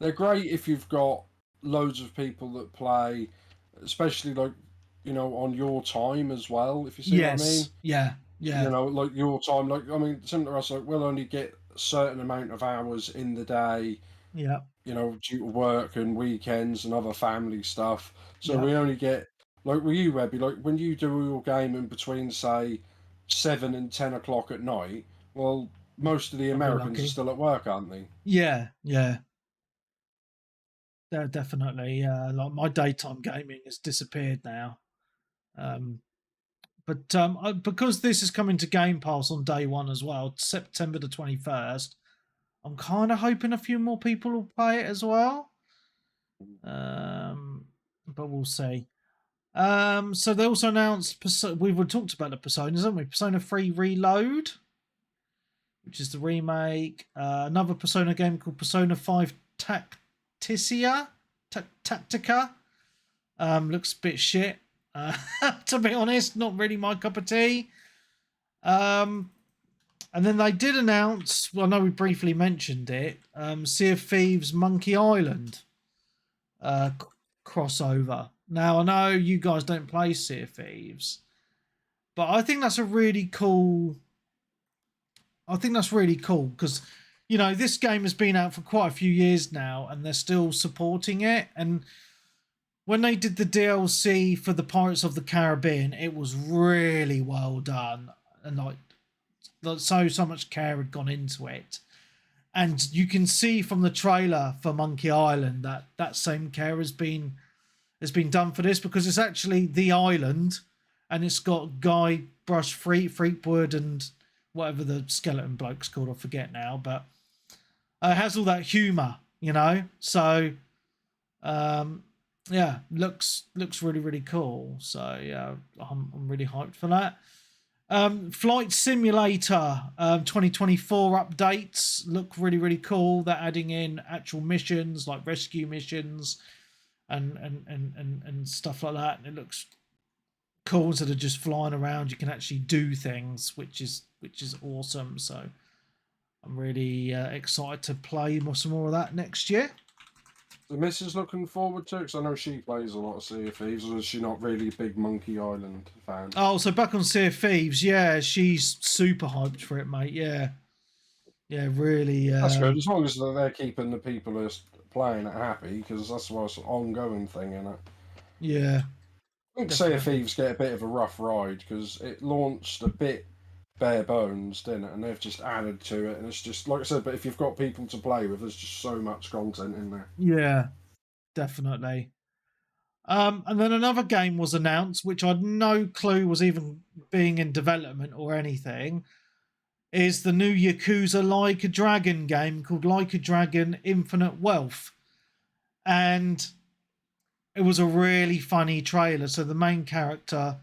They're great if you've got loads of people that play, especially like, on your time as well, if you see what I mean. Yeah. Like your time. Like, I mean, similar to us, like, we'll only get a certain amount of hours in the day. Yeah. Due to work and weekends and other family stuff. So we only get, like with you, Webby, like when you do your game in between, say, 7 and 10 o'clock at night, well, most of the Americans are still at work, aren't they? Yeah. They're definitely. Like my daytime gaming has disappeared now. But because this is coming to Game Pass on day one as well, September the 21st, I'm kind of hoping a few more people will play it as well. But we'll see. So they also announced, we've talked about the Personas, haven't we? Persona 3 Reload, which is the remake. Another Persona game called Persona 5 Tactica. Looks a bit shit. To be honest, not really my cup of tea. And then they did announce, well, I know we briefly mentioned it, Sea of Thieves Monkey Island crossover. Now, I know you guys don't play Sea of Thieves, but I think that's really cool because, this game has been out for quite a few years now and they're still supporting it. And when they did the DLC for the Pirates of the Caribbean, it was really well done. And so much care had gone into it. And you can see from the trailer for Monkey Island that same care has been done for this, because it's actually the island and it's got Guy Brush, Freakwood, and whatever the skeleton bloke's called, I forget now, but it has all that humour, you know. So, yeah, looks really, really cool. So yeah, I'm really hyped for that. Flight Simulator 2024 updates look really, really cool. They're adding in actual missions like rescue missions and stuff like that, and it looks cool. Instead of just flying around, you can actually do things, which is awesome. So I'm really excited to play some more of that next year. The missus looking forward to it, because I know she plays a lot of Sea of Thieves, or is she not really a big Monkey Island fan? Oh, so back on Sea of Thieves, yeah, she's super hyped for it, mate. Yeah, really. That's good, as long as they're keeping the people who are playing it happy, because that's what's an ongoing thing, isn't it? Yeah. I think Sea of Thieves get a bit of a rough ride, because it launched a bit bare bones, didn't it? And they've just added to it, and it's just, like I said, but if you've got people to play with, there's just so much content in there. Yeah, definitely. And then another game was announced, which I had no clue was even being in development or anything, is the new Yakuza Like a Dragon game called Like a Dragon Infinite Wealth. And it was a really funny trailer. So the main character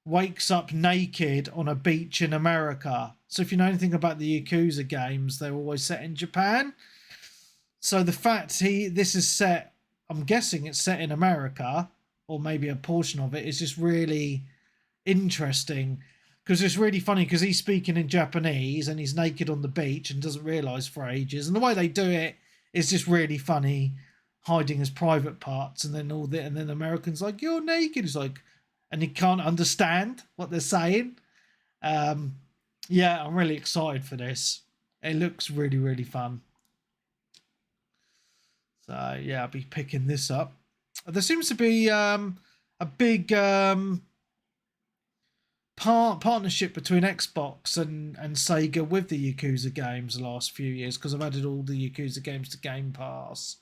wakes up naked on a beach in America. So if you know anything about the Yakuza games, they're always set in Japan. So the fact this is set, I'm guessing it's set in America, or maybe a portion of it, is just really interesting, because it's really funny because he's speaking in Japanese and he's naked on the beach and doesn't realise for ages. And the way they do it is just really funny, hiding his private parts, and then the American's like, "You're naked." He's like, and he can't understand what they're saying. Yeah, I'm really excited for this. It looks really, really fun. So yeah, I'll be picking this up. There seems to be a big partnership between Xbox and Sega with the Yakuza games the last few years, because I've added all the Yakuza games to Game Pass,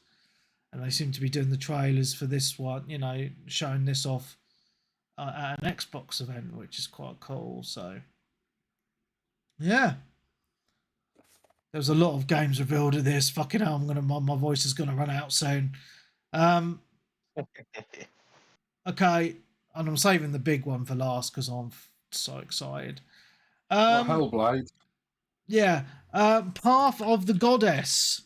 and they seem to be doing the trailers for this one, you know, showing this off at an Xbox event, which is quite cool. So yeah, there's a lot of games revealed at this. Fucking hell, my voice is gonna run out soon. Okay, and I'm saving the big one for last because I'm so excited. Hellblade. Yeah, Path of the Goddess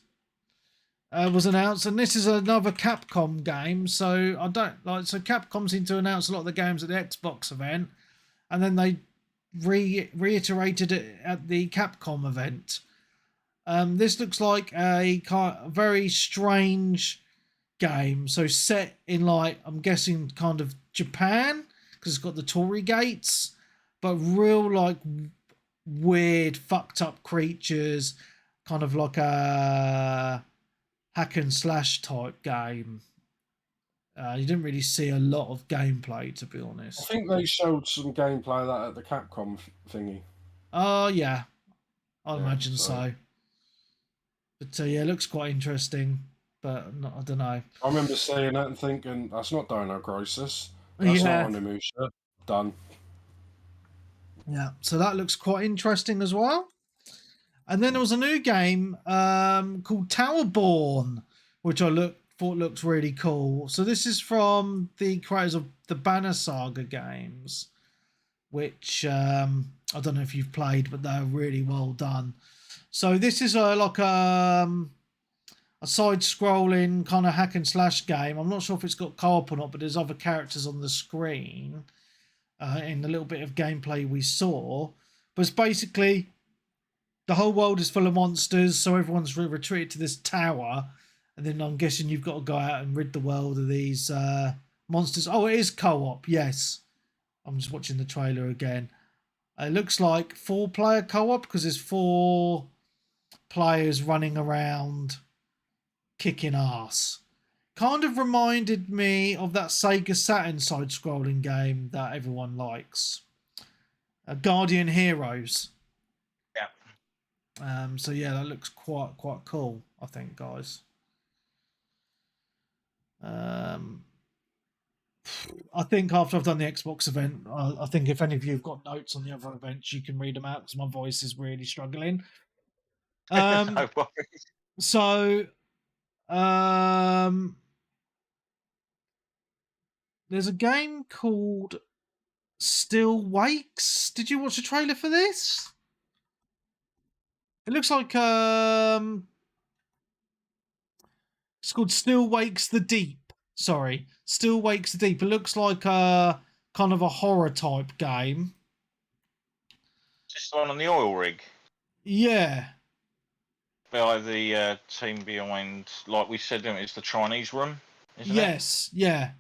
was announced, and this is another Capcom game. So I don't like. So Capcom seem to announce a lot of the games at the Xbox event, and then they reiterated it at the Capcom event. This looks like a very strange game. So set in, like, I'm guessing kind of Japan, because it's got the Torii gates, but real like weird fucked up creatures, kind of like a hack and slash type game. You didn't really see a lot of gameplay, to be honest. I think they showed some gameplay of that at the Capcom thingy. Oh yeah, I imagine so. But yeah, it looks quite interesting, but I don't know. I remember seeing that and thinking, that's not Dino Crisis. That's not Onimusha. Done. Yeah, so that looks quite interesting as well. And then there was a new game called Towerborn, which I thought looked really cool. So this is from the creators of the Banner Saga games, which I don't know if you've played, but they're really well done. So this is like a side-scrolling kind of hack and slash game. I'm not sure if it's got co-op or not, but there's other characters on the screen in the little bit of gameplay we saw. But it's basically the whole world is full of monsters, so everyone's retreated to this tower, and then I'm guessing you've got to go out and rid the world of these monsters. Oh, it is co-op, yes. I'm just watching the trailer again. It looks like 4-player co-op, because there's 4 players running around kicking ass. Kind of reminded me of that Sega Saturn side-scrolling game that everyone likes, Guardian Heroes. Yeah. So yeah, that looks quite cool, I think, guys. I think after I've done the Xbox event, I think if any of you have got notes on the other events, you can read them out because my voice is really struggling. No worries. So, there's a game called Still Wakes. Did you watch the trailer for this? It looks like it's called Still Wakes the Deep. Sorry, Still Wakes the Deep. It looks like a kind of a horror type game. Just the one on the oil rig. Yeah. By the team behind, like we said, it's the Chinese Room, isn't Yes. it? Yeah.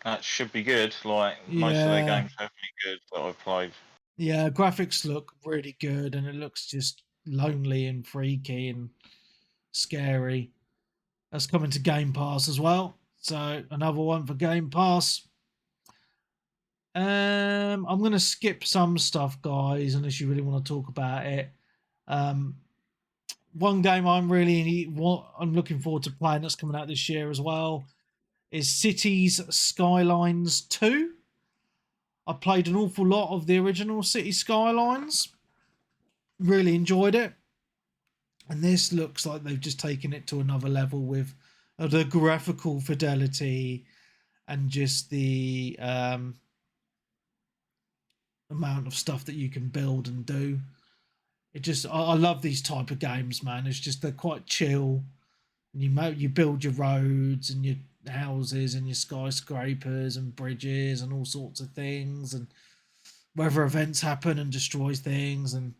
That should be good. Like most of their games have been good that I've played. Yeah, graphics look really good, and it looks just lonely and freaky and scary. That's coming to Game Pass as well. So another one for Game Pass. I'm going to skip some stuff, guys, unless you really want to talk about it. One game I'm looking forward to playing that's coming out this year as well is Cities Skylines 2. I played an awful lot of the original City Skylines. Really enjoyed it. And this looks like they've just taken it to another level with the graphical fidelity and just the amount of stuff that you can build and do. I love these type of games, man. It's just they're quite chill. You build your roads and your houses and your skyscrapers and bridges and all sorts of things, and weather events happen and destroys things, and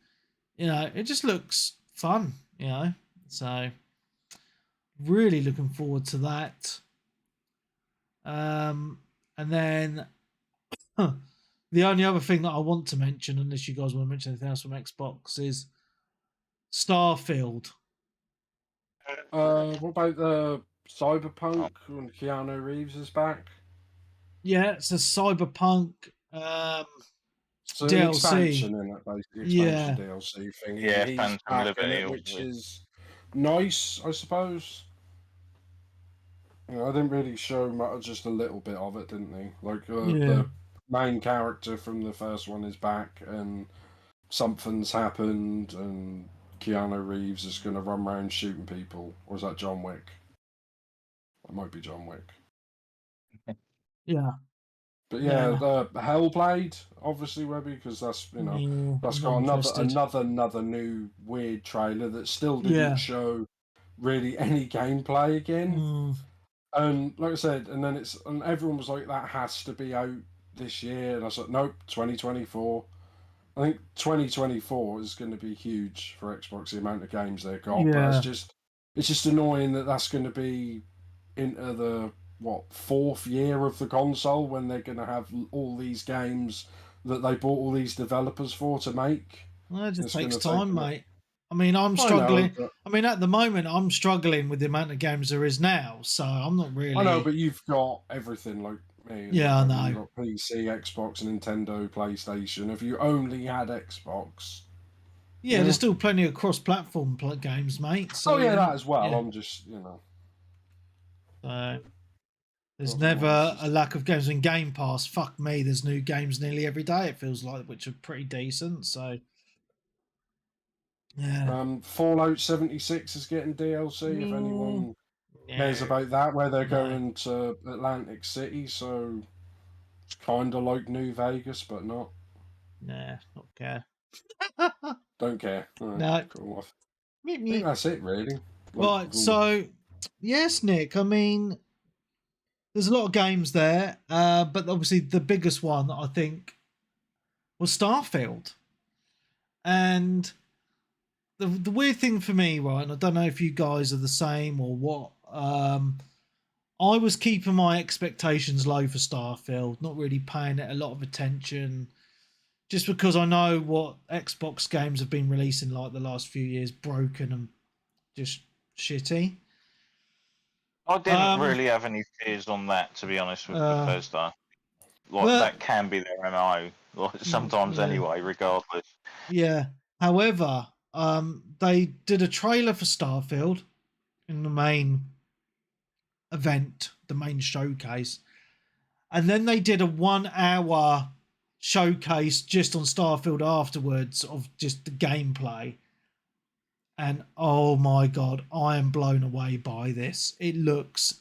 it just looks fun, so really looking forward to that. And then the only other thing that I want to mention, unless you guys want to mention anything else from Xbox, is Starfield. What about the Cyberpunk when Keanu Reeves is back? Yeah, it's a Cyberpunk so DLC. An expansion in it, basically. Expansion DLC thing. Yeah, he's Phantom back in Liberty, it, which is nice, I suppose. I didn't really show much, just a little bit of it, didn't he? Like the main character from the first one is back, and something's happened, and Keanu Reeves is going to run around shooting people. Or is that John Wick? It might be John Wick. Yeah. But the Hellblade, obviously, Webby, because that's that's got another new weird trailer that still didn't show really any gameplay again. And like I said, and everyone was like, that has to be out this year, and I was like, nope, 2024. I think 2024 is going to be huge for Xbox, the amount of games they've got. Yeah. But it's just annoying that that's going to be into the fourth year of the console when they're going to have all these games that they bought all these developers for to make. Well, it just takes time, mate. I mean, I'm struggling. I mean, at the moment, I'm struggling with the amount of games there is now, so I'm not really. I know, but you've got everything like me. Yeah, I know. You've got PC, Xbox, Nintendo, PlayStation. If you only had Xbox. Yeah, there's still plenty of cross-platform games, mate. So, that as well. Yeah. I'm just, there's never a lack of games in Game Pass. Fuck me, there's new games nearly every day, it feels like, which are pretty decent, so. Yeah. Fallout 76 is getting DLC, if anyone cares about that, where they're going to Atlantic City, so it's kind of like New Vegas, but not. Nah, not care. Don't care. Right, no. Cool. I think that's it, really. Right, so, yes, Nick, I mean, there's a lot of games there, but obviously the biggest one, I think, was Starfield. And the weird thing for me, right, and I don't know if you guys are the same or what, I was keeping my expectations low for Starfield, not really paying it a lot of attention, just because I know what Xbox games have been releasing like the last few years, broken and just shitty. I didn't really have any fears on that, to be honest with Bethesda. That can be their MO, sometimes anyway, regardless. Yeah. However, they did a trailer for Starfield in the main event, the main showcase, And then they did a 1 hour showcase just on Starfield afterwards of just the gameplay. And oh my God, I am blown away by this. It looks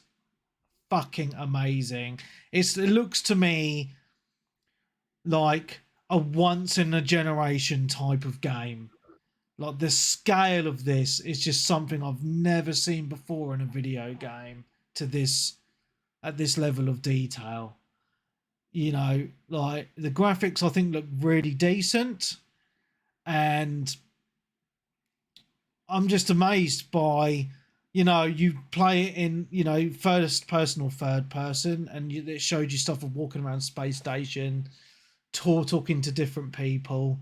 fucking amazing. It looks to me like a once in a generation type of game. Like the scale of this is just something I've never seen before in a video game to this, at this level of detail. You know, like the graphics I think look really decent, and I'm just amazed by, you know, you play it in, you know, first person or third person, and it showed you stuff of walking around space station, talking to different people,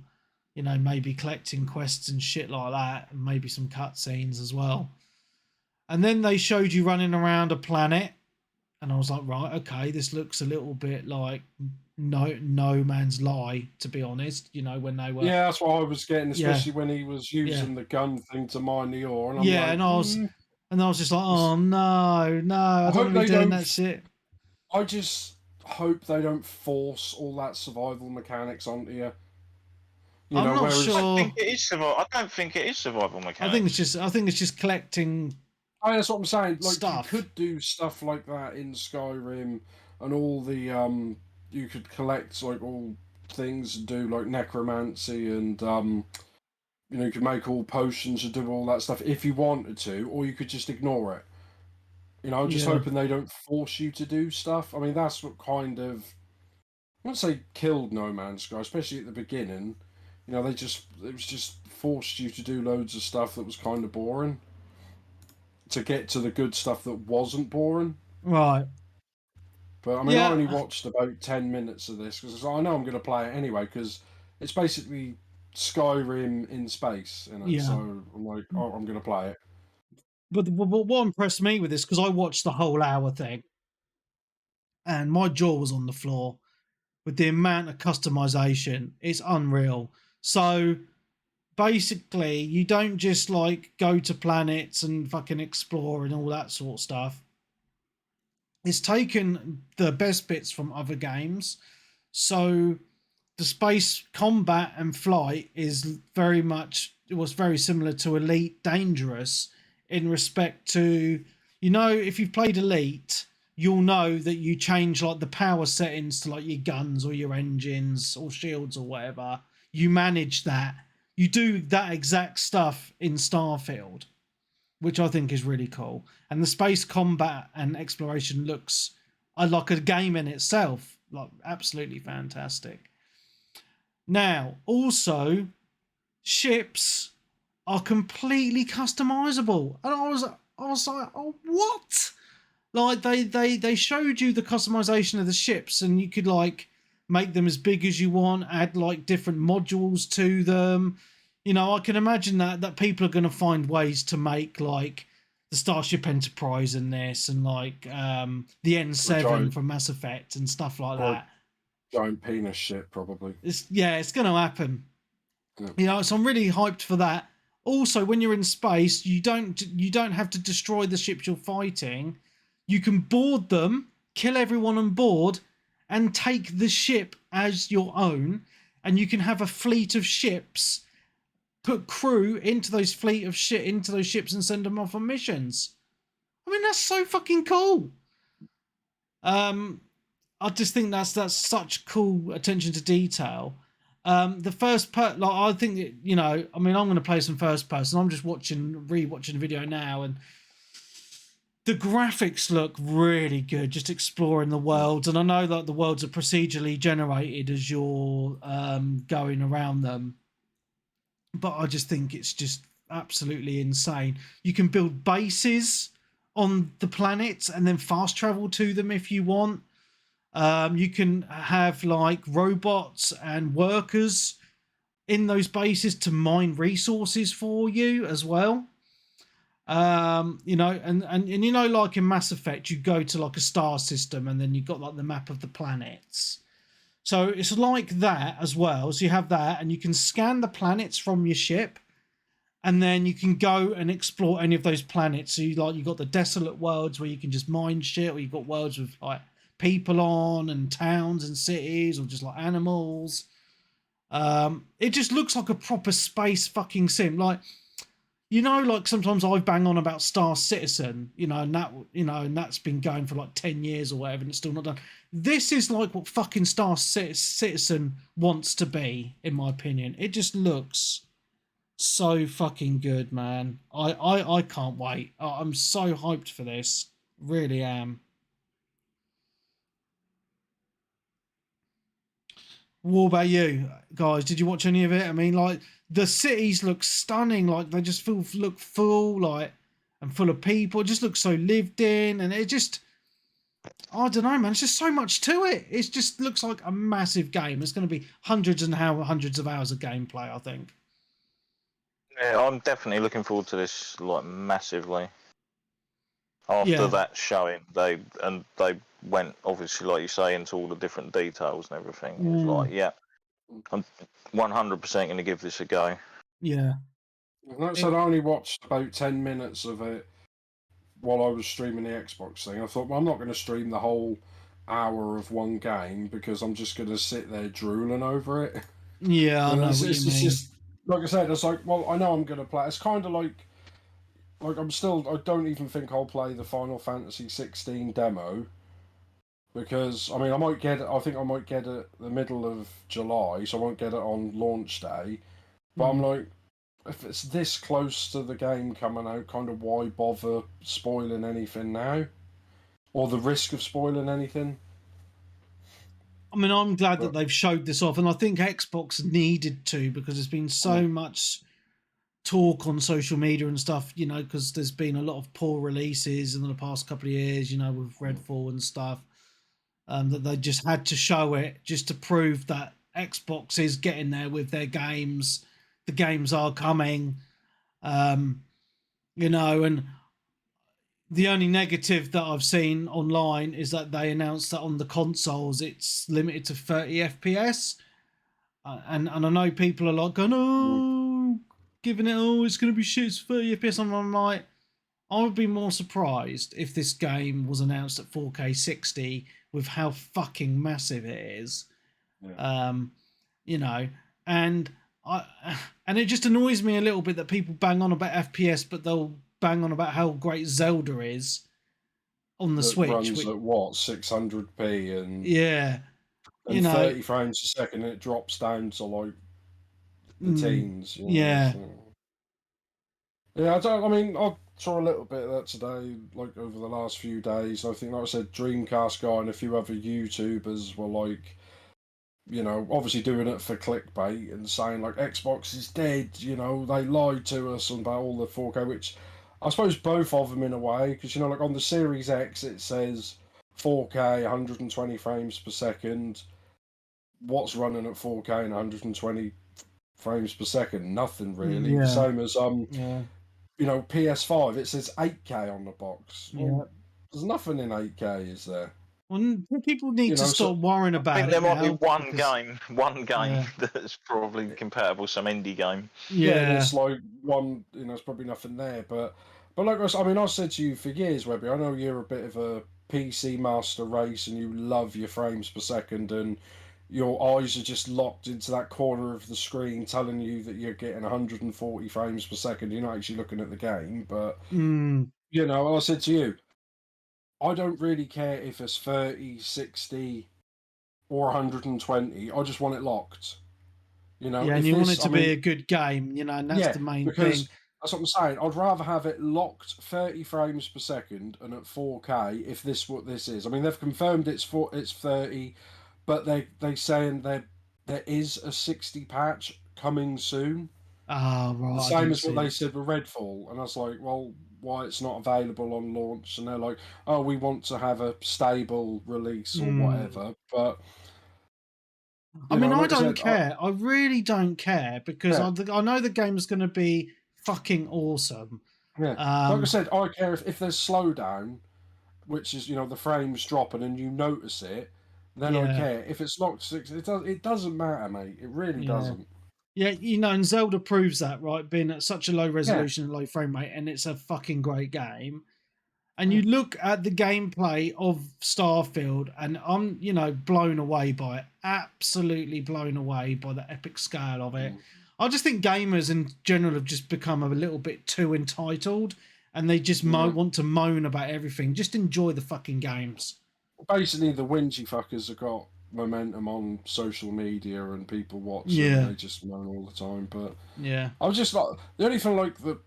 you know, maybe collecting quests and shit like that, and maybe some cutscenes as well. And then they showed you running around a planet, and I was like, right, okay, this looks a little bit like No Man's Lie, to be honest. You know, when they were, yeah, that's what I was getting, especially when he was using the gun thing to mine the ore. And I'm like, and I was just like, oh no, I don't want to be doing that shit. I just hope they don't force all that survival mechanics onto you. I'm not sure. I think it is survival. I don't think it is survival mechanics. I think it's just collecting. That's what I'm saying. Like stuff. You could do stuff like that in Skyrim, and all the you could collect like all things and do like necromancy, and you know, you could make all potions and do all that stuff if you wanted to, or you could just ignore it. You know, I'm just hoping they don't force you to do stuff. I mean, that's what kind of, I wouldn't say killed No Man's Sky, especially at the beginning. You know, it was just forced you to do loads of stuff that was kind of boring to get to the good stuff that wasn't boring. Right. But I mean, I only watched about 10 minutes of this because I know I'm going to play it anyway, because it's basically Skyrim in space, you know? So I'm like, oh, I'm going to play it. But what impressed me with this, because I watched the whole hour thing, and my jaw was on the floor with the amount of customization. It's unreal. So basically, you don't just like go to planets and fucking explore and all that sort of stuff. It's taken the best bits from other games. So the space combat and flight is it was very similar to Elite Dangerous in respect to, you know, if you've played Elite, you'll know that you change like the power settings to like your guns or your engines or shields or whatever. You manage that. You do that exact stuff in Starfield, which I think is really cool. And the space combat and exploration looks like a game in itself, like absolutely fantastic. Now, also, ships are completely customizable, and I was like, oh, what? Like they showed you the customization of the ships, and you could like make them as big as you want, add like different modules to them. You know, I can imagine that people are going to find ways to make like the Starship Enterprise in this, and like the N7 from Mass Effect and stuff like that. Giant penis shit, probably. It's going to happen. Yeah. You know, so I'm really hyped for that. Also, when you're in space, you don't have to destroy the ships you're fighting. You can board them, kill everyone on board, and take the ship as your own. And you can have a fleet of ships, put crew into those into those ships, and send them off on missions. I mean, that's so fucking cool. I just think that's such cool attention to detail. The first part, like, I think that, you know, I mean, I'm going to play some first person. I'm just rewatching the video now, and the graphics look really good, just exploring the worlds. And I know that the worlds are procedurally generated as you're going around them, but I just think it's just absolutely insane. You can build bases on the planets and then fast travel to them if you want. You can have like robots and workers in those bases to mine resources for you as well. You know, and you know, like in Mass Effect, you go to like a star system and then you've got like the map of the planets. So it's like that as well. So you have that, and you can scan the planets from your ship, and then you can go and explore any of those planets. So you got the desolate worlds where you can just mine shit, or you've got worlds with like people on and towns and cities or just like animals. It just looks like a proper space fucking sim. Like, you know, like sometimes I bang on about Star Citizen, and that's been going for like 10 years or whatever, and it's still not done. This is like what fucking Star Citizen wants to be, in my opinion. It just looks so fucking good, man. I can't wait. I'm so hyped for this. Really am. What about you guys? Did you watch any of it? I mean, like, the cities look stunning. Like, they just look full, like, and full of people. It just looks so lived in, and it just, I don't know, man. It's just so much to it. It just looks like a massive game. It's going to be hundreds of hours of gameplay, I think. Yeah, I'm definitely looking forward to this, like, massively. After that showing, they went, obviously, like you say, into all the different details and everything. It was like, yeah, I'm 100% going to give this a go. Yeah. Like I said, I only watched about 10 minutes of it while I was streaming the Xbox thing. I thought, well, I'm not going to stream the whole hour of one game because I'm just going to sit there drooling over it. Yeah, I know what you mean. Just, like I said, it's like, well, I know I'm going to play. It's kind of like I don't even think I'll play the Final Fantasy 16 demo because, I mean, I think I might get it the middle of July, so I won't get it on launch day. But I'm like, if it's this close to the game coming out, kind of why bother spoiling anything now? Or the risk of spoiling anything? I mean, I'm glad that they've showed this off, and I think Xbox needed to because there's been so much talk on social media and stuff, because there's been a lot of poor releases in the past couple of years, with Redfall and stuff, that they just had to show it just to prove that Xbox is getting there with their games. The games are coming, and the only negative that I've seen online is that they announced that on the consoles it's limited to 30 FPS, and I know people are like going, oh, giving it, it's going to be shit, it's 30 FPS. And I'm like, I would be more surprised if this game was announced at 4K 60 with how fucking massive it is. And it just annoys me a little bit that people bang on about FPS, but they'll bang on about how great Zelda is on the Switch. Runs at what, 600p and 30 frames a second, and it drops down to like the teens. Yeah. Yeah, I saw a little bit of that today, like over the last few days. I think, like I said, Dreamcast guy and a few other YouTubers were like, obviously doing it for clickbait and saying like Xbox is dead, they lied to us about all the 4K, which I suppose both of them in a way, because like on the Series X it says 4K 120 frames per second. What's running at 4K and 120 frames per second? Nothing really. The same as PS5, it says 8K on the box. Well, there's nothing in 8K, is there? Well, people need to stop worrying about it. I think there might be one game that's probably compatible with some indie game. Yeah, it's like one, there's probably nothing there. But like I said to you for years, Webby, I know you're a bit of a PC master race and you love your frames per second and your eyes are just locked into that corner of the screen telling you that you're getting 140 frames per second. You're not actually looking at the game. But, I said to you, I don't really care if it's 30, 60, or 120. I just want it locked. And you want it to be a good game, and that's the main thing. That's what I'm saying. I'd rather have it locked 30 frames per second and at 4K if this what this is. I mean, they've confirmed it's 30, but they saying there is a 60 patch coming soon. Ah, right. The same as what they said with Redfall, and I was like, well, why it's not available on launch? And they're like, oh, we want to have a stable release or whatever. But I don't care. I really don't care because I know the game's going to be fucking awesome. Yeah, like I said, I care if there's slowdown, which is the frames dropping and you notice it. Then I care. If it's locked 6, it doesn't matter, mate. It really doesn't. Yeah, and Zelda proves that, right? Being at such a low resolution and low frame rate, and it's a fucking great game. And you look at the gameplay of Starfield, and I'm, blown away by it. Absolutely blown away by the epic scale of it. I just think gamers in general have just become a little bit too entitled, and they just want to moan about everything. Just enjoy the fucking games. Basically, the whingy fuckers have got momentum on social media, and people watch them, and they just moan all the time. But I was just like, the only thing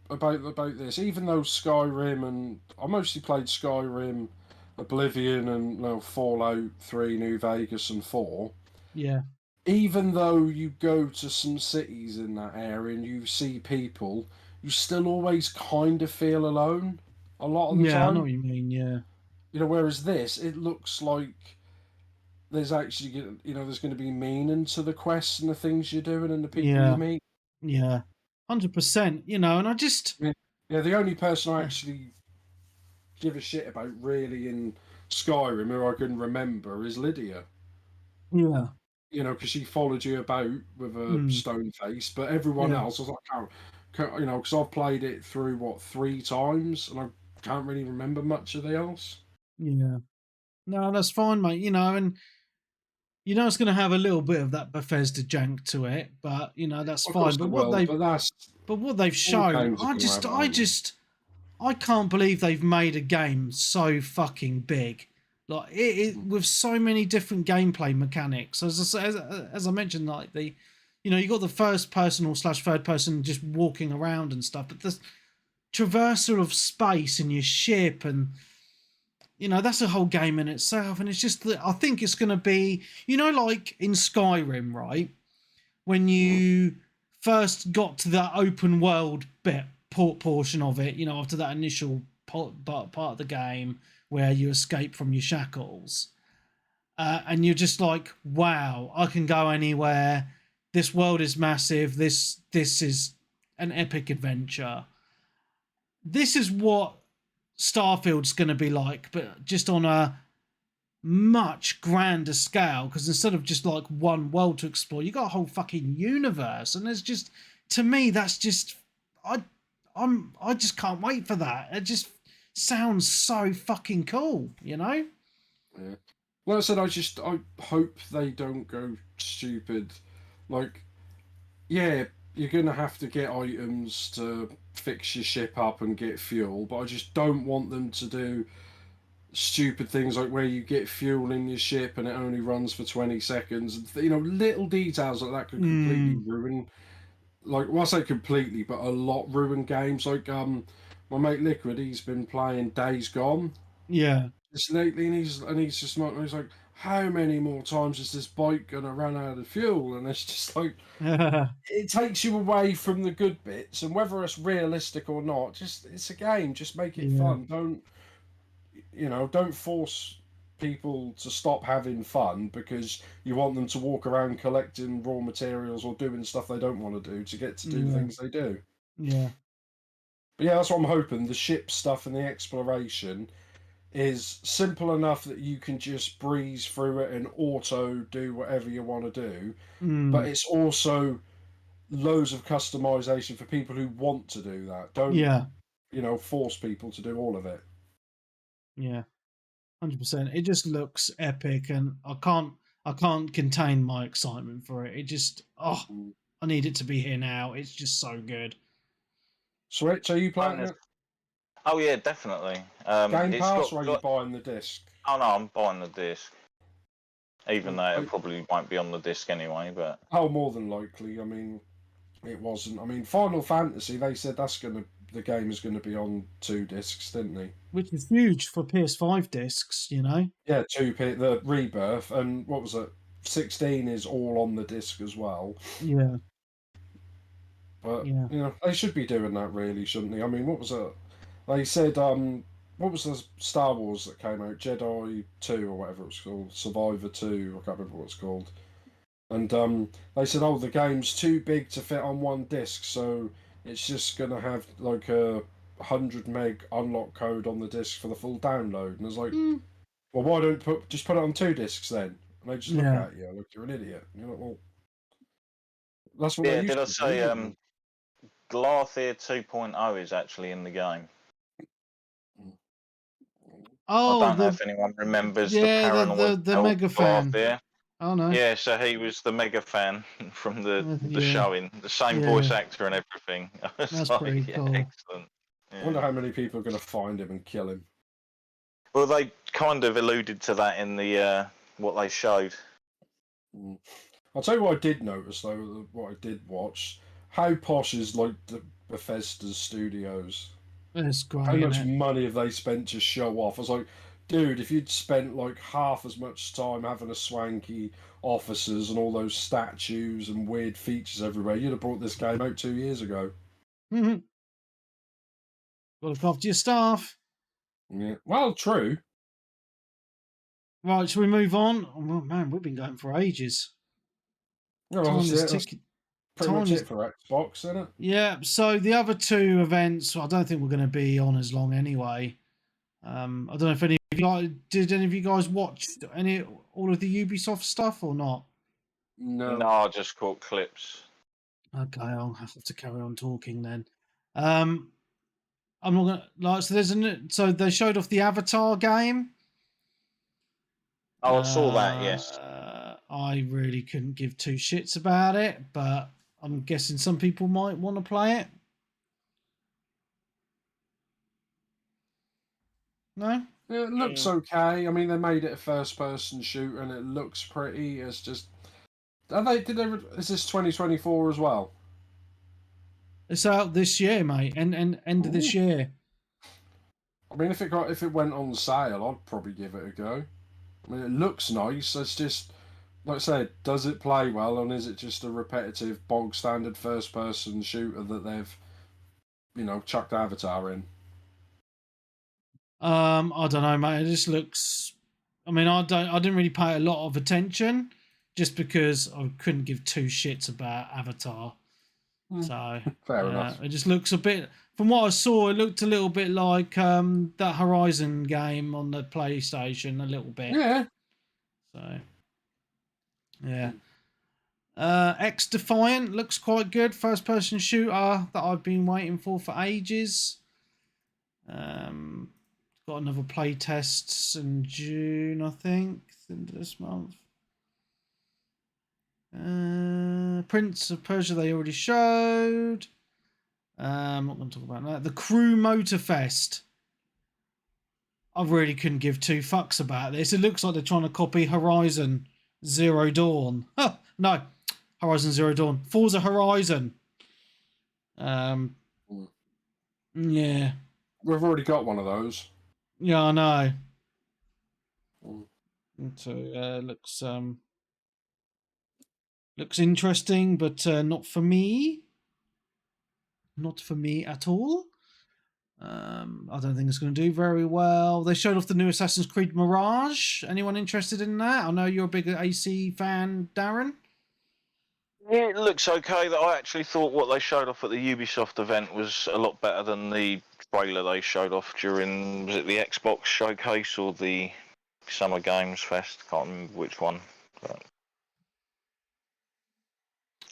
about this, even though Skyrim, and I mostly played Skyrim, Oblivion, and Fallout 3, New Vegas, and 4. Yeah. Even though you go to some cities in that area and you see people, you still always kind of feel alone a lot of the time. Yeah, I know what you mean, yeah. Whereas this, it looks like there's actually, there's going to be meaning to the quests and the things you're doing and the people you meet. Yeah, 100%. And I just... the only person I actually give a shit about really in Skyrim, who I can remember, is Lydia. Yeah. Because she followed you about with a stone face, but everyone else, I was like, because I've played it through 3 times, and I can't really remember much of the else. Yeah. No, that's fine, mate. And it's going to have a little bit of that Bethesda jank to it, but that's fine. But what they've shown, I can't believe they've made a game so fucking big. Like it with so many different gameplay mechanics. As I mentioned, like you got the first person or / third person just walking around and stuff, but the traversal of space in your ship, and that's a whole game in itself. And it's just that I think it's going to be, like in Skyrim, right? When you first got to that open world portion of it, after that initial part of the game where you escape from your shackles, and you're just like, wow, I can go anywhere. This world is massive. This is an epic adventure. This is what Starfield's going to be like, but just on a much grander scale, because instead of just like one world to explore, you got a whole fucking universe. And there's just, to me, that's just, I just can't wait for that. It just sounds so fucking cool, Yeah. Like I said, I hope they don't go stupid. Like, yeah, you're going to have to get items to fix your ship up and get fuel, but I just don't want them to do stupid things like where you get fuel in your ship and it only runs for 20 seconds. Little details like that could completely ruin, I say completely, but a lot ruin games. Like my mate Liquid, he's been playing Days Gone just lately, and he's just like, how many more times is this bike gonna run out of fuel? And it's just like it takes you away from the good bits, and whether it's realistic or not, just it's a game, just make it fun. Don't force people to stop having fun because you want them to walk around collecting raw materials or doing stuff they don't want to do to get to do things they do. Yeah. But yeah, that's what I'm hoping. The ship stuff and the exploration is simple enough that you can just breeze through it and auto do whatever you want to do. But it's also loads of customization for people who want to do that. Don't force people to do all of it. Yeah, 100%. It just looks epic, and I can't contain my excitement for it. It just, I need it to be here now. It's just so good. Switch, are you playing it? Oh yeah, definitely. Game Pass, or are you buying the disc? Oh no, I'm buying the disc. Even though it probably won't be on the disc anyway, but more than likely. I mean, it wasn't. I mean, Final Fantasy, they said the game is going to be on 2 discs, didn't they? Which is huge for PS5 discs, Yeah, the Rebirth, and what was it? 16 is all on the disc as well. Yeah. But they should be doing that, really, shouldn't they? I mean, what was it? They said, what was the Star Wars that came out? Jedi 2 or whatever it was called, Survivor 2. I can't remember what it's called. And they said, the game's too big to fit on 1 disc, so it's just going to have like a 100 meg unlock code on the disc for the full download. And it's like, well, why don't just put it on 2 discs then? And they just look at you like you're an idiot. You're like, well, that's what. Yeah, did I say Glarthir 2.0 is actually in the game? I don't know if anyone remembers the paranoid the mega fan. there. Oh no. Yeah, so he was the mega fan from the showing, the same voice actor and everything. That's pretty cool. Excellent. Yeah. I wonder how many people are going to find him and kill him. Well, they kind of alluded to that in the what they showed. I'll tell you what I did notice though. What I did watch, how posh is like the Bethesda Studios. It's great. How much money have they spent to show off? I was like, dude, if you'd spent like half as much time having a swanky officers and all those statues and weird features everywhere, you'd have brought this game out 2 years ago. Mm-hmm. Got to look after your staff. Yeah. Well, true. Right, shall we move on? Oh man, we've been going for ages. Well, time is ticking. Pretty much it for Xbox, isn't it? Yeah. So the other two events, I don't think we're going to be on as long anyway. I don't know if any of you guys did. Any of you guys watch all of the Ubisoft stuff or not? No. No, I just caught clips. Okay, I'll have to carry on talking then. I'm not gonna so they showed off the Avatar game. Oh, I saw that. Yes. I really couldn't give two shits about it, but I'm guessing some people might want to play it. No? It looks okay. I mean, they made it a first-person shooter, and it looks pretty. It's just, is this 2024 as well? It's out this year, mate, and end of this year. I mean, if it went on sale, I'd probably give it a go. I mean, it looks nice. It's just, like I said, does it play well, and is it just a repetitive, bog standard first-person shooter that they've, chucked Avatar in? I don't know, mate. It just looks. I mean, I didn't really pay a lot of attention, just because I couldn't give two shits about Avatar. So fair enough. It just looks a bit. From what I saw, it looked a little bit like that Horizon game on the PlayStation, a little bit. Yeah. So, yeah. X Defiant looks quite good. First person shooter that I've been waiting for ages. Got another play tests in June, I think, into this month. Prince of Persia they already showed. I'm not going to talk about that. The Crew Motorfest. I really couldn't give two fucks about this. It looks like they're trying to copy Horizon Zero Dawn. Oh, no, Horizon Zero Dawn. Forza Horizon. Yeah. We've already got one of those. Yeah, I know. Mm. So looks interesting, but not for me. Not for me at all. I don't think it's going to do very well. They showed off the new Assassin's Creed Mirage. Anyone interested in that? I know you're a big AC fan, Darren. It looks okay. That I actually thought what they showed off at the Ubisoft event was a lot better than the trailer they showed off during, was it the Xbox showcase or the Summer Games Fest? Can't remember which one. But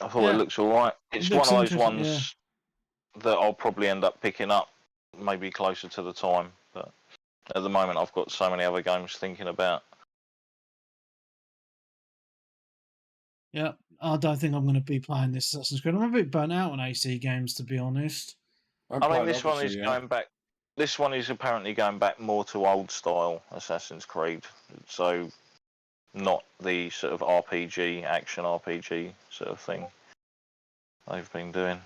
I thought it looks alright. It's one of those ones that I'll probably end up picking up maybe closer to the time. But at the moment I've got so many other games thinking about. Yeah, I don't think I'm going to be playing this Assassin's Creed. I'm a bit burnt out on AC games, to be honest. I mean, this one is going back. This one is apparently going back more to old style Assassin's Creed, so not the sort of RPG, action RPG sort of thing they've been doing.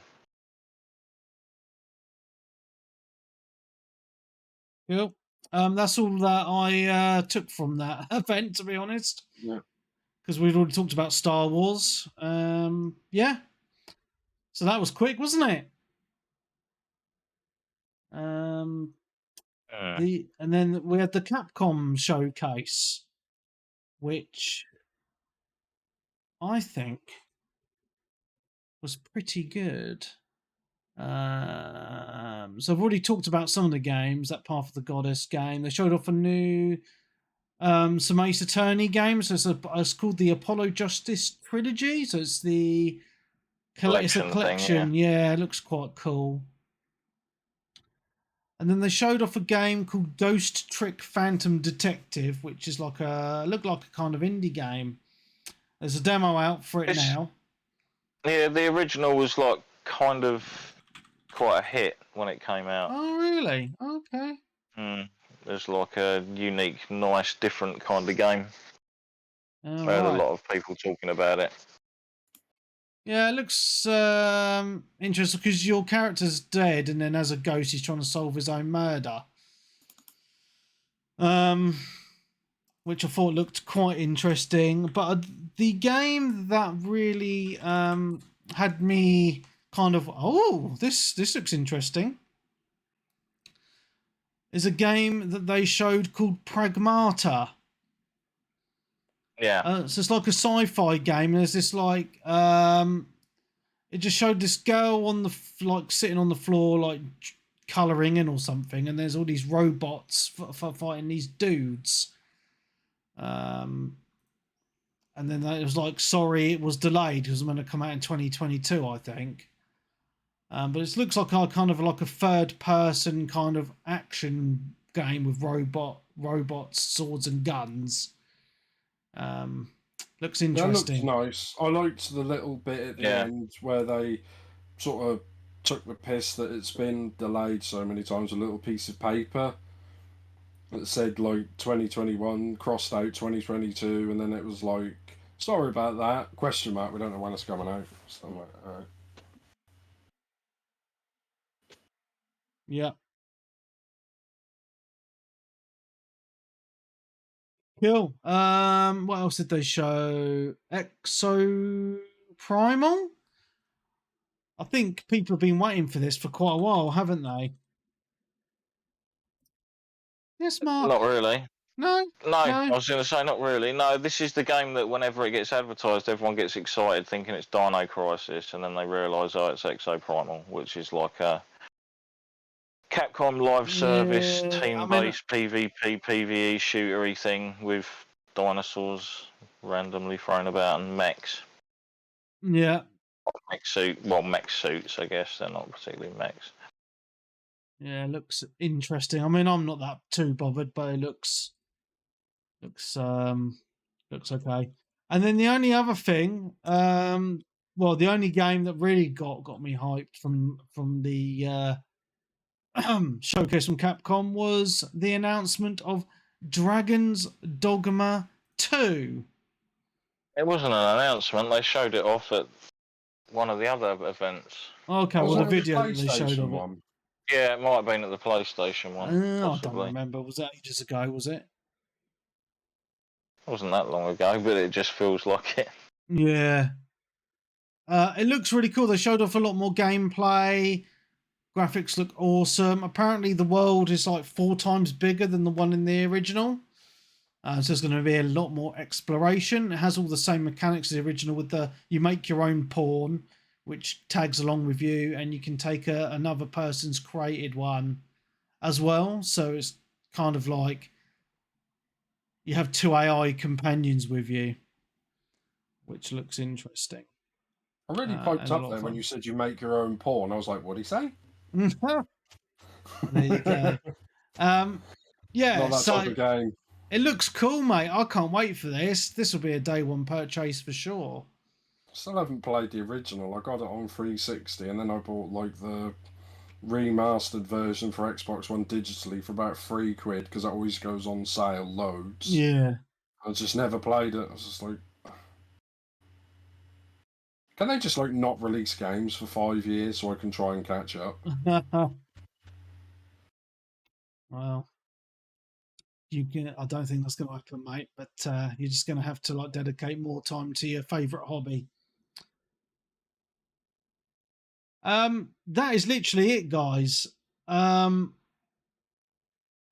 Yep. That's all that I took from that event, to be honest. Yeah. Because we'd already talked about Star Wars. Yeah. So that was quick, wasn't it? And then we had the Capcom showcase, which I think was pretty good. So I've already talked about some of the games, that Path of the Goddess game. They showed off a new some Ace Attorney games. So it's called the Apollo Justice Trilogy. So it's it's a collection. Thing, yeah, it looks quite cool. And then they showed off a game called Ghost Trick Phantom Detective, which is looked like a kind of indie game. There's a demo out for it now. Yeah, the original was like kind of quite a hit when it came out. Oh, really? Okay. There's like a unique, nice, different kind of game. I heard a lot of people talking about it. Yeah, it looks interesting because your character's dead, and then as a ghost, he's trying to solve his own murder. Which I thought looked quite interesting. But the game that really had me kind of, this looks interesting, is a game that they showed called Pragmata. Yeah. So it's like a sci-fi game. There's this like it just showed this girl on the sitting on the floor like colouring in or something, and there's all these robots for fighting these dudes. And then it was like, sorry, it was delayed. It was meant to come out in 2022, I think. But it looks like kind of like a third-person kind of action game with robots, swords, and guns. Looks interesting. That looks nice. I liked the little bit at the end where they sort of took the piss that it's been delayed so many times. A little piece of paper that said like 2021 crossed out 2022, and then it was like, sorry about that, question mark, we don't know when it's coming out. So I'm like, all right. Yeah. Cool. What else did they show? Exo Primal? I think people have been waiting for this for quite a while, haven't they? Yes, Mark. Not really. No. I was going to say not really. No, this is the game that whenever it gets advertised, everyone gets excited thinking it's Dino Crisis, and then they realise, it's Exo Primal, which is like a Capcom live service, team-based PvP, PvE shootery thing with dinosaurs randomly thrown about and mechs. Yeah. Mech suits, I guess. They're not particularly mechs. Yeah, it looks interesting. I mean, I'm not that too bothered, but it looks okay. And then the only other thing, the only game that really got me hyped from the showcase from Capcom was the announcement of Dragon's Dogma 2. It wasn't an announcement. They showed it off at one of the other events. Okay, well, the video that they showed of it. Yeah, it might have been at the PlayStation one. I don't remember. Was that ages ago, was it? It wasn't that long ago, but it just feels like it. Yeah. It looks really cool. They showed off a lot more gameplay. Graphics look awesome. Apparently, the world is like 4 times bigger than the one in the original. So there's going to be a lot more exploration. It has all the same mechanics as the original with you make your own pawn, which tags along with you, and you can take another person's created one as well. So it's kind of like you have 2 AI companions with you, which looks interesting. I really piped up there when you said you make your own pawn. I was like, what did he say? There you go. Yeah, not that type of game. It looks cool, mate. I can't wait for this. This will be a day one purchase for sure. Still haven't played the original. I got it on 360, and then I bought like the remastered version for Xbox One digitally for about £3 because that always goes on sale loads. Yeah. I just never played it. I was just like, can they just like not release games for 5 years so I can try and catch up? Well, I don't think that's going to happen, mate. But you're just going to have to like dedicate more time to your favourite hobby. That is literally it, guys. I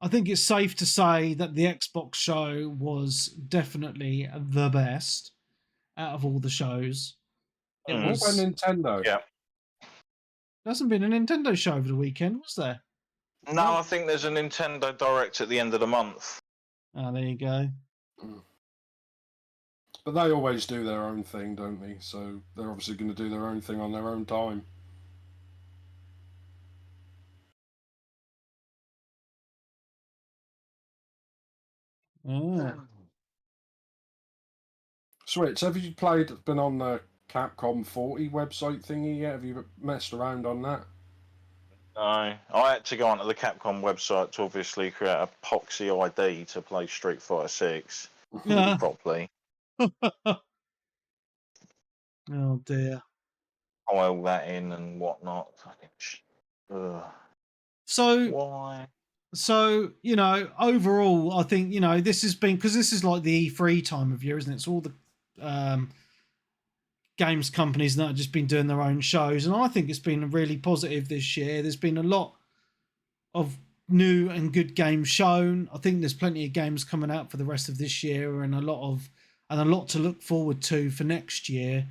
think it's safe to say that the Xbox show was definitely the best out of all the shows. What about Nintendo? Yeah. There hasn't been a Nintendo show over the weekend, was there? No, I think there's a Nintendo Direct at the end of the month. Oh, there you go. But they always do their own thing, don't they? So they're obviously going to do their own thing on their own time. Switch, have you been on the Capcom 40 website thingy yet? Have you messed around on that? No, I had to go onto the Capcom website to obviously create a Poxy ID to play Street Fighter 6 properly. Oh dear. File that in and whatnot. So why? So, you know, overall, I think, you know, this has been, because this is like the E3 time of year, isn't it? It's all the games companies that have just been doing their own shows. And I think it's been really positive this year. There's been a lot of new and good games shown. I think there's plenty of games coming out for the rest of this year and a lot to look forward to for next year.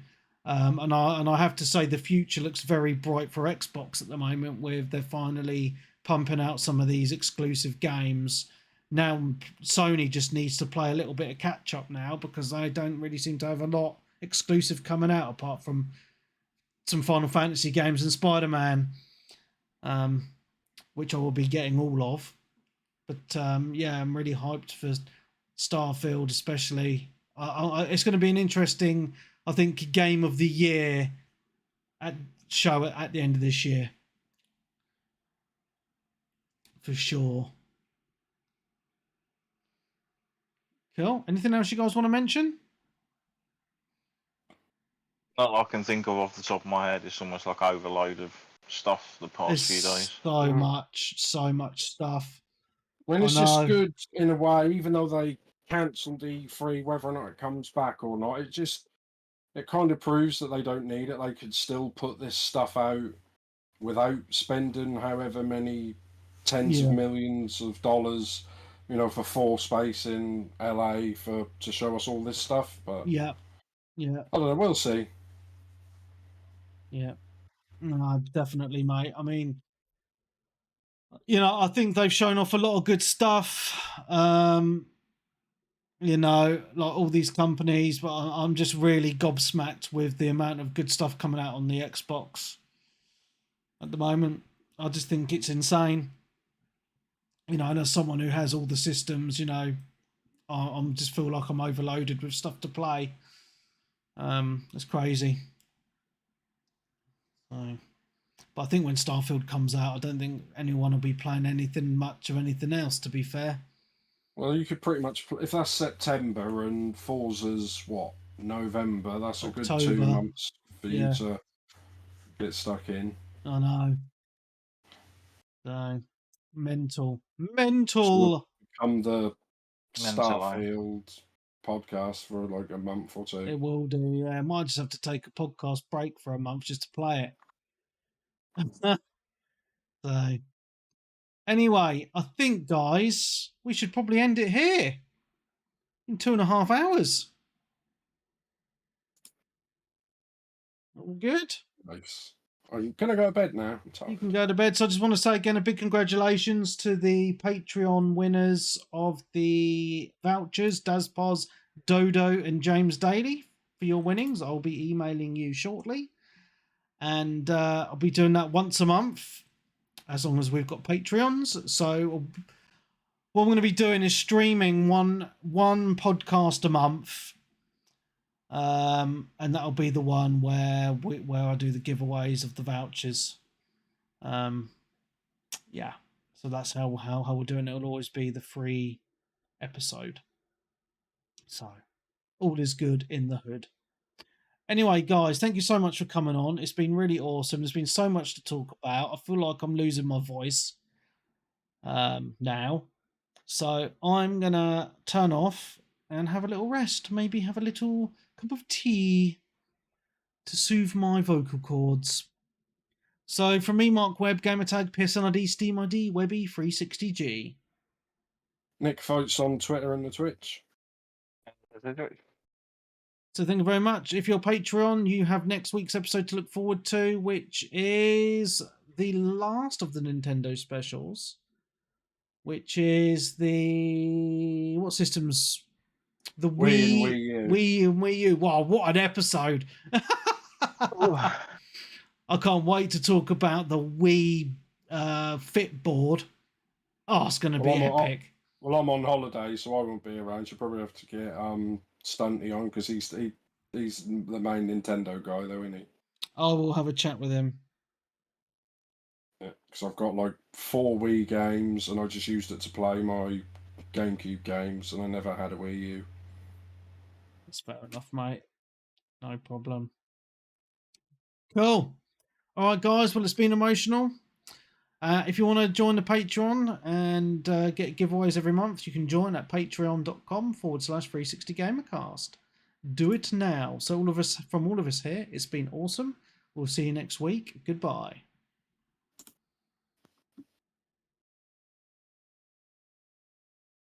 And I have to say the future looks very bright for Xbox at the moment, with they're finally pumping out some of these exclusive games. Now Sony just needs to play a little bit of catch up now, because they don't really seem to have a lot exclusive coming out apart from some Final Fantasy games and Spider-Man, which I will be getting all of. But yeah, I'm really hyped for Starfield, especially. It's going to be an interesting, I think, game of the year show at the end of this year. For sure. Cool. Anything else you guys want to mention? Not that I can think of off the top of my head. It's almost like overload of stuff the past few days. So much stuff. When it's just good in a way, even though they cancelled E3, whether or not it comes back or not, it kind of proves that they don't need it. They could still put this stuff out without spending however many tens of millions of dollars, you know, for floor space in LA to show us all this stuff. But yeah, I don't know. We'll see. Yeah, no, definitely, mate. I mean, you know, I think they've shown off a lot of good stuff. You know, like all these companies, but I'm just really gobsmacked with the amount of good stuff coming out on the Xbox at the moment. I just think it's insane. You know, and as someone who has all the systems, you know, I'm just feel like I'm overloaded with stuff to play. It's crazy. So, but I think when Starfield comes out, I don't think anyone will be playing much of anything else, to be fair. Well, you could pretty much, if that's September and Forza's November, that's October. A good 2 months for you to get stuck in. I know. So, mental. Become the Starfield podcast for like a month or 2. It will do, yeah. I might just have to take a podcast break for a month just to play it. So, anyway, I think, guys, we should probably end it here in 2.5 hours. All good? Nice. I'm going to go to bed now. You can go to bed. So I just want to say again a big congratulations to the Patreon winners of the vouchers, Dazpoz, Dodo, and James Daly, for your winnings. I'll be emailing you shortly. And I'll be doing that once a month, as long as we've got Patreons. So what I'm going to be doing is streaming one podcast a month. And that'll be the one where I do the giveaways of the vouchers. Yeah, so that's how we're doing it. It'll always be the free episode. So all is good in the hood. Anyway, guys, thank you so much for coming on. It's been really awesome. There's been so much to talk about. I feel like I'm losing my voice now. So I'm going to turn off and have a little rest. Maybe have a little cup of tea to soothe my vocal cords. So from me, Mark Webb, Gamertag, PSNID, Steam ID, Webby360G. Nick Fights on Twitter and the Twitch. So thank you very much. If you're Patreon, you have next week's episode to look forward to, which is the last of the Nintendo specials, which is the... what systems? The Wii and Wii U. Wow, what an episode. I can't wait to talk about the Wii Fit board. Oh, it's going to be epic. Well, I'm on holiday, so I won't be around. You'll probably have to get Stunty on because he's the main Nintendo guy, though, isn't he? I will have a chat with him. Yeah, because I've got like 4 Wii games, and I just used it to play my GameCube games, and I never had a Wii U. That's fair enough, mate. No problem. Cool. All right, guys. Well, it's been emotional. If you want to join the Patreon and get giveaways every month, you can join at patreon.com/360gamercast. Do it now. So all of us, from all of us here, it's been awesome. We'll see you next week. Goodbye.